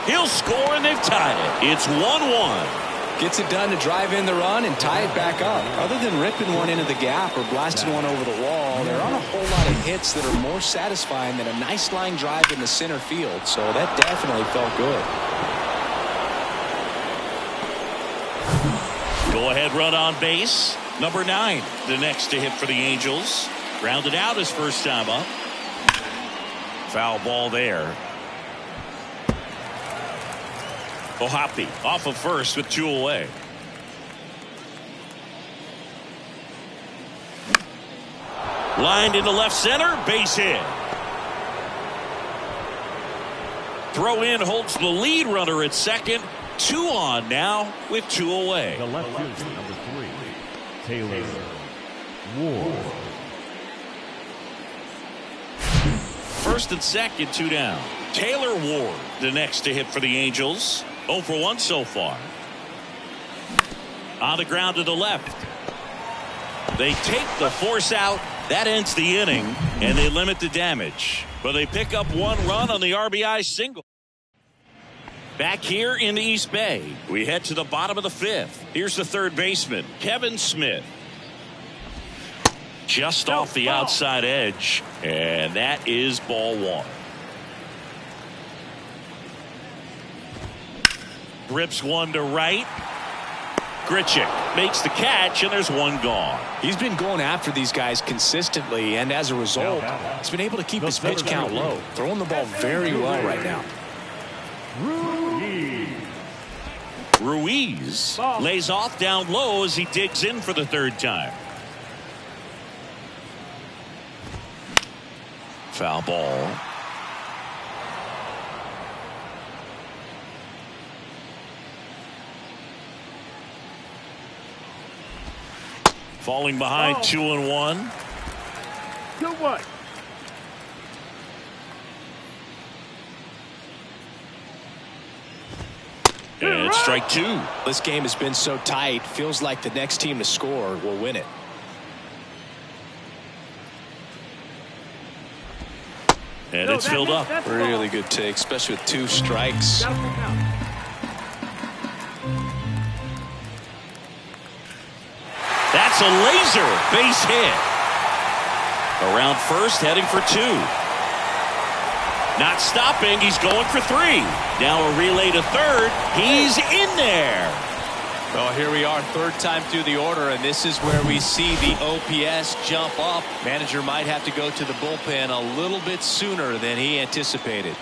He'll score, and they've tied it. It's 1-1. Gets it done to drive in the run and tie it back up. Other than ripping one into the gap or blasting one over the wall, there aren't a whole lot of hits that are more satisfying than a nice line drive in the center field. So that definitely felt good. Go ahead run on base. Number 9, the next to hit for the Angels. Grounded out his first time up. Foul ball there. Ohapi off of first with 2 away. Lined into left center, base hit. Throw in holds the lead runner at second. 2 on now with 2 away. The left fielder, number 3, Taylor Ward. First and second, 2 down. Taylor Ward, the next to hit for the Angels. 0 for 1 so far. On the ground to the left. They take the force out. That ends the inning, and they limit the damage. But they pick up 1 run on the RBI single. Back here in the East Bay, we head to the bottom of the 5th. Here's the third baseman, Kevin Smith. Just off the outside edge, and that is ball 1. Rips one to right. Grichuk makes the catch, and there's 1 gone. He's been going after these guys consistently, and as a result, he's been able to keep his pitch count low. Throwing the ball very well right now. Ruiz lays off down low as he digs in for the 3rd time. Foul ball. Falling behind 2-1. 2-1. And strike 2. This game has been so tight. Feels like the next team to score will win it. And it's filled up. Really good take, especially with 2 strikes. That's a laser base hit. Around first, heading for 2. Not stopping. He's going for 3. Now a relay to third. He's in there. Well, here we are, 3rd time through the order, and this is where we see the OPS jump up. Manager might have to go to the bullpen a little bit sooner than he anticipated.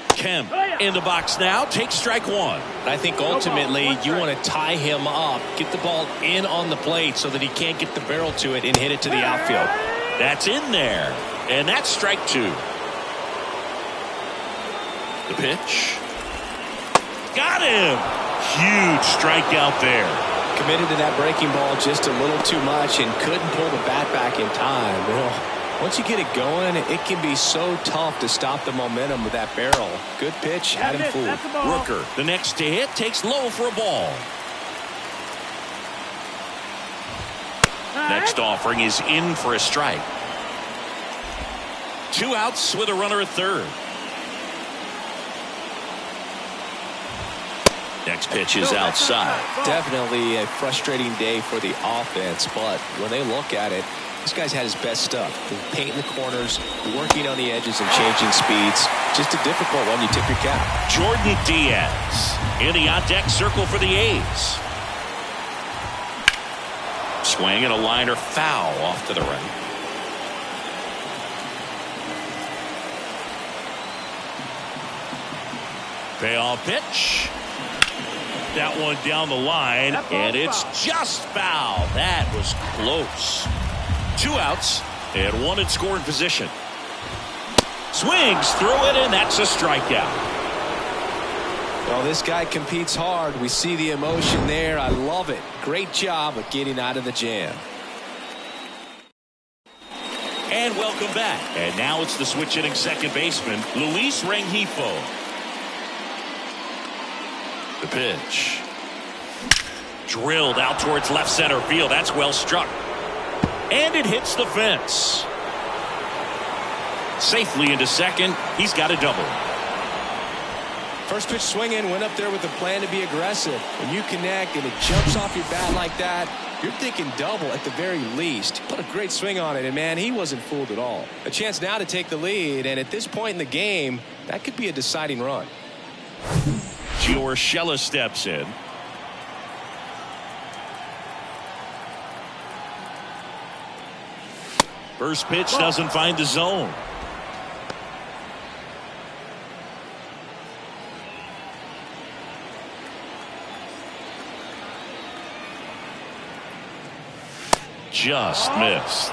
Kemp in the box now. Takes strike 1. I think ultimately you want to tie him up, get the ball in on the plate so that he can't get the barrel to it and hit it to the outfield. That's in there. And that's strike 2. The pitch. Got him. Huge strikeout there. Committed to that breaking ball just a little too much and couldn't pull the bat back in time. Well, once you get it going, it can be so tough to stop the momentum with that barrel. Good pitch, had him fooled. Rooker, the next to hit, takes low for a ball. Next first offering is in for a strike. 2 outs with a runner at third. Next pitch is outside. Definitely a frustrating day for the offense, but when they look at it, this guy's had his best stuff. Painting the corners, working on the edges and changing speeds. Just a difficult one. You tip your cap. Jordan Diaz in the on-deck circle for the A's. Swing and a liner foul off to the right. Payoff pitch. That one down the line, and it's just foul. That was close. 2 outs and 1 in scoring position. Swings through it, and that's a strikeout. Well, this guy competes hard. We see the emotion there. I love it. Great job of getting out of the jam. And welcome back. And now it's the switch hitting second baseman, Luis Rengifo. The pitch. Drilled out towards left center field. That's well struck. And it hits the fence. Safely into second. He's got a double. First pitch swinging, went up there with a plan to be aggressive. When you connect and it jumps off your bat like that, you're thinking double at the very least. Put a great swing on it, and man, he wasn't fooled at all. A chance now to take the lead, and at this point in the game, that could be a deciding run. Gio Urshela steps in. First pitch doesn't find the zone. Just missed.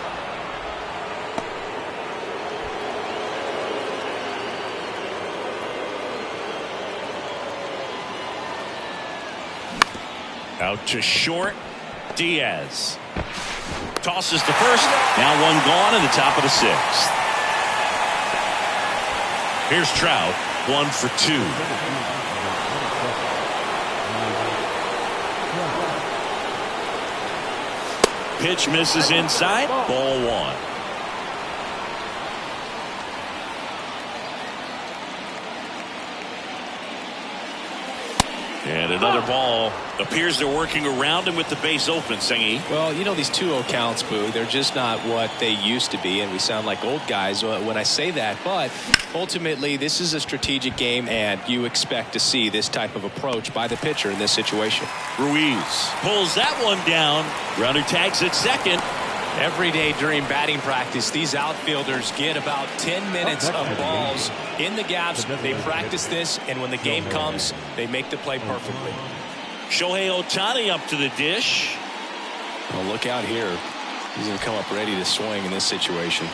Out to short. Diaz tosses to first. Now one gone in the top of the 6th. Here's Trout, 1 for 2. Pitch misses inside. Ball 1. And another ball. Appears they're working around him with the base open, Singy. Well, you know, these 2-0 counts, Boo, they're just not what they used to be, and we sound like old guys when I say that. But ultimately, this is a strategic game, and you expect to see this type of approach by the pitcher in this situation. Ruiz pulls that one down. Runner tags at second. Every day during batting practice, these outfielders get about 10 minutes of balls in the gaps. They practice this, and when the game comes, they make the play perfectly. Shohei Ohtani up to the dish. Well, look out here. He's going to come up ready to swing in this situation.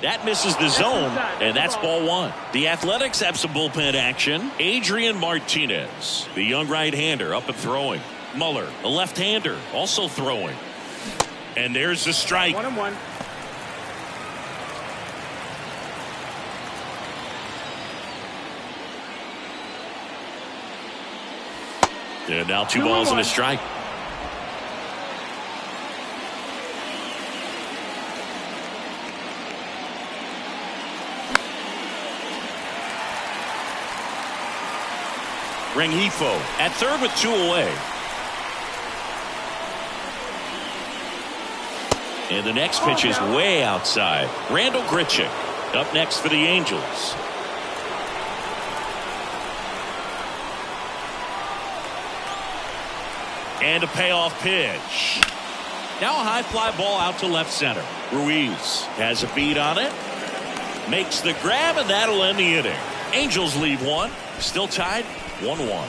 That misses the zone, and that's ball 1. The Athletics have some bullpen action. Adrian Martinez, the young right-hander, up and throwing. Muller, a left-hander, also throwing. And there's the strike. 1-1. And now 2 balls and a strike. Rengifo at third with 2 away. And the next pitch is way outside. Randall Grichuk up next for the Angels. And a payoff pitch. Now a high fly ball out to left center. Ruiz has a beat on it. Makes the grab, and that'll end the inning. Angels leave 1. Still tied 1-1.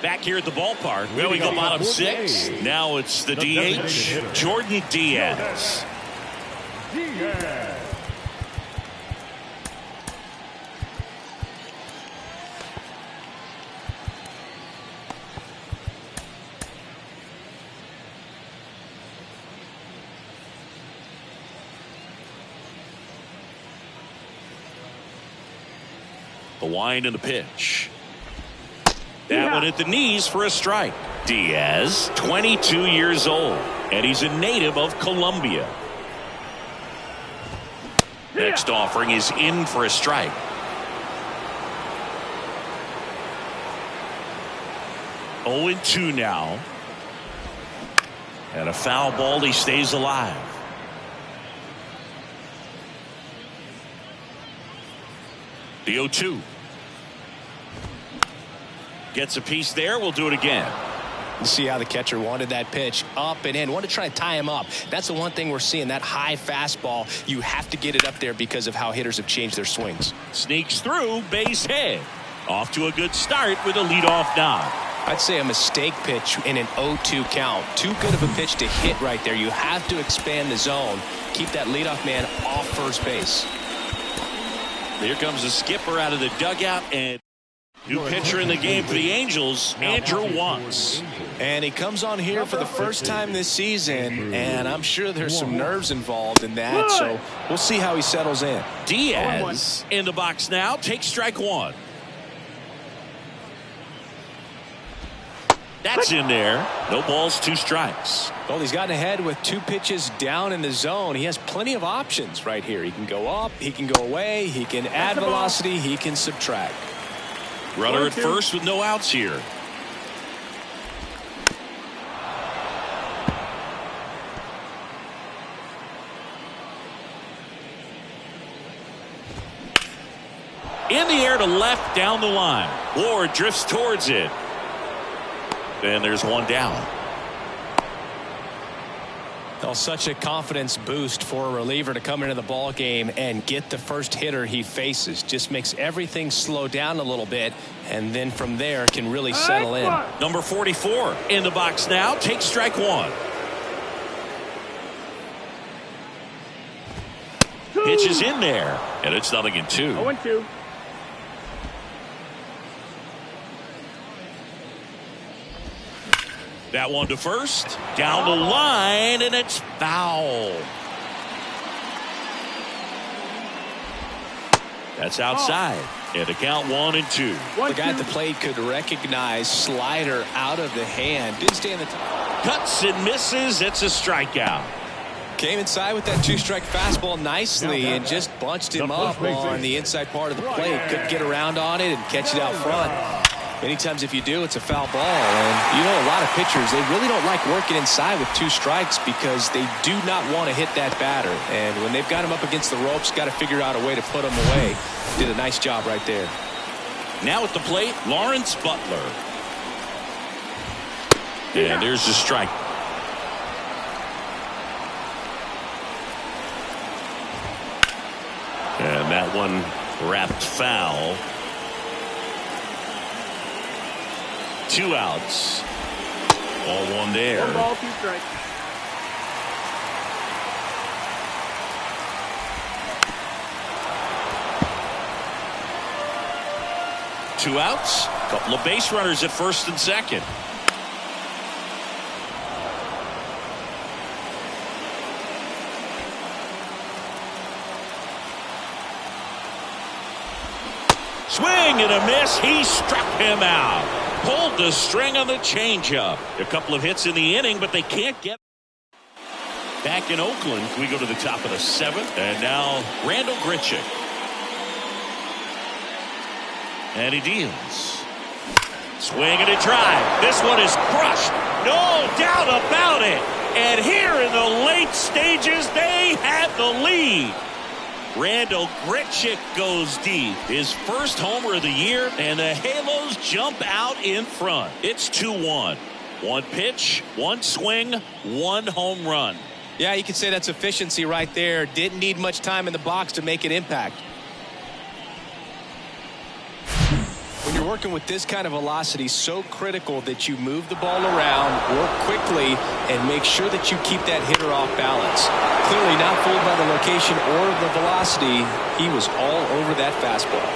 Back here at the ballpark, we go bottom 6. Now it's the DH, Jordan Diaz. The wind and the pitch. That one at the knees for a strike. Diaz, 22 years old, and he's a native of Colombia. Next offering is in for a strike. Oh, 2 now. And a foul ball. He stays alive. The 0-2. Gets a piece there. We'll do it again. You see how the catcher wanted that pitch up and in. Want to try to tie him up. That's the one thing we're seeing. That high fastball. You have to get it up there because of how hitters have changed their swings. Sneaks through, base hit. Off to a good start with a leadoff knock. I'd say a mistake pitch in an 0-2 count. Too good of a pitch to hit right there. You have to expand the zone. Keep that leadoff man off first base. Here comes the skipper out of the dugout, and new pitcher in the game for the Angels, Andrew Wantz. And he comes on here for the first time this season, and I'm sure there's some nerves involved in that, so we'll see how he settles in. Diaz in the box now, takes strike 1. That's in there. No balls, 2 strikes. Well, he's gotten ahead with 2 pitches down in the zone. He has plenty of options right here. He can go up, he can go away, he can add velocity, he can subtract. Runner at first with no outs here. In the air to left down the line. Ward drifts towards it. And there's 1 down. Well, such a confidence boost for a reliever to come into the ball game and get the first hitter he faces. Just makes everything slow down a little bit, and then from there can really settle in. Number 44 in the box now, takes strike 1. Pitch is in there, and it's 0-2. 0-2. That one to first, down the line, and it's foul. That's outside. And a count 1-2. The guy at the plate could recognize slider out of the hand. Didn't stay in the top. Cuts and misses. It's a strikeout. Came inside with that 2-strike fastball nicely and just bunched him up on the inside part of the plate. Couldn't get around on it and catch it out front. Many times if you do, it's a foul ball. And you know, a lot of pitchers, they really don't like working inside with 2 strikes because they do not want to hit that batter. And when they've got him up against the ropes, got to figure out a way to put him away. Did a nice job right there. Now at the plate, Lawrence Butler. And there's the strike. And that one wrapped foul. 2 outs. All 1 there. 1 ball, 2 strikes. Two outs. Couple of base runners at first and second. Swing and a miss. He struck him out. Pulled the string on the changeup. A couple of hits in the inning, but they can't get. Back in Oakland, we go to the top of the 7th, and now Randal Grichuk. And he deals. Swing and a drive. This one is crushed. No doubt about it. And here in the late stages, they have the lead. Randal Grichuk goes deep. His first homer of the year, and the Halos jump out in front. It's 2-1. 1 pitch, 1 swing, 1 home run. Yeah, you could say that's efficiency right there. Didn't need much time in the box to make an impact. When you're working with this kind of velocity, so critical that you move the ball around, work quickly, and make sure that you keep that hitter off balance. Clearly not fooled by the location or the velocity. He was all over that fastball.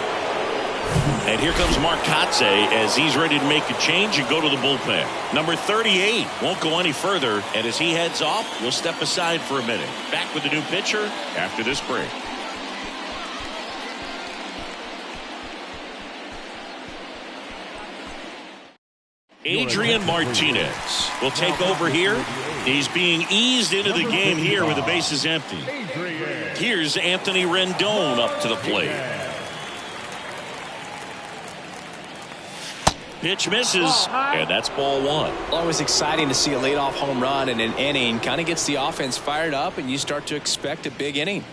And here comes Mark Kotsay as he's ready to make a change and go to the bullpen. Number 38 won't go any further, and as he heads off, we'll step aside for a minute. Back with the new pitcher after this break. Adrian Martinez will take over here. He's being eased into the game here with the bases empty. Here's Anthony Rendon up to the plate. Pitch misses, and that's ball one. Always exciting to see a leadoff home run in an inning. Kind of gets the offense fired up, and you start to expect a big inning.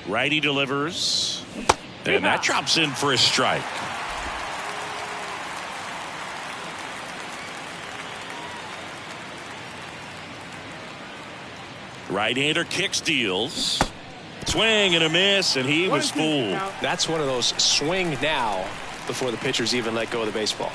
Righty delivers, and that drops in for a strike. Right-hander kicks, deals. Swing and a miss, and he was fooled. That's one of those swing now before the pitchers even let go of the baseball.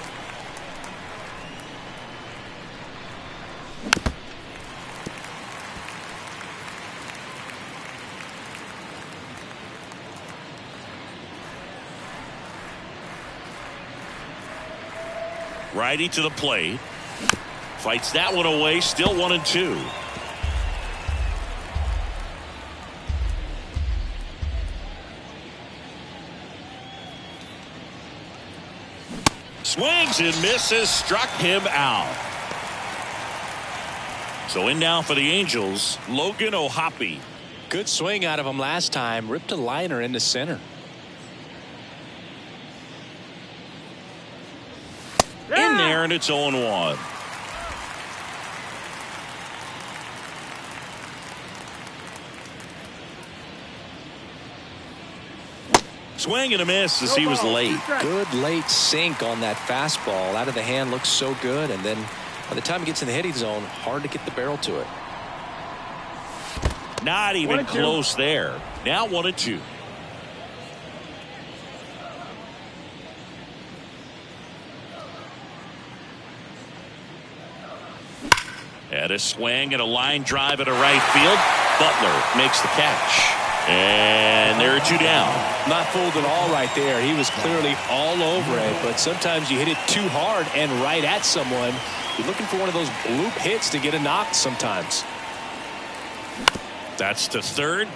Righty to the plate. Fights that one away, still 1-2. Swings and misses, struck him out. So in now for the Angels, Logan O'Hoppe. Good swing out of him last time. Ripped a liner into center. In there, and it's 0-1. Swing and a miss as he was late. Good late sink on that fastball. Out of the hand, looks so good, and then by the time he gets in the hitting zone, hard to get the barrel to it. Not even close there. Now 1-2. And a swing and a line drive at a right field. Butler makes the catch. And there are two down. Not fooled at all right there. He was clearly all over it, but sometimes you hit it too hard and right at someone. You're looking for one of those bloop hits to get a knock sometimes. That's to third.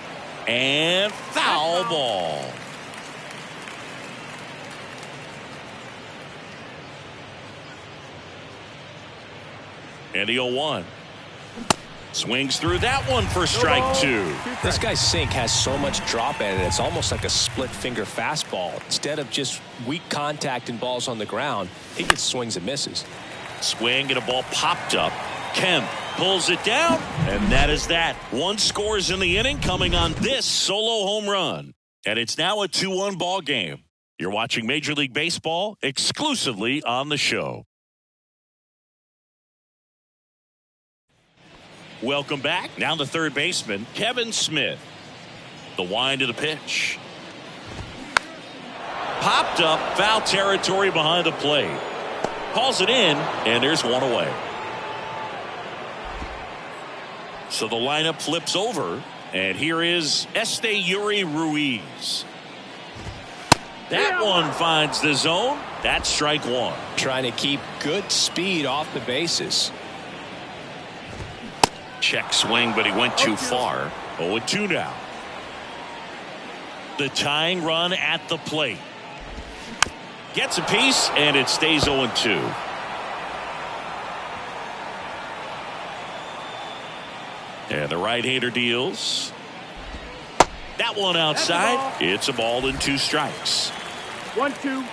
And foul ball. And the 0-1. Swings through that one for strike two. This guy's sink has so much drop at it. It's almost like a split finger fastball. Instead of just weak contact and balls on the ground, he gets swings and misses. Swing and a ball popped up. Kemp pulls it down, and that is that. One scores in the inning coming on this solo home run. And it's now a 2-1 ball game. You're watching Major League Baseball exclusively on the show. Welcome back. Now the third baseman, Kevin Smith. The wind of the pitch. Popped up, foul territory behind the plate. Calls it in, and there's one away. So the lineup flips over, and here is Esteury Ruiz. That one finds the zone. That's strike one. Trying to keep good speed off the bases. Check swing, but he went too far. 0-2 now. The tying run at the plate. Gets a piece, and it stays 0-2. And the right-hander deals. That one outside. It's a ball and 2 strikes. 1-2.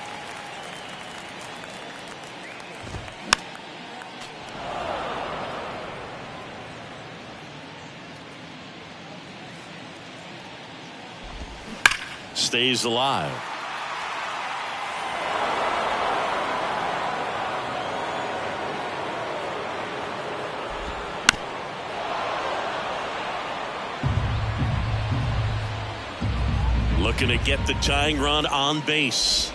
Stays alive. Looking to get the tying run on base.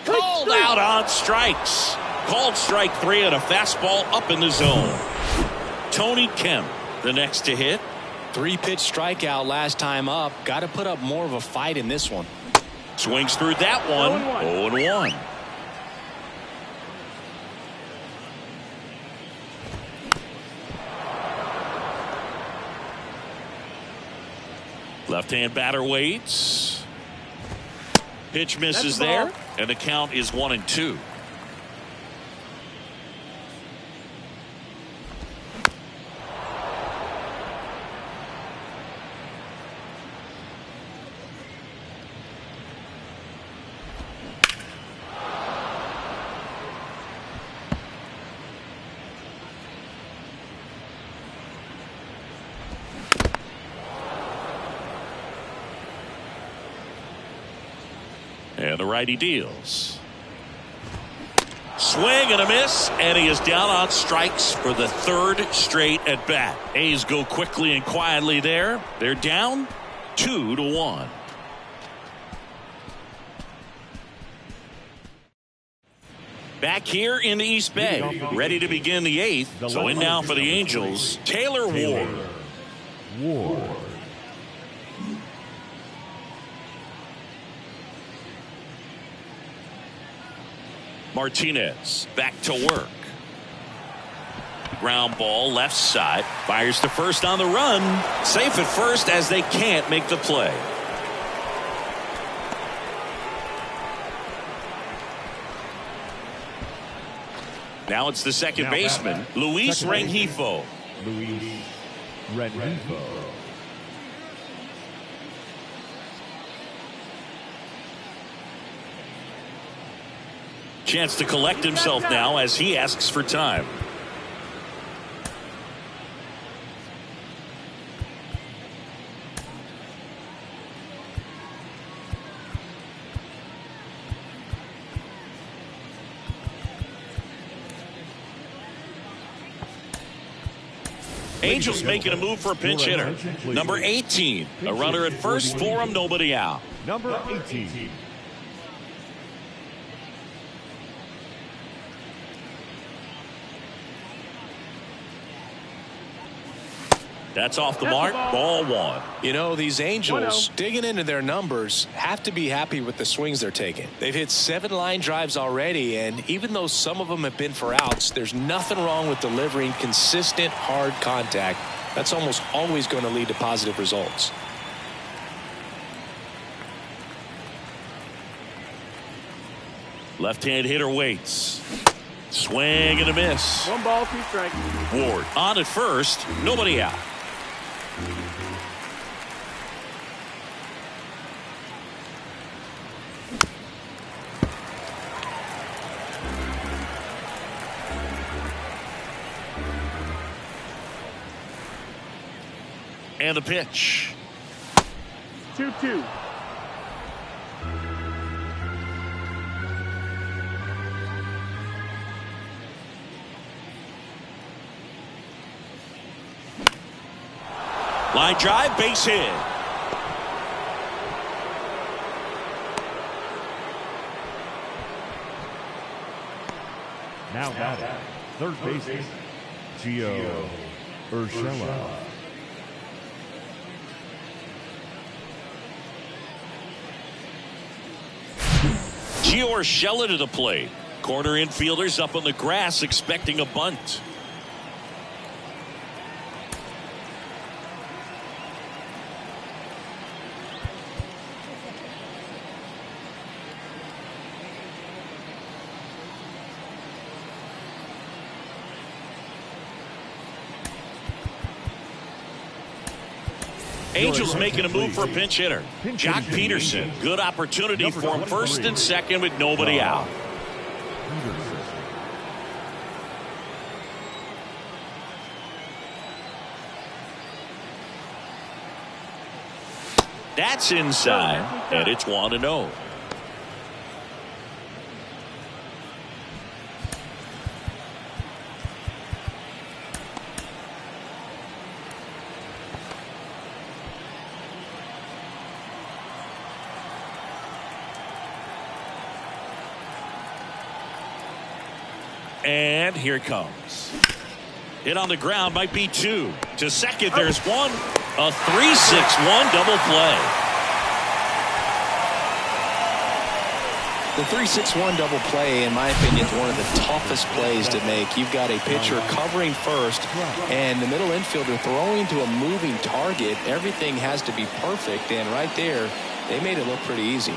Called out on strikes. Called strike 3 on a fastball up in the zone. Tony Kemp, the next to hit. 3-pitch strikeout last time up. Got to put up more of a fight in this one. Swings through that one. 0-1. Left-hand batter waits. Pitch misses there, and the count is 1-2. And the righty deals. Swing and a miss, and he is down on strikes for the third straight at bat. A's go quickly and quietly there. They're down 2-1. Back here in the East Bay, ready to begin the eighth. So in now for the Angels, Taylor Ward. Martinez back to work. Ground ball left side. Fires to first on the run. Safe at first as they can't make the play. Now it's the second baseman, Luis Rengifo. Chance to collect himself now as he asks for time. Angels making a move for a pinch hitter. Number 18. A runner at first for him, nobody out. Number 18. That's off the mark. Ball one. You know, these Angels digging into their numbers have to be happy with the swings they're taking. They've hit 7 line drives already, and even though some of them have been for outs, there's nothing wrong with delivering consistent, hard contact. That's almost always going to lead to positive results. Left-hand hitter waits. Swing and a miss. 1 ball, 2 strikes. Ward on at first, nobody out. And the pitch. 2-2. Line drive, base hit. Now batting, third baseman, Gio Urshela. Gio Urshela to the plate. Corner infielders up on the grass expecting a bunt. Angels making a move for a pinch hitter. Jock Peterson. Good opportunity for him first and second with nobody out. That's inside, and it's 1-0. And here it comes. Hit on the ground, might be 2. To second, there's 1. A 3-6-1 double play. The 3-6-1 double play, in my opinion, is one of the toughest plays to make. You've got a pitcher covering first, and the middle infielder throwing to a moving target. Everything has to be perfect, and right there, they made it look pretty easy.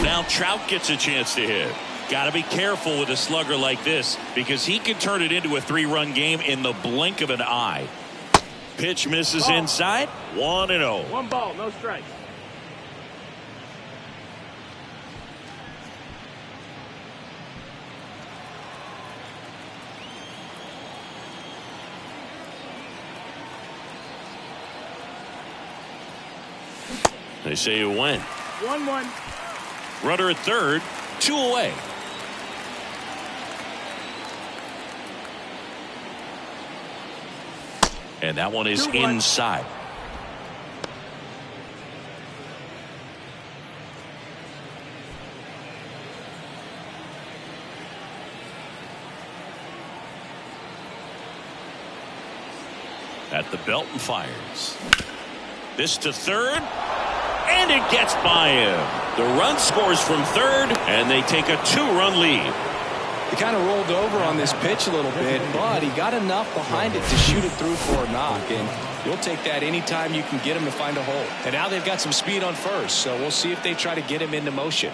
Now Trout gets a chance to hit. Got to be careful with a slugger like this because he can turn it into a 3-run game in the blink of an eye. Pitch misses inside. 1-0. 1 ball, no strikes. They say you went. 1-1. Runner at third, 2 away. And that one is 2-1. inside. At the belt and fires. This to third. And it gets by him. The run scores from third, and they take a 2-run lead. He kind of rolled over on this pitch a little bit, but he got enough behind it to shoot it through for a knock. And you'll take that anytime you can get him to find a hole. And now they've got some speed on first, so we'll see if they try to get him into motion.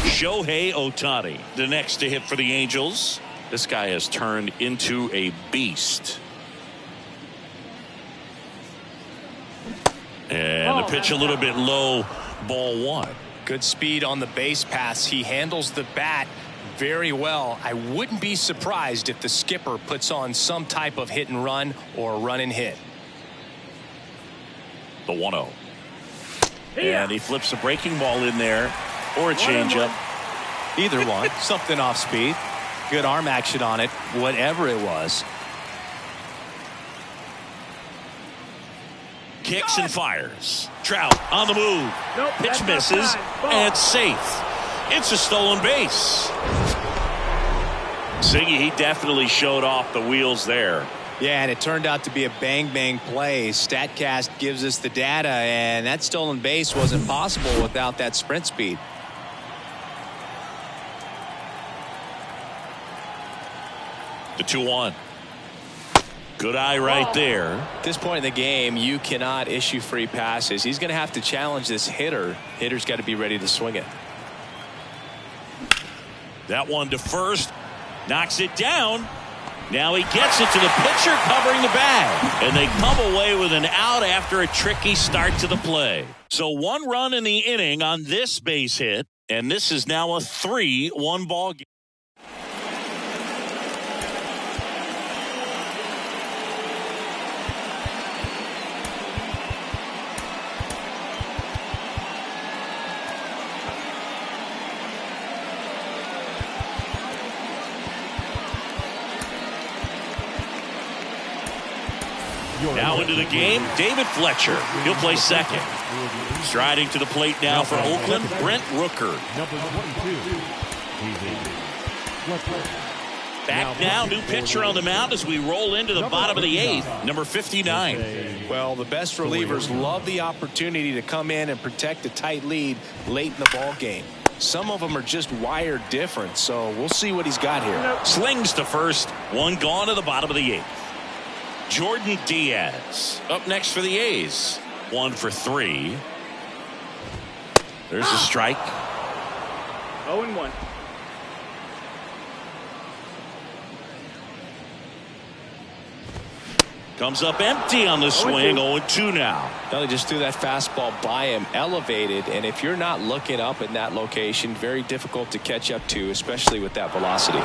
Shohei Ohtani, the next to hit for the Angels. This guy has turned into a beast. And the pitch a little bit low, ball 1. Good speed on the base paths. He handles the bat very well. I wouldn't be surprised if the skipper puts on some type of hit and run or run and hit. The 1-0. And he flips a breaking ball in there or a changeup. Either one. Something off speed. Good arm action on it, whatever it was. Kicks and fires. Trout on the move. Nope, Pitch that's misses outside. Ball. and safe. It's a stolen base. Siggy, he definitely showed off the wheels there. Yeah, and it turned out to be a bang play. StatCast gives us the data, and that stolen base wasn't possible without that sprint speed. The 2-1. Good eye right there. At this point in the game, you cannot issue free passes. He's going to have to challenge this hitter. Hitter's got to be ready to swing it. That one to first. Knocks it down. Now he gets it to the pitcher covering the bag. And they come away with an out after a tricky start to the play. So 1 run in the inning on this base hit. And this is now a 3-1 ball game. Now into the game, David Fletcher. He'll play second. Striding to the plate now for Oakland, Brent Rooker. Number 22. Back now, new pitcher on the mound as we roll into the bottom of the 8th, number 59. Well, the best relievers love the opportunity to come in and protect a tight lead late in the ball game. Some of them are just wired different, so we'll see what he's got here. Slings to first, 1 gone to the bottom of the 8th. Jordan Diaz up next for the A's. 1 for 3. There's a strike. 0-1. Comes up empty on the swing. 0-2 now. Now they just threw that fastball by him, elevated, and if you're not looking up in that location, very difficult to catch up to, especially with that velocity.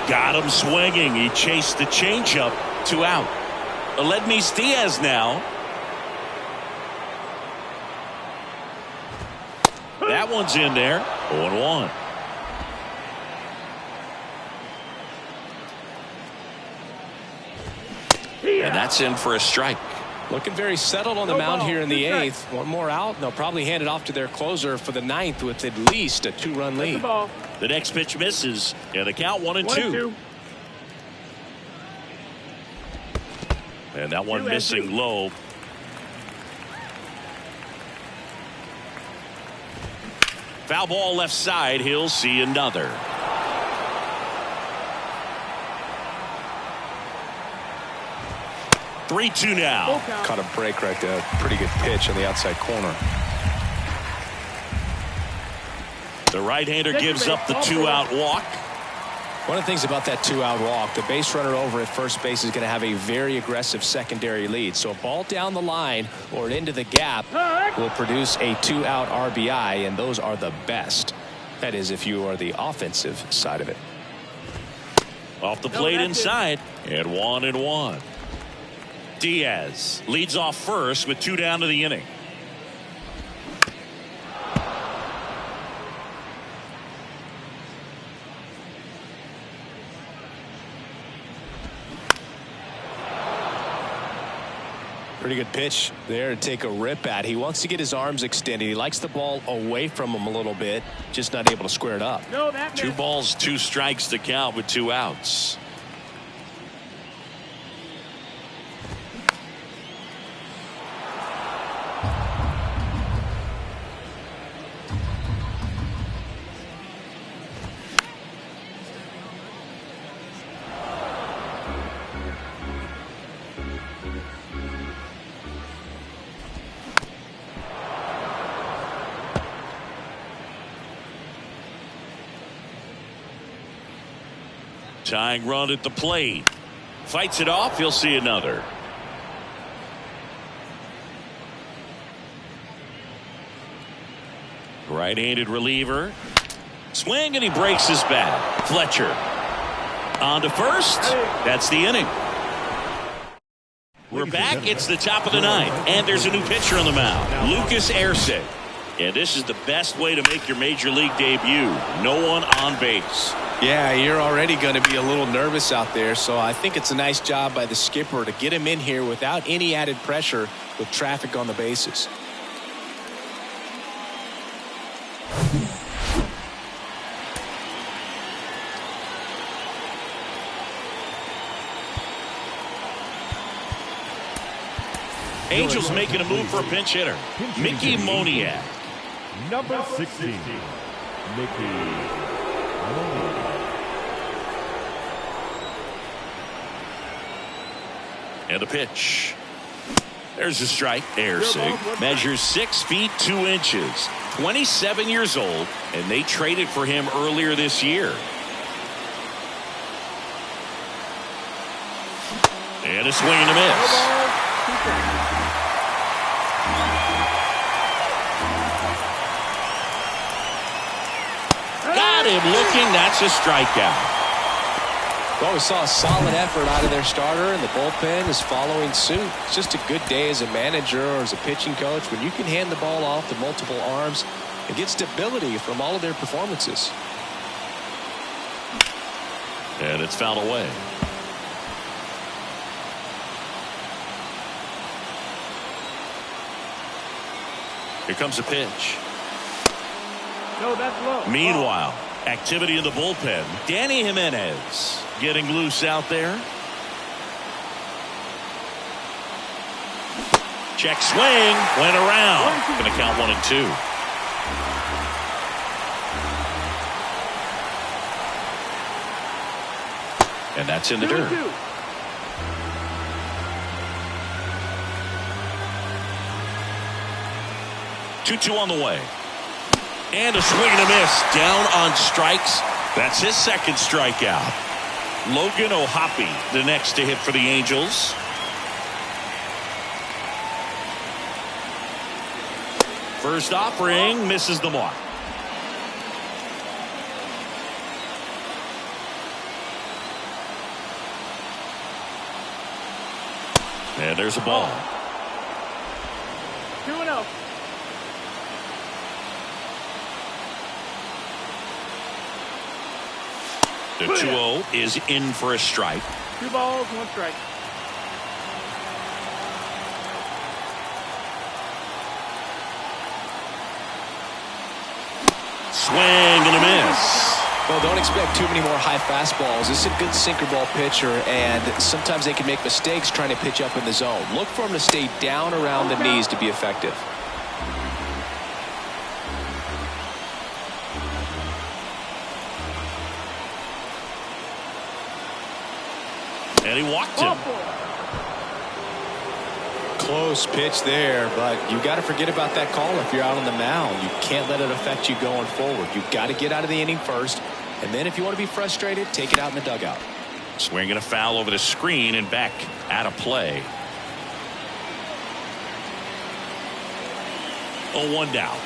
Got him swinging. He chased the changeup. 2 out. Aledmys Diaz now. That one's in there. 0-1. And that's in for a strike. Looking very settled on the mound here in the 8th. 1 more out, and they'll probably hand it off to their closer for the 9th with at least a 2-run lead. The next pitch misses. Yeah, the count 1-2. And that one missing low. Foul ball left side. He'll see another. Three, 2 now. Caught a break right there. Pretty good pitch on the outside corner. The right-hander gives up the 2-out walk. One of the things about that 2-out walk, the base runner over at first base is going to have a very aggressive secondary lead. So a ball down the line or into the gap will produce a 2-out RBI, and those are the best. That is if you are the offensive side of it. Off the plate inside. And 1-1. Diaz leads off first with 2 down to the inning. Pretty good pitch there to take a rip at. He wants to get his arms extended. He likes the ball away from him a little bit, just not able to square it up. No, that 2 balls, 2 strikes to count with 2 outs. Tying run at the plate. Fights it off. He'll see another. Right-handed reliever. Swing, and he breaks his bat. Fletcher on to first. That's the inning. We're back. It's the top of the 9th, and there's a new pitcher on the mound, Lucas Erceg. And this is the best way to make your major league debut. No one on base. Yeah, you're already going to be a little nervous out there, so I think it's a nice job by the skipper to get him in here without any added pressure with traffic on the bases. Angels making a move for a pinch hitter. Mickey Moniak. Number 16, Mickey Moniak. And a pitch. There's a strike. Erceg measures 6 feet 2 inches. 27 years old, and they traded for him earlier this year. And a swing and a miss. Got him looking. That's a strikeout. Well, we saw a solid effort out of their starter, and the bullpen is following suit. It's just a good day as a manager or as a pitching coach when you can hand the ball off to multiple arms and get stability from all of their performances. And it's fouled away. Here comes a pitch. No, that's low. Meanwhile, activity in the bullpen. Danny Jimenez getting loose out there. Check swing. Went around. Going to count 1-2. And that's in the dirt. 2-2 on the way. And a swing and a miss. Down on strikes. That's his second strikeout. Logan O'Hoppe, the next to hit for the Angels. First offering misses the mark. And there's a ball. 2-0. The 2-0 is in for a strike. 2 balls, 1 strike. Swing and a miss. Well, don't expect too many more high fastballs. This is a good sinker ball pitcher, and sometimes they can make mistakes trying to pitch up in the zone. Look for him to stay down around the knees to be effective. And he walked him. Close pitch there, but you got to forget about that call if you're out on the mound. You can't let it affect you going forward. You've got to get out of the inning first, and then if you want to be frustrated, take it out in the dugout. Swing and a foul over the screen and back out of play. 0-1 down.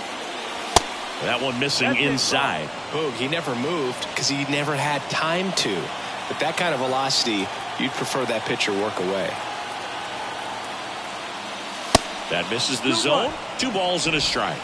That one missing inside. Boog, he never moved because he never had time to. But that kind of velocity, you'd prefer that pitcher work away. That misses the zone. 2 balls and a strike.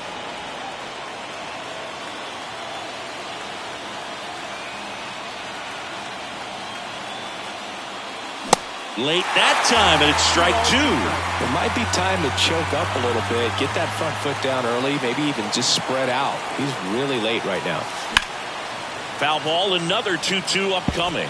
Late that time, and it's strike 2. It might be time to choke up a little bit, get that front foot down early, maybe even just spread out. He's really late right now. Foul ball, another 2-2 upcoming.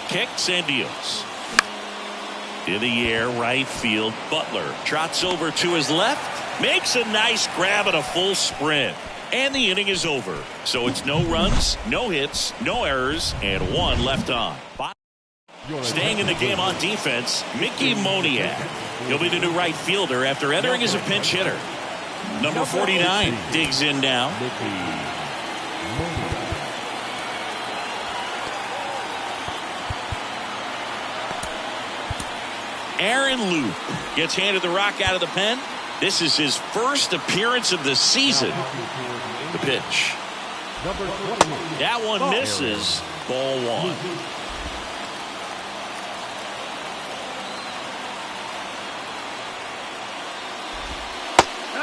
Kicks and deals. In the air, right field. Butler trots over to his left. Makes a nice grab at a full sprint. And the inning is over. So it's no runs, no hits, no errors, and 1 left on. Staying in the game on defense, Mickey Moniak. He'll be the new right fielder after entering as a pinch hitter. Number 49 digs in now. Aaron Loup gets handed the rock out of the pen. This is his first appearance of the season. The pitch. That one misses. Ball 1.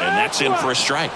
And that's in for a strike.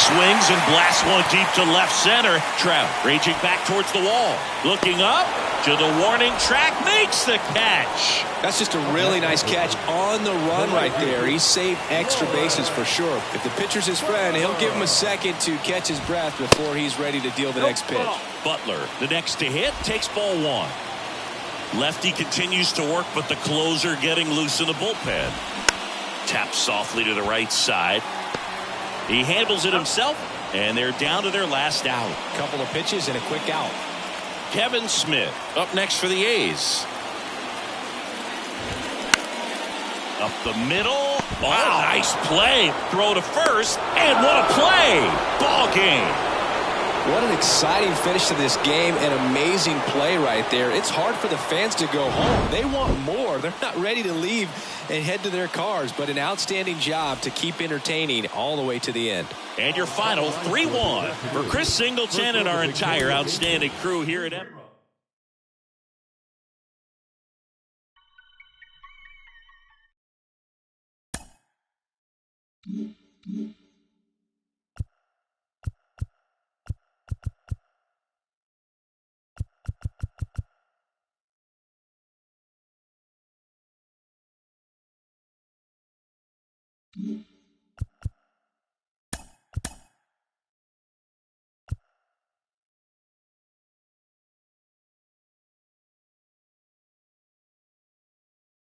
Swings and blasts one deep to left center. Trout raging back towards the wall. Looking up to the warning track. Makes the catch. That's just a really nice catch on the run right there. He saved extra bases for sure. If the pitcher's his friend, he'll give him a second to catch his breath before he's ready to deal the next pitch. Butler, the next to hit, takes ball 1. Lefty continues to work, but the closer getting loose in the bullpen. Taps softly to the right side. He handles it himself, and they're down to their last out. Couple of pitches and a quick out. Kevin Smith up next for the A's. Up the middle. Oh, nice play. Throw to first, and what a play. Ball game. What an exciting finish to this game. An amazing play right there. It's hard for the fans to go home. They want more. They're not ready to leave and head to their cars, but an outstanding job to keep entertaining all the way to the end. And your final 3-1 for Chris Singleton and our entire outstanding crew here at Emerald.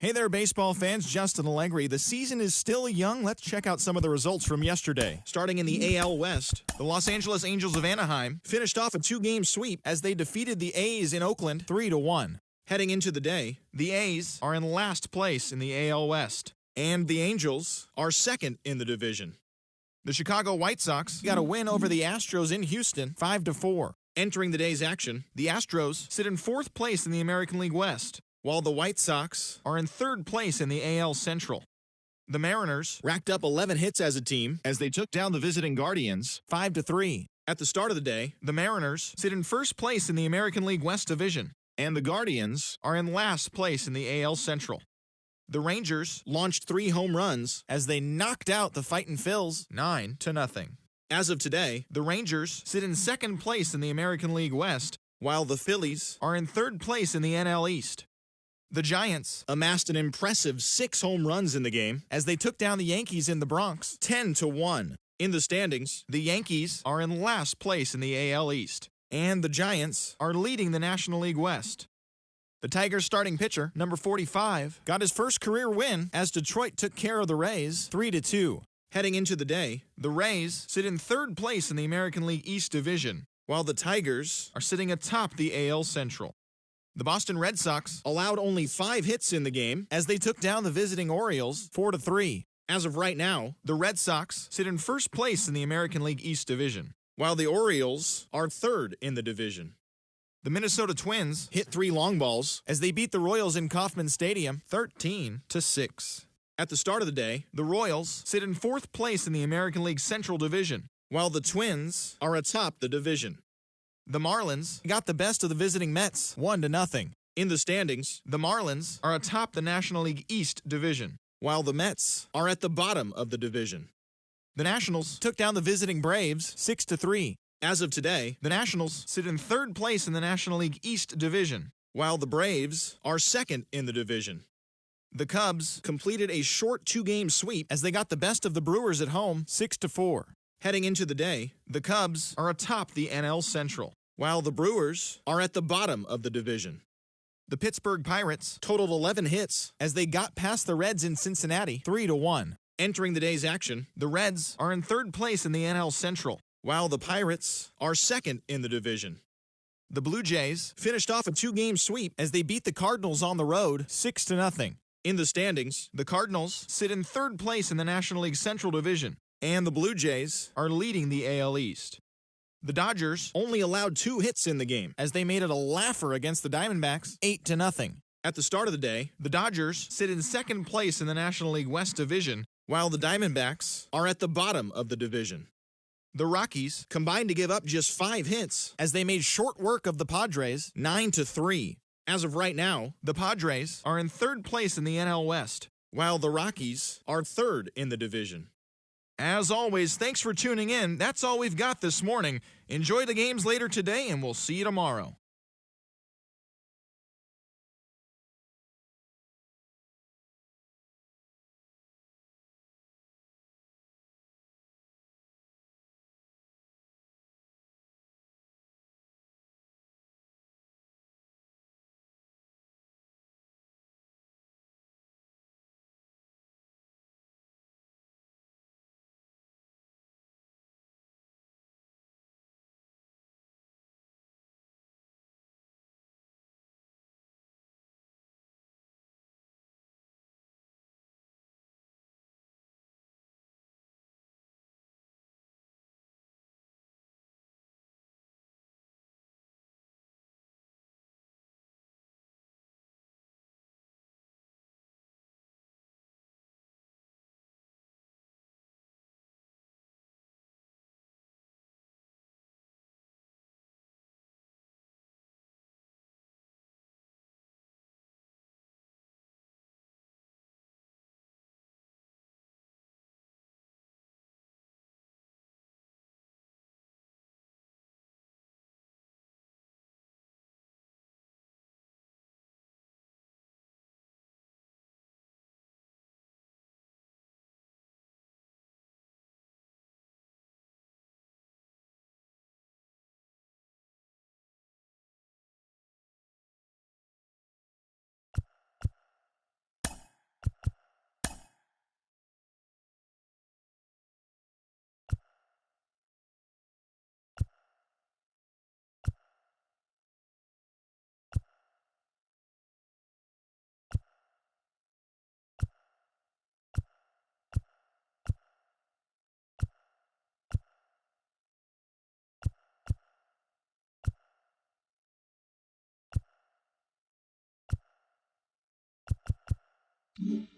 Hey there, baseball fans. Justin Allegri. The season is still young. Let's check out some of the results from yesterday. Starting in the AL West, the Los Angeles Angels of Anaheim finished off a 2-game sweep as they defeated the A's in Oakland 3-1. Heading into the day, the A's are in last place in the AL West, and the Angels are second in the division. The Chicago White Sox got a win over the Astros in Houston 5-4. Entering the day's action, the Astros sit in 4th place in the American League West, while the White Sox are in 3rd place in the AL Central. The Mariners racked up 11 hits as a team as they took down the visiting Guardians 5-3. At the start of the day, the Mariners sit in 1st place in the American League West Division, and the Guardians are in last place in the AL Central. The Rangers launched 3 home runs as they knocked out the Fightin' Phils 9-0. As of today, the Rangers sit in 2nd place in the American League West, while the Phillies are in 3rd place in the NL East. The Giants amassed an impressive 6 home runs in the game as they took down the Yankees in the Bronx 10-1. In the standings, the Yankees are in last place in the AL East, and the Giants are leading the National League West. The Tigers' starting pitcher, number 45, got his first career win as Detroit took care of the Rays 3-2. Heading into the day, the Rays sit in 3rd place in the American League East Division, while the Tigers are sitting atop the AL Central. The Boston Red Sox allowed only 5 hits in the game as they took down the visiting Orioles 4-3. As of right now, the Red Sox sit in first place in the American League East Division, while the Orioles are third in the division. The Minnesota Twins hit 3 long balls as they beat the Royals in Kauffman Stadium 13-6. At the start of the day, the Royals sit in fourth place in the American League Central Division, while the Twins are atop the division. The Marlins got the best of the visiting Mets 1-0. In the standings, the Marlins are atop the National League East Division, while the Mets are at the bottom of the division. The Nationals took down the visiting Braves 6-3. As of today, the Nationals sit in third place in the National League East Division, while the Braves are second in the division. The Cubs completed a short 2-game sweep as they got the best of the Brewers at home 6-4. Heading into the day, the Cubs are atop the NL Central, while the Brewers are at the bottom of the division. The Pittsburgh Pirates totaled 11 hits as they got past the Reds in Cincinnati 3-1. Entering the day's action, the Reds are in third place in the NL Central, while the Pirates are second in the division. The Blue Jays finished off a 2-game sweep as they beat the Cardinals on the road 6-0. In the standings, the Cardinals sit in third place in the National League Central Division, and the Blue Jays are leading the AL East. The Dodgers only allowed 2 hits in the game as they made it a laugher against the Diamondbacks 8-0. At the start of the day, the Dodgers sit in second place in the National League West Division, while the Diamondbacks are at the bottom of the division. The Rockies combined to give up just 5 hits as they made short work of the Padres 9-3. As of right now, the Padres are in third place in the NL West, while the Rockies are third in the division. As always, thanks for tuning in. That's all we've got this morning. Enjoy the games later today, and we'll see you tomorrow. Mm-hmm.